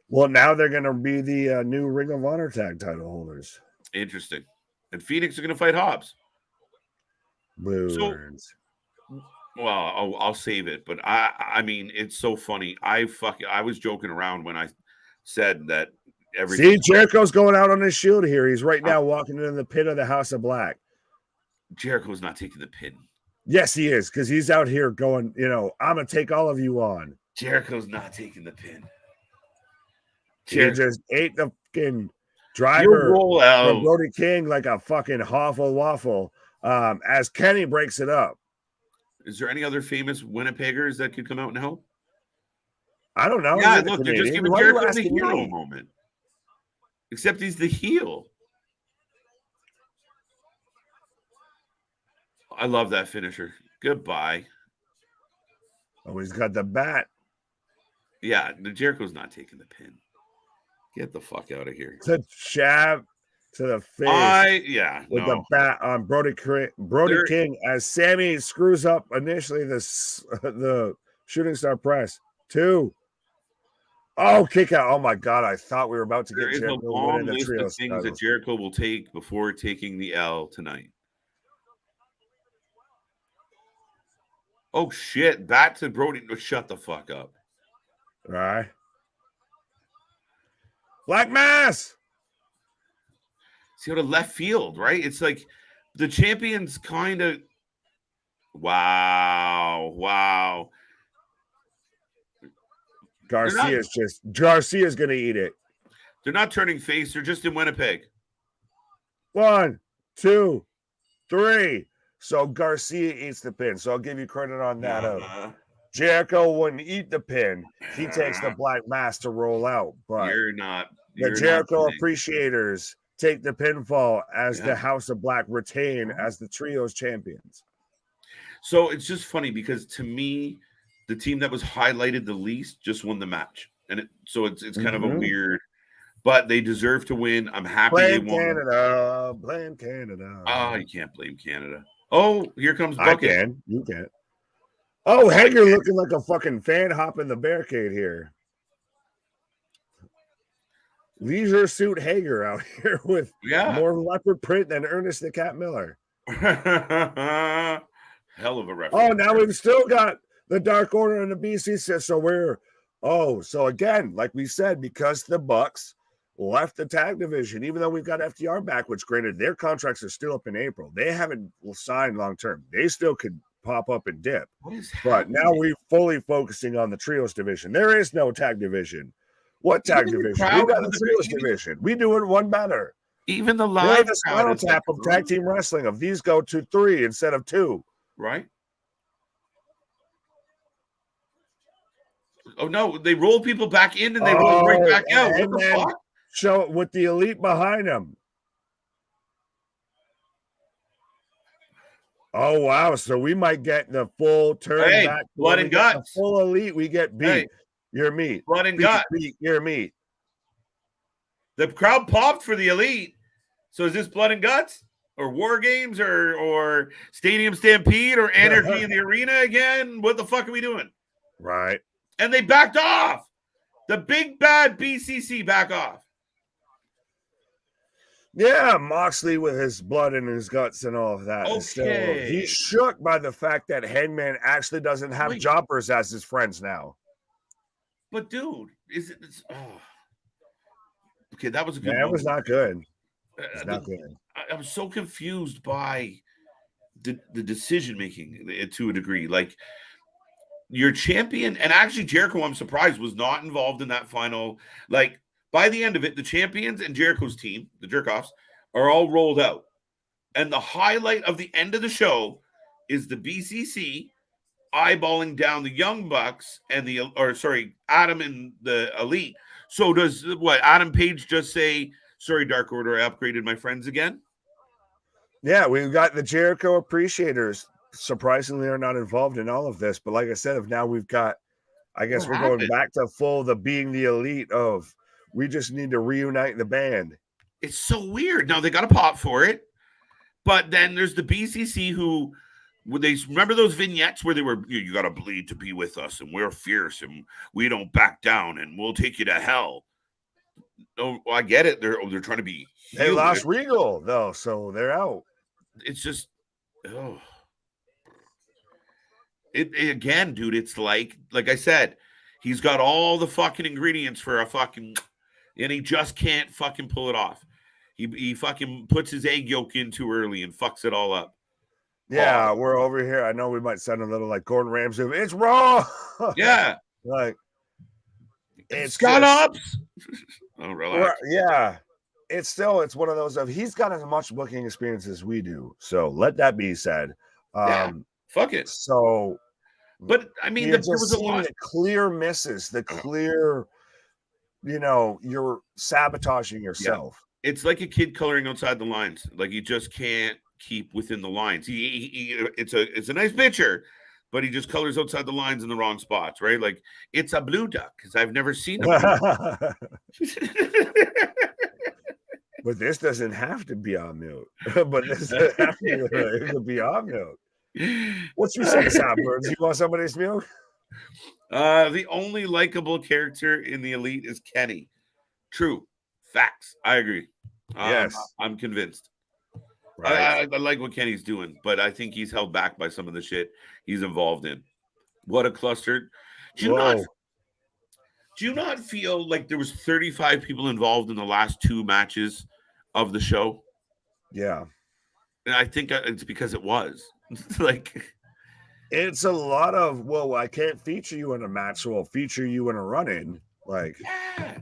Well, now they're going to be the new Ring of Honor tag title holders. Interesting. And Phoenix are going to fight Hobbs. Bluebirds. Well, I'll save it, but I mean, it's so funny. I was joking around when I said that See, Jericho's going out on his shield here. He's right now walking into the pit of the House of Black. Jericho's not taking the pin. Yes, he is, because he's out here going, I'm going to take all of you on. Jericho's not taking the pin. He just ate the fucking driver from Brody King like a fucking waffle as Kenny breaks it up. Is there any other famous Winnipeggers that could come out and help? I don't know. Yeah, look, they're just giving Jericho the hero moment. Except he's the heel. I love that finisher. Goodbye. Oh, he's got the bat. Yeah, the Jericho's not taking the pin. Get the fuck out of here. To jab to the face. With the bat on Brody King as Sammy screws up initially the shooting star press. 2. Oh, kick out. Oh my God. I thought we were about to get Jericho winning the trio things that Jericho will take before taking the L tonight. Oh shit. Back to Brody. Shut the fuck up. All right. Black Mass. See how to left field, right? It's like the champions kind of. Wow. Garcia's going to eat it. They're not turning face. They're just in Winnipeg. 1, 2, 3. So Garcia eats the pin. So I'll give you credit on that. Jericho wouldn't eat the pin. He takes the Black Mass to roll out. But the Jericho appreciators take the pinfall as the House of Black retain as the trio's champions. So it's just funny because to me, the team that was highlighted the least just won the match. And it's kind of a weird, but they deserve to win. I'm happy they won. Blame Canada. Oh, you can't blame Canada. Oh, here comes Bucket. You can. Oh, Hager looking like a fucking fan hopping the barricade here. Leisure suit Hager out here with more leopard print than Ernest the Cat Miller. Hell of a reference. Oh, now we've still got the Dark Order and the BCC. So again, like we said, because the Bucks left the tag division, even though we've got FTR back, which granted their contracts are still up in April. They haven't signed long term. They still could pop up and dip. But now we're fully focusing on the trios division. There is no tag division. What tag division? We got the trios division. We do it one better. Even the live the Spinal Tap of tag team wrestling of these go to 3 instead of 2. Right. Oh no, they roll people back in and they roll right back out. What the fuck? Show it with the Elite behind them. Oh wow! So we might get the full turn back. Blood and guts. Full Elite, we get beat. Hey, your meat. Blood and guts. Your meat. The crowd popped for the Elite. So is this Blood and Guts or War Games or Stadium Stampede or Anarchy in the Arena again? What the fuck are we doing? Right. And they backed off. The big bad BCC back off. Yeah, Moxley with his blood in his guts and all of that. Okay. He's shook by the fact that Hangman actually doesn't have jobbers as his friends now. But dude, okay, that was a good That was not good. It's not good. I was so confused by the decision making to a degree. Like your champion, and actually Jericho, I'm surprised, was not involved in that final. Like by the end of it, the champions and Jericho's team, the Jerkoffs, are all rolled out. And the highlight of the end of the show is the BCC eyeballing down the Young Bucks and Adam and the Elite. So does Adam Page just say, sorry, Dark Order, I upgraded my friends again? Yeah, we've got the Jericho appreciators. Surprisingly, are not involved in all of this. But like I said, now we've got, I guess we're going back to being the Elite of, we just need to reunite the band. It's so weird. Now they got a pop for it, but then there's the BCC who, they remember those vignettes where they were, you got to bleed to be with us, and we're fierce, and we don't back down, and we'll take you to hell. Oh, I get it. They're trying to be. They lost Regal though, so they're out. It's just, again, dude. It's like I said, he's got all the fucking ingredients for a fucking. And he just can't fucking pull it off. He fucking puts his egg yolk in too early and fucks it all up. Yeah, we're over here. I know we might sound a little like Gordon Ramsay. It's raw. Yeah. Like it's got ups. Oh, relax. Yeah. It's one of those of he's got as much booking experience as we do. So let that be said. Fuck it. So but I mean there was a lot of clear misses, the clear. You're sabotaging yourself. Yeah. It's like a kid coloring outside the lines. Like you just can't keep within the lines. It's a nice picture, but he just colors outside the lines in the wrong spots, right? Like it's a blue duck because I've never seen a blue duck. But this doesn't have to be on mute. But this doesn't have to be on mute. What's your say, Birds? You want somebody's milk? The only likable character in the Elite is Kenny. True. Facts. I agree. Yes. I'm convinced. Right. I like what Kenny's doing, but I think he's held back by some of the shit he's involved in. What a cluster. Do you not feel like there was 35 people involved in the last 2 matches of the show? Yeah. And I think it's because it was. Like, it's a lot of, well, I can't feature you in a match, so I'll feature you in a run-in. Like, yeah.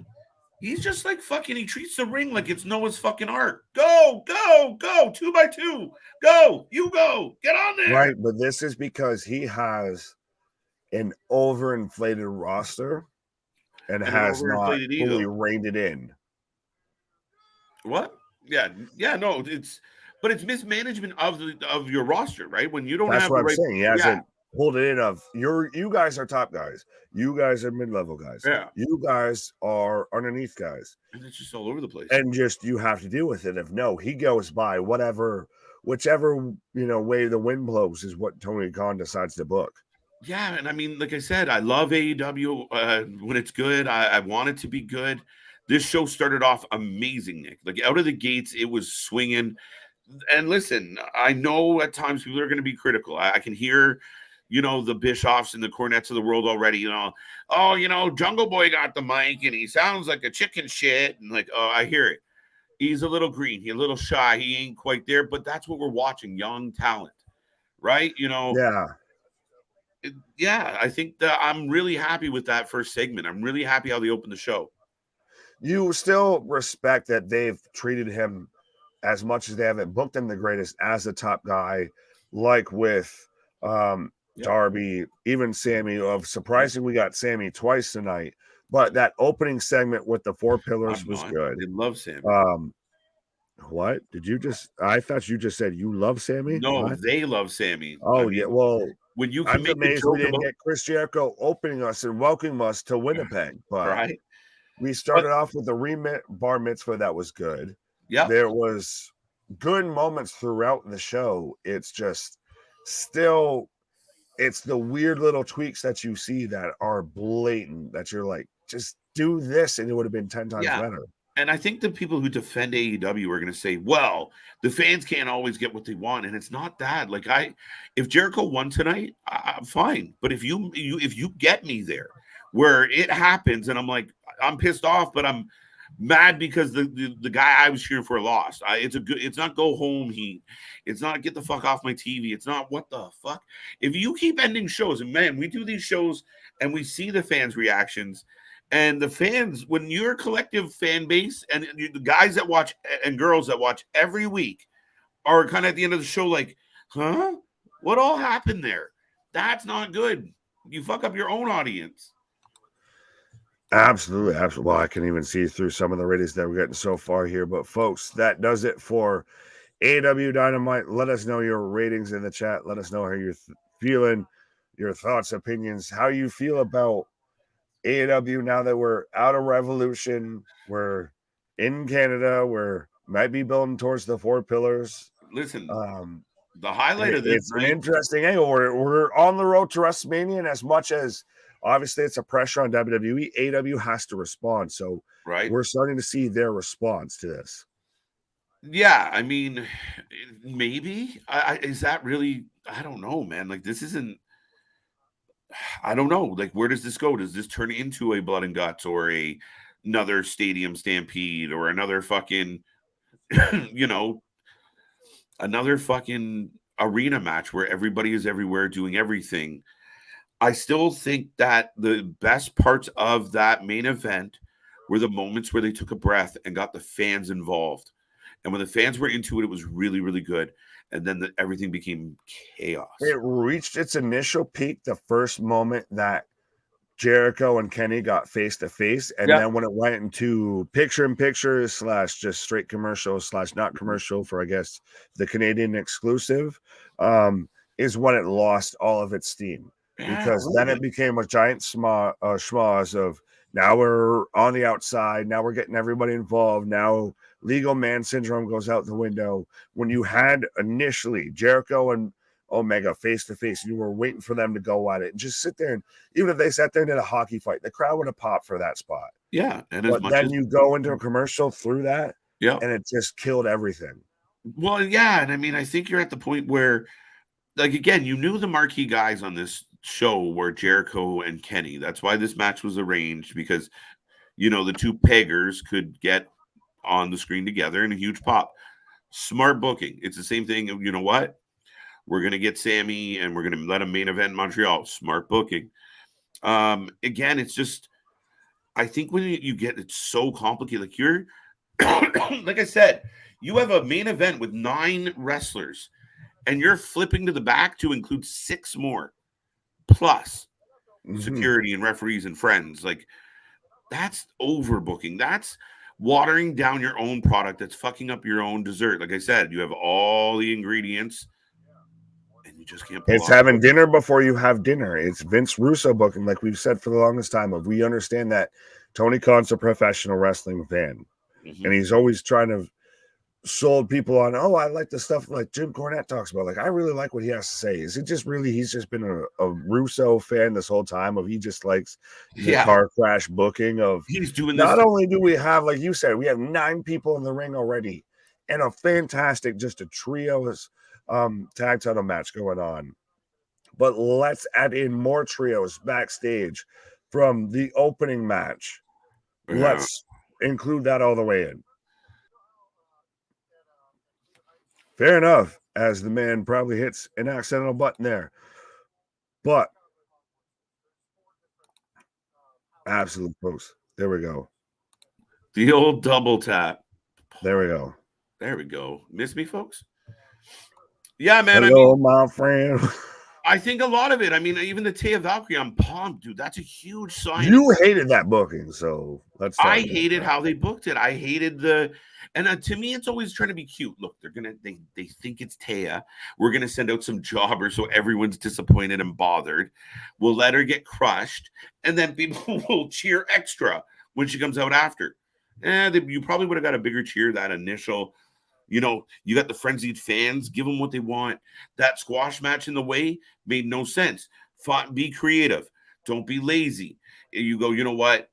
He's just like fucking, he treats the ring like it's Noah's fucking Ark. Go, 2 by 2. Go, you go. Get on there. Right, but this is because he has an overinflated roster and has not fully reined it in. What? Yeah, no, it's mismanagement of your roster, right? When you don't That's have what the I'm right, saying. He hasn't pulled it in of you guys are top guys. You guys are mid-level guys. Yeah. You guys are underneath guys. And it's just all over the place. And just you have to deal with it. If no, he goes by whichever way the wind blows is what Tony Khan decides to book. Yeah, and I mean, like I said, I love AEW when it's good. I want it to be good. This show started off amazing, Nick. Like out of the gates, it was swinging. And listen, I know at times people are going to be critical. I can hear, the Bischoffs and the Cornettes of the world already, Jungle Boy got the mic and he sounds like a chicken shit. And like, oh, I hear it. He's a little green. He's a little shy. He ain't quite there. But that's what we're watching, young talent, right? Yeah. Yeah, I think that I'm really happy with that first segment. I'm really happy how they opened the show. You still respect that they've treated him as much as they haven't booked him the greatest as a top guy, like with Darby, even Sammy. Surprising, we got Sammy twice tonight, but that opening segment with the 4 pillars was good. I love Sammy. What did you just? I thought you just said you love Sammy. No, what? They love Sammy. Oh, yeah. Well, when you can I'm amazed we didn't get Chris Jericho opening us and welcoming us to Winnipeg, but right. We started off with the bar mitzvah that was good. Yeah, there was good moments throughout the show. It's just still, it's the weird little tweaks that you see that are blatant. That you're like, just do this, and it would have been 10 times better. And I think the people who defend AEW are going to say, well, the fans can't always get what they want. And it's not that. Like, if Jericho won tonight, I'm fine. But if you get me there where it happens and I'm like, I'm pissed off, but I'm mad because the guy I was cheering for lost. It's not go home heat. It's not get the fuck off my TV. It's not what the fuck. If you keep ending shows, and man, we do these shows and we see the fans' reactions. And the fans, when you're a collective fan base and the guys that watch and girls that watch every week are kind of at the end of the show like, huh? What all happened there? That's not good. You fuck up your own audience. Absolutely. Well, I can even see through some of the ratings that we're getting so far here. But folks, that does it for AEW Dynamite. Let us know your ratings in the chat. Let us know how you're feeling, your thoughts, opinions, how you feel about AEW now that we're out of Revolution, we're in Canada, we're might be building towards the 4 pillars. Listen, the highlight of this, it's an interesting angle. We're on the road to WrestleMania, and as much as obviously it's a pressure on WWE, AEW has to respond. So we're starting to see their response to this. Yeah, I mean, maybe. Is that really? I don't know, man. Like, this isn't. I don't know. Like, where does this go? Does this turn into a blood and guts or another stadium stampede or another fucking, another fucking arena match where everybody is everywhere doing everything? I still think that the best parts of that main event were the moments where they took a breath and got the fans involved. And when the fans were into it, it was really, really good. And then everything became chaos. It reached its initial peak the first moment that Jericho and Kenny got face to face. And then when it went into picture-in-picture / just straight commercial / not commercial for, I guess, the Canadian exclusive, is when it lost all of its steam. Because then it became a giant schmoz of now we're on the outside. Now we're getting everybody involved. Now legal man syndrome goes out the window. When you had initially Jericho and Omega face to face, you were waiting for them to go at it and just sit there. And even if they sat there and did a hockey fight, the crowd would have popped for that spot. Yeah. And but then you go into a commercial through that, and it just killed everything. Well, yeah. And I mean, I think you're at the point where, like, again, you knew the marquee guys on this show were Jericho and Kenny. That's why this match was arranged, because, you know, the two peggers could get on the screen together in a huge pop. Smart booking. It's the same thing. You know what? We're going to get Sammy and we're going to let him main event Montreal. Smart booking. Again, it's just, I think when you get it so complicated, like you're, like I said, you have a main event with 9 wrestlers and you're flipping to the back to include 6 more plus security and referees and friends. Like, that's overbooking. That's watering down your own product. That's fucking up your own dessert. Like I said, you have all the ingredients and you just can't pull It's having dinner before you have dinner. It's Vince Russo booking, like we've said for the longest time. Of we understand that Tony Khan's a professional wrestling fan, and he's always trying to sold people on, oh, I like the stuff like Jim Cornette talks about. Like, I really like what he has to say. Is it just really he's just been a Russo fan this whole time? Of he just likes the car crash booking of he's doing this. Not only do we have, like you said, we have 9 people in the ring already, and a fantastic just a trios tag title match going on. But let's add in more trios backstage from the opening match. Let's include that all the way in. Fair enough, as the man probably hits an accidental button there. But absolute folks. There we go. The old double tap. There we go. There we go. Miss me, folks? Yeah, man. Hello, my friend. I think a lot of it. I mean, even the Taya Valkyrie, I'm pumped, dude. That's a huge sign. You hated that booking, so let's. I hated how they booked it. I hated and to me, it's always trying to be cute. Look, they think it's Taya. We're gonna send out some jobbers so everyone's disappointed and bothered. We'll let her get crushed, and then people will cheer extra when she comes out after. You probably would have got a bigger cheer that initial. You know, you got the frenzied fans, give them what they want. That squash match in the way made no sense. Be creative. Don't be lazy. You go, you know what?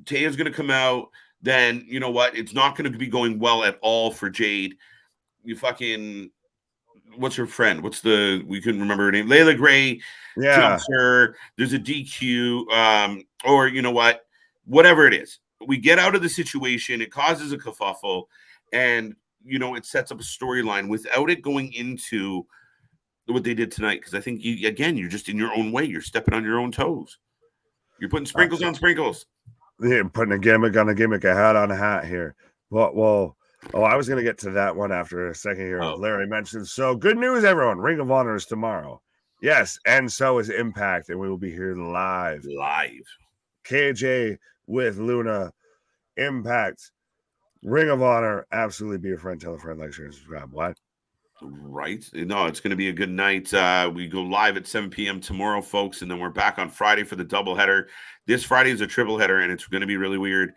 Taya's going to come out. Then, you know what? It's not going to be going well at all for Jade. You fucking, what's her friend? We couldn't remember her name. Layla Gray. Yeah. Jumps her. There's a DQ. Or, you know what? Whatever it is. We get out of the situation. It causes a kerfuffle. And, you know, it sets up a storyline without it going into what they did tonight. Because I think, you're just in your own way. You're stepping on your own toes. You're putting sprinkles on sprinkles. Yeah, putting a gimmick on a gimmick, a hat on a hat here. Well, I was going to get to that one after a second here. Larry mentioned, so good news, everyone. Ring of Honor is tomorrow. Yes, and so is Impact, and we will be here live. KJ with Luna, Impact. Ring of Honor, absolutely be a friend, tell a friend, like, share, and subscribe. What? Right. No, it's going to be a good night. We go live at 7 p.m. tomorrow, folks, and then we're back on Friday for the doubleheader. This Friday is a triple header, and it's going to be really weird.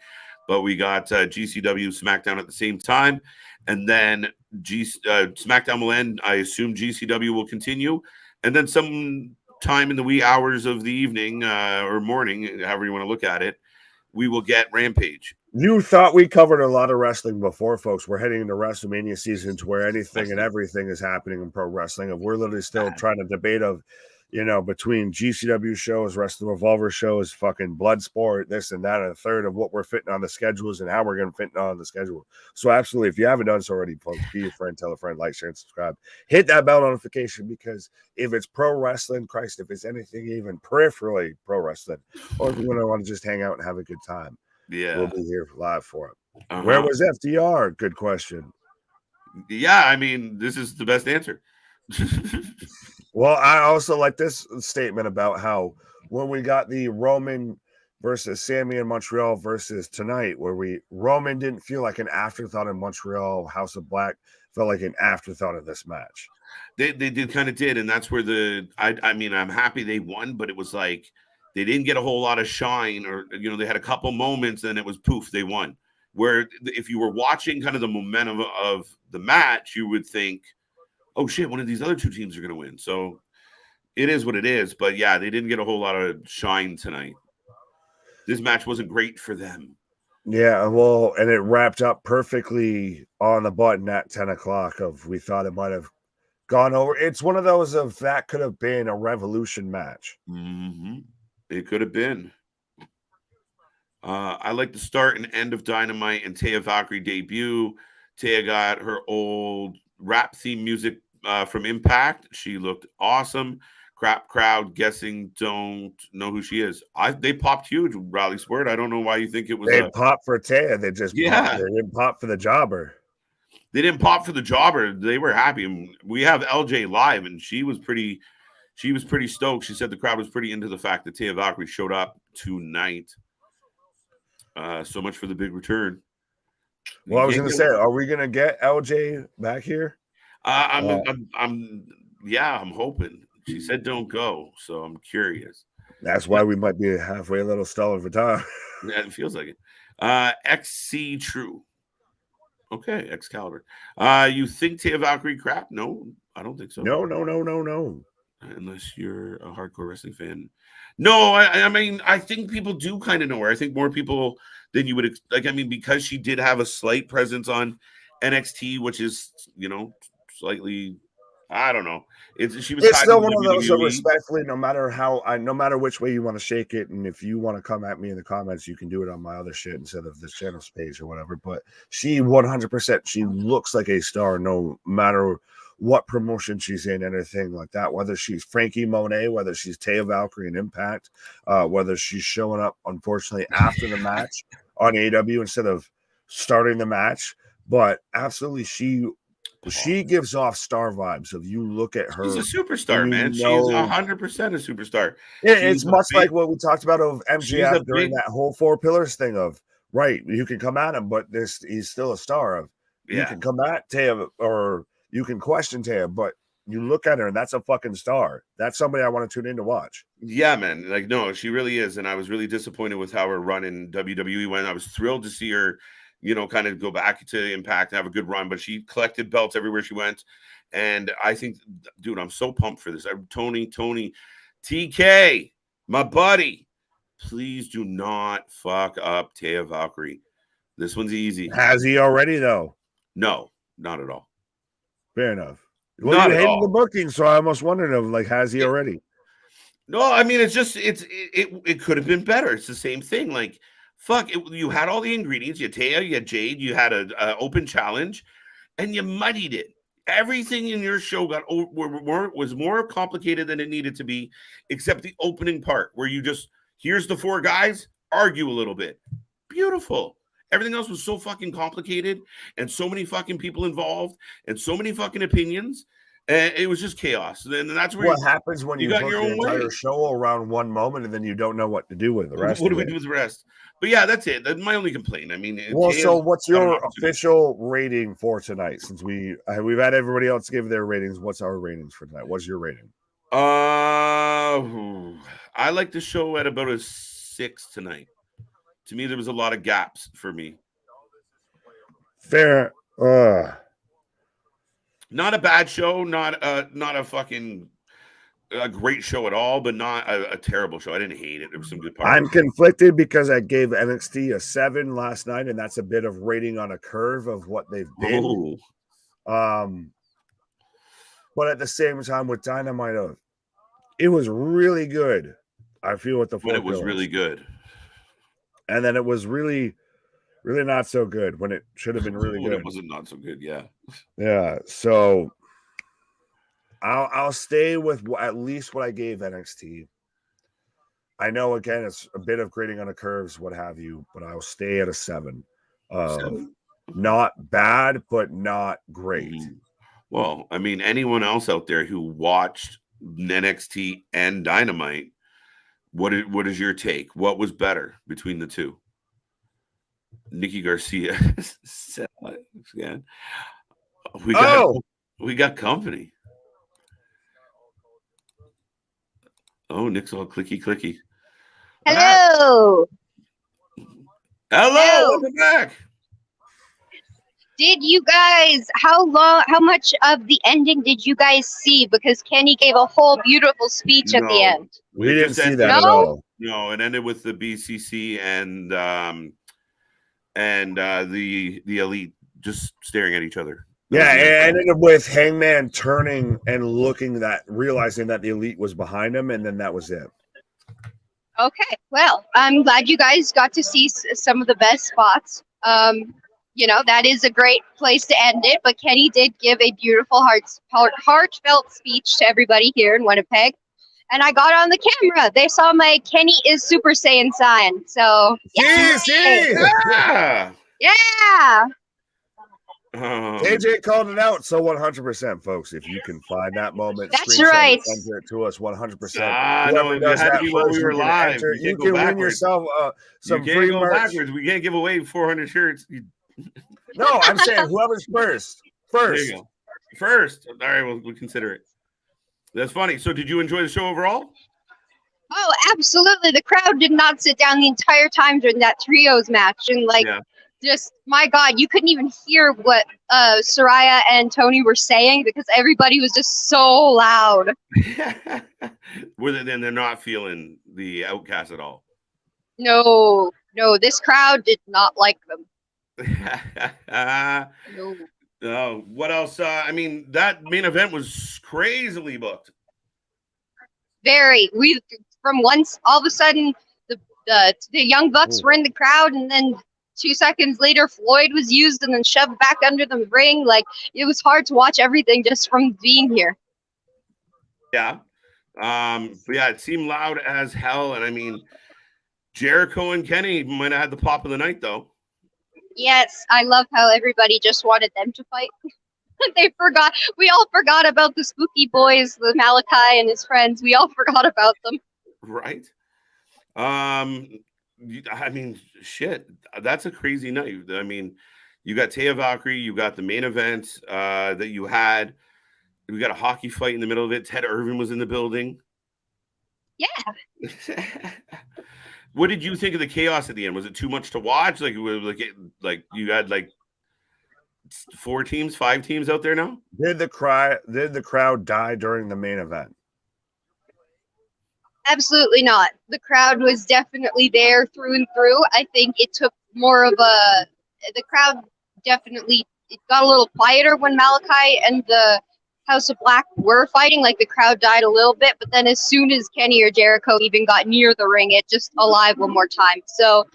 But we got GCW SmackDown at the same time, and then SmackDown will end. I assume GCW will continue, and then some time in the wee hours of the evening or morning, however you want to look at it, we will get Rampage. You thought we covered a lot of wrestling before, folks. We're heading into WrestleMania seasons where anything and everything is happening in pro wrestling. We're literally still trying to debate between GCW shows, Wrestling Revolver shows, fucking Bloodsport, this and that, and a third of what we're fitting on the schedules and how we're going to fit on the schedule. So absolutely, if you haven't done so already, folks, be a friend, tell a friend, like, share, and subscribe. Hit that bell notification, because if it's pro wrestling, Christ, if it's anything even peripherally pro wrestling, or if you want to just hang out and have a good time, we'll be here live for it. Where was FDR? Good question. Yeah, I mean, this is the best answer. Well, I also like this statement about how when we got the Roman versus Sammy in Montreal versus tonight, where Roman didn't feel like an afterthought in Montreal. House of Black felt like an afterthought of this match. They did kind of did, and that's where I mean, I'm happy they won, but it was like they didn't get a whole lot of shine, or they had a couple moments, and it was poof, they won. Where if you were watching kind of the momentum of the match, you would think, oh shit, one of these other two teams are going to win. So it is what it is. But yeah, they didn't get a whole lot of shine tonight. This match wasn't great for them. Yeah, well, and it wrapped up perfectly on the button at 10 o'clock we thought it might have gone over. It's one of those that could have been a Revolution match. Mm-hmm. It could have been. I like the start and end of Dynamite and Taya Valkyrie debut. Taya got her old rap theme music from Impact. She looked awesome. Crowd guessing don't know who she is. They popped huge. Rally Squirt. I don't know why you think it was. They popped for Taya. They just popped. They didn't pop for the jobber. They didn't pop for the jobber. They were happy. We have LJ live, and she was pretty stoked. She said the crowd was pretty into the fact that Taya Valkyrie showed up tonight. So much for the big return. Well, I was going to say, are we going to get LJ back here? I'm hoping. She said don't go, so I'm curious. That's why we might be halfway a little stalling for time. Yeah, it feels like it. XC True. Okay, Excalibur. You think Taya Valkyrie crap? No, I don't think so. No. Unless you're a hardcore wrestling fan. No, I mean, I think people do kind of know her. I think more people than you would like. I mean, because she did have a slight presence on NXT, which is, slightly, I don't know. It's still one of those that respectfully, no matter which way you want to shake it, and if you want to come at me in the comments, you can do it on my other shit instead of this channel's page or whatever. But she 100%, she looks like a star, no matter what promotion she's in, anything like that, whether she's Frankie Monet, whether she's Taya Valkyrie in Impact, whether she's showing up, unfortunately, after the match on AEW instead of starting the match. But absolutely, she gives off star vibes. If you look at her, she's a superstar, man. She's 100% a superstar. It's much like what we talked about of MJF during that whole 4 pillars thing of, right, you can come at him, but he's still a star. You can come at Taya or you can question Taya, but you look at her and that's a fucking star. That's somebody I want to tune in to watch. Yeah, man. Like, no, she really is. And I was really disappointed with how her run in WWE went. I was thrilled to see her, kind of go back to Impact and have a good run, but she collected belts everywhere she went. And I think, dude, I'm so pumped for this. Tony, TK, my buddy, please do not fuck up Taya Valkyrie. This one's easy. Has he already, though? No, not at all. Fair enough. Well, you hated the booking, so I almost wondered has he already? No, I mean, it's just it could have been better. It's the same thing. Like, fuck, you had all the ingredients. You had Taya, you had Jade, you had a open challenge, and you muddied it. Everything in your show was more complicated than it needed to be, except the opening part where you just, here's the 4 guys, argue a little bit. Beautiful. Everything else was so fucking complicated and so many fucking people involved and so many fucking opinions. And it was just chaos. And that's where what happens when you got your own entire show around one moment and then you don't know what to do with the rest. What do we do with the rest? But yeah, that's it. That's my only complaint. I mean, so what's your official rating for tonight? Since we've had everybody else give their ratings, what's our ratings for tonight? What's your rating? I like the show at about a 6 tonight. To me, there was a lot of gaps for me. Fair. Not a bad show, not a fucking a great show at all, but not a terrible show. I didn't hate it. There was some good parts. I'm conflicted because I gave NXT a 7 last night, and that's a bit of rating on a curve of what they've been. But at the same time, with Dynamite, it was really good. I feel with the 4 But it was really good. And then it was really, really not so good when it should have been really good. It wasn't not so good, yeah. Yeah, so I'll stay with at least what I gave NXT. I know, again, it's a bit of grading on the curves, what have you, but I'll stay at a 7. 7. Not bad, but not great. Well, I mean, anyone else out there who watched NXT and Dynamite What is your take? What was better between the two? Nikki Garcia said again. We got company. Oh, Nick's all clicky. Hello. Hello. Welcome back. Did you guys, how much of the ending did you guys see? Because Kenny gave a whole beautiful speech at the end. We didn't see that at all. No, it ended with the BCC and the Elite just staring at each other. Yeah, it ended up with Hangman turning and realizing that the Elite was behind him, and then that was it. Okay, well, I'm glad you guys got to see some of the best spots. That is a great place to end it, but Kenny did give a beautiful, heartfelt speech to everybody here in Winnipeg. And I got on the camera. They saw my Kenny is Super Saiyan sign. So, yeah. AJ called it out. So 100%, folks. If you can find that moment, that's right. Send it to us 100%. No, it had to be while we were live. You can win yourself some free merch. Backwards. We can't give away 400 shirts. No, I'm saying whoever's first. There you go. First. All right, we'll consider it. That's funny. So did you enjoy the show overall? Oh, absolutely. The crowd did not sit down the entire time during that trios match. And just, my God, you couldn't even hear what Saraya and Tony were saying because everybody was just so loud. Then they're not feeling the Outcast at all. No, this crowd did not like them. No. Oh, what else? That main event was crazily booked. Very. All of a sudden, the Young Bucks were in the crowd, and then 2 seconds later, Floyd was used and then shoved back under the ring. Like, it was hard to watch everything just from being here. Yeah. But yeah, it seemed loud as hell. And Jericho and Kenny might have had the pop of the night, though. Yes, I love how everybody just wanted them to fight. We all forgot about the spooky boys, the Malachi and his friends. We all forgot about them. Right. Shit, that's a crazy night. You got Taya Valkyrie, you got the main event that you had. We got a hockey fight in the middle of it. Ted Irvin was in the building. Yeah. What did you think of the chaos at the end? Was it too much to watch? Like you had 4 teams, 5 teams out there now? Did the crowd die during the main event? Absolutely not. The crowd was definitely there through and through. I think it took more of the crowd definitely, it got a little quieter when Malachi and the House of Black were fighting. Like, the crowd died a little bit, but then as soon as Kenny or Jericho even got near the ring, it just alive one more time. So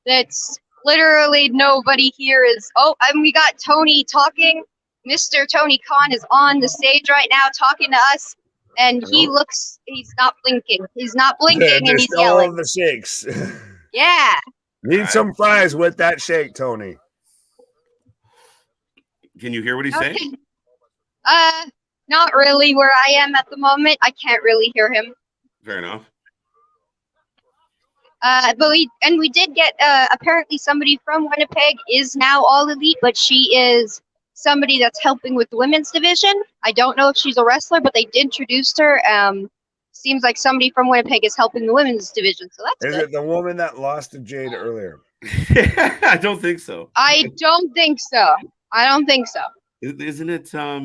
that's literally nobody here is. Oh, and we got Tony talking. Mr. Tony Khan is on the stage right now talking to us, and he's not blinking. He's not blinking, and he's yelling. All the shakes. Yeah. Need some fries with that shake, Tony. Can you hear what he's saying? Not really where I am at the moment. I can't really hear him. Fair enough. But we did get apparently somebody from Winnipeg is now All Elite, but she is somebody that's helping with the women's division. I don't know if she's a wrestler, but they did introduce her. Seems like somebody from Winnipeg is helping the women's division, so that's good. Is it the woman that lost to Jade earlier? I don't think so. I don't think so. Isn't it? So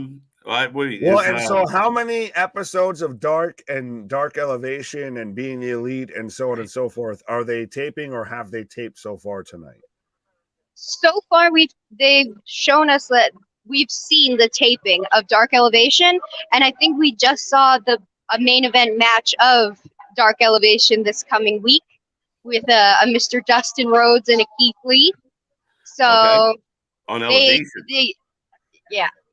how many episodes of Dark and Dark Elevation and Being the Elite and so on and so forth are they taping, or have they taped so far tonight? So far, they've shown us that we've seen the taping of Dark Elevation, and I think we just saw a main event match of Dark Elevation this coming week with a Mr. Dustin Rhodes and a Keith Lee. So on Elevation.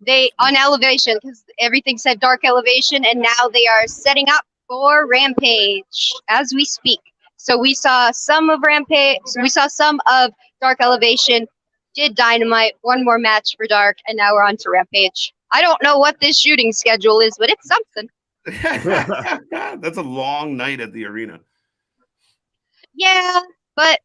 They on Elevation, because everything said Dark Elevation, and now they are setting up for Rampage as we speak. So we saw some of Rampage, we saw some of Dark Elevation, did Dynamite, one more match for Dark, and now we're on to Rampage. I don't know what this shooting schedule is, but it's something. That's a long night at the arena. Yeah, but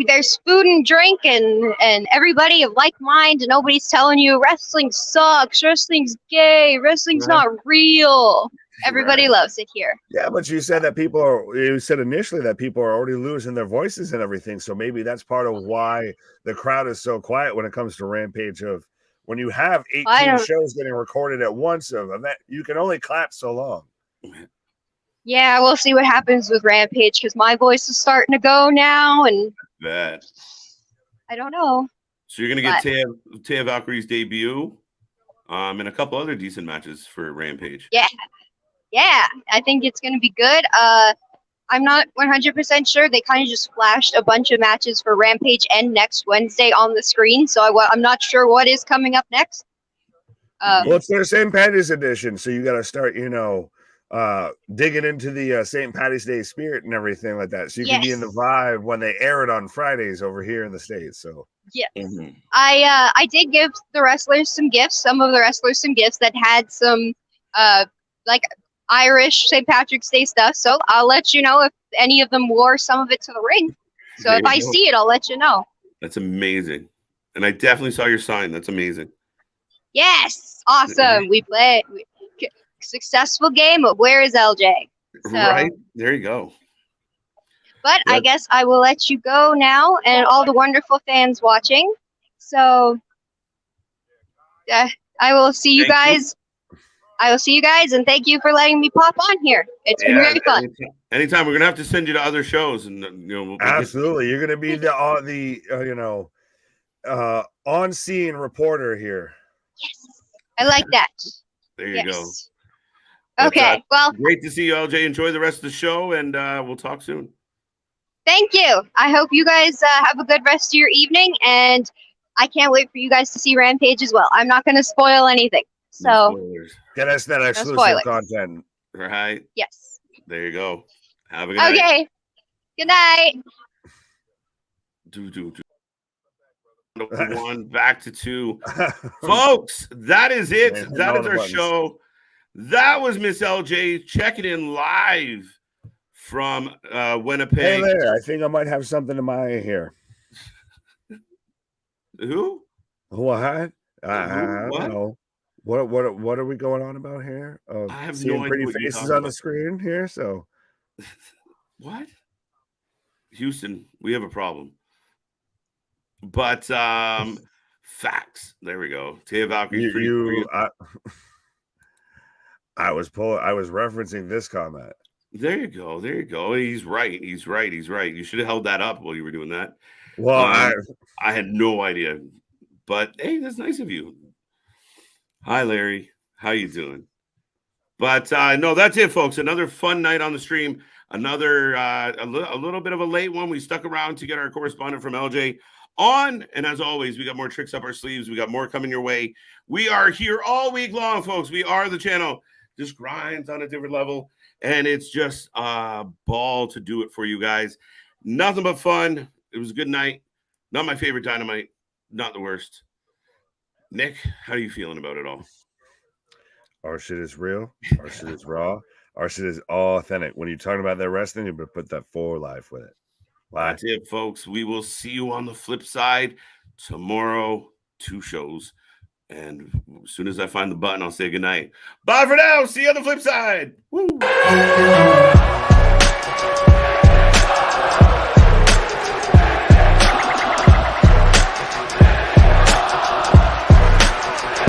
there's food and drink and everybody of like mind, and nobody's telling you wrestling sucks, wrestling's gay, wrestling's not real. Everybody loves it here. Yeah, but you said that you said initially that people are already losing their voices and everything. So maybe that's part of why the crowd is so quiet when it comes to Rampage. Of when you have 18 shows getting recorded at once of event, you can only clap so long. Yeah, we'll see what happens with Rampage because my voice is starting to go now, and I don't know. So you're gonna get Taya Valkyrie's debut, and a couple other decent matches for Rampage. Yeah, I think it's gonna be good. I'm not 100% sure. They kind of just flashed a bunch of matches for Rampage and next Wednesday on the screen, so I'm not sure what is coming up next. Well, it's their St. Patty's edition, so you got to start, digging into the St. Patty's Day spirit and everything like that, so you can be in the vibe when they air it on Fridays over here in the States. So I did give the wrestlers some gifts. Some of the wrestlers some gifts that had some like Irish St. Patrick's Day stuff. So I'll let you know if any of them wore some of it to the ring. So if I see it, I'll let you know. That's amazing, and I definitely saw your sign. That's amazing. Yes, awesome. We played successful game of Where is LJ? So, right there you go. But I guess I will let you go now, and all the wonderful fans watching. So I will see you guys. I will see you guys, and thank you for letting me pop on here. It's been very fun. Anytime, we're gonna have to send you to other shows, and absolutely, you're gonna be the on scene reporter here. Yes, I like that. There you go. Okay, well, great to see you, LJ. Enjoy the rest of the show, and we'll talk soon. Thank you. I hope you guys have a good rest of your evening, and I can't wait for you guys to see Rampage as well. I'm not going to spoil anything. So get us that exclusive content. Right. Yes. There you go. Have a good night. Okay. Good night. One back to two. Folks, that is it. That is our show. That was Miss LJ checking in live from Winnipeg. Hey there, I think I might have something in my eye here. Who? What? I don't know. What are we going on about here? I have seeing no pretty idea faces on the screen here. So, what? Houston, we have a problem. But facts. There we go. Taya Valkyrie. I was referencing this comment. There you go. There you go. He's right. He's right. You should have held that up while you were doing that. Well, I had no idea. But hey, that's nice of you. Hi, Larry. How you doing? But no, that's it, folks. Another fun night on the stream. Another a little bit of a late one. We stuck around to get our correspondent from LJ on. And as always, we got more tricks up our sleeves. We got more coming your way. We are here all week long, folks. We are the channel. Just grinds on a different level. And it's just a ball to do it for you guys. Nothing but fun. It was a good night. Not my favorite Dynamite. Not the worst. Nick, how are you feeling about it all? Our shit is real. Our shit is raw. Our shit is all authentic. When you're talking about that wrestling, you better put that forward life with it. Wow. That's it, folks. We will see you on the flip side tomorrow. 2 shows. And as soon as I find the button, I'll say goodnight. Bye for now. See you on the flip side. Woo.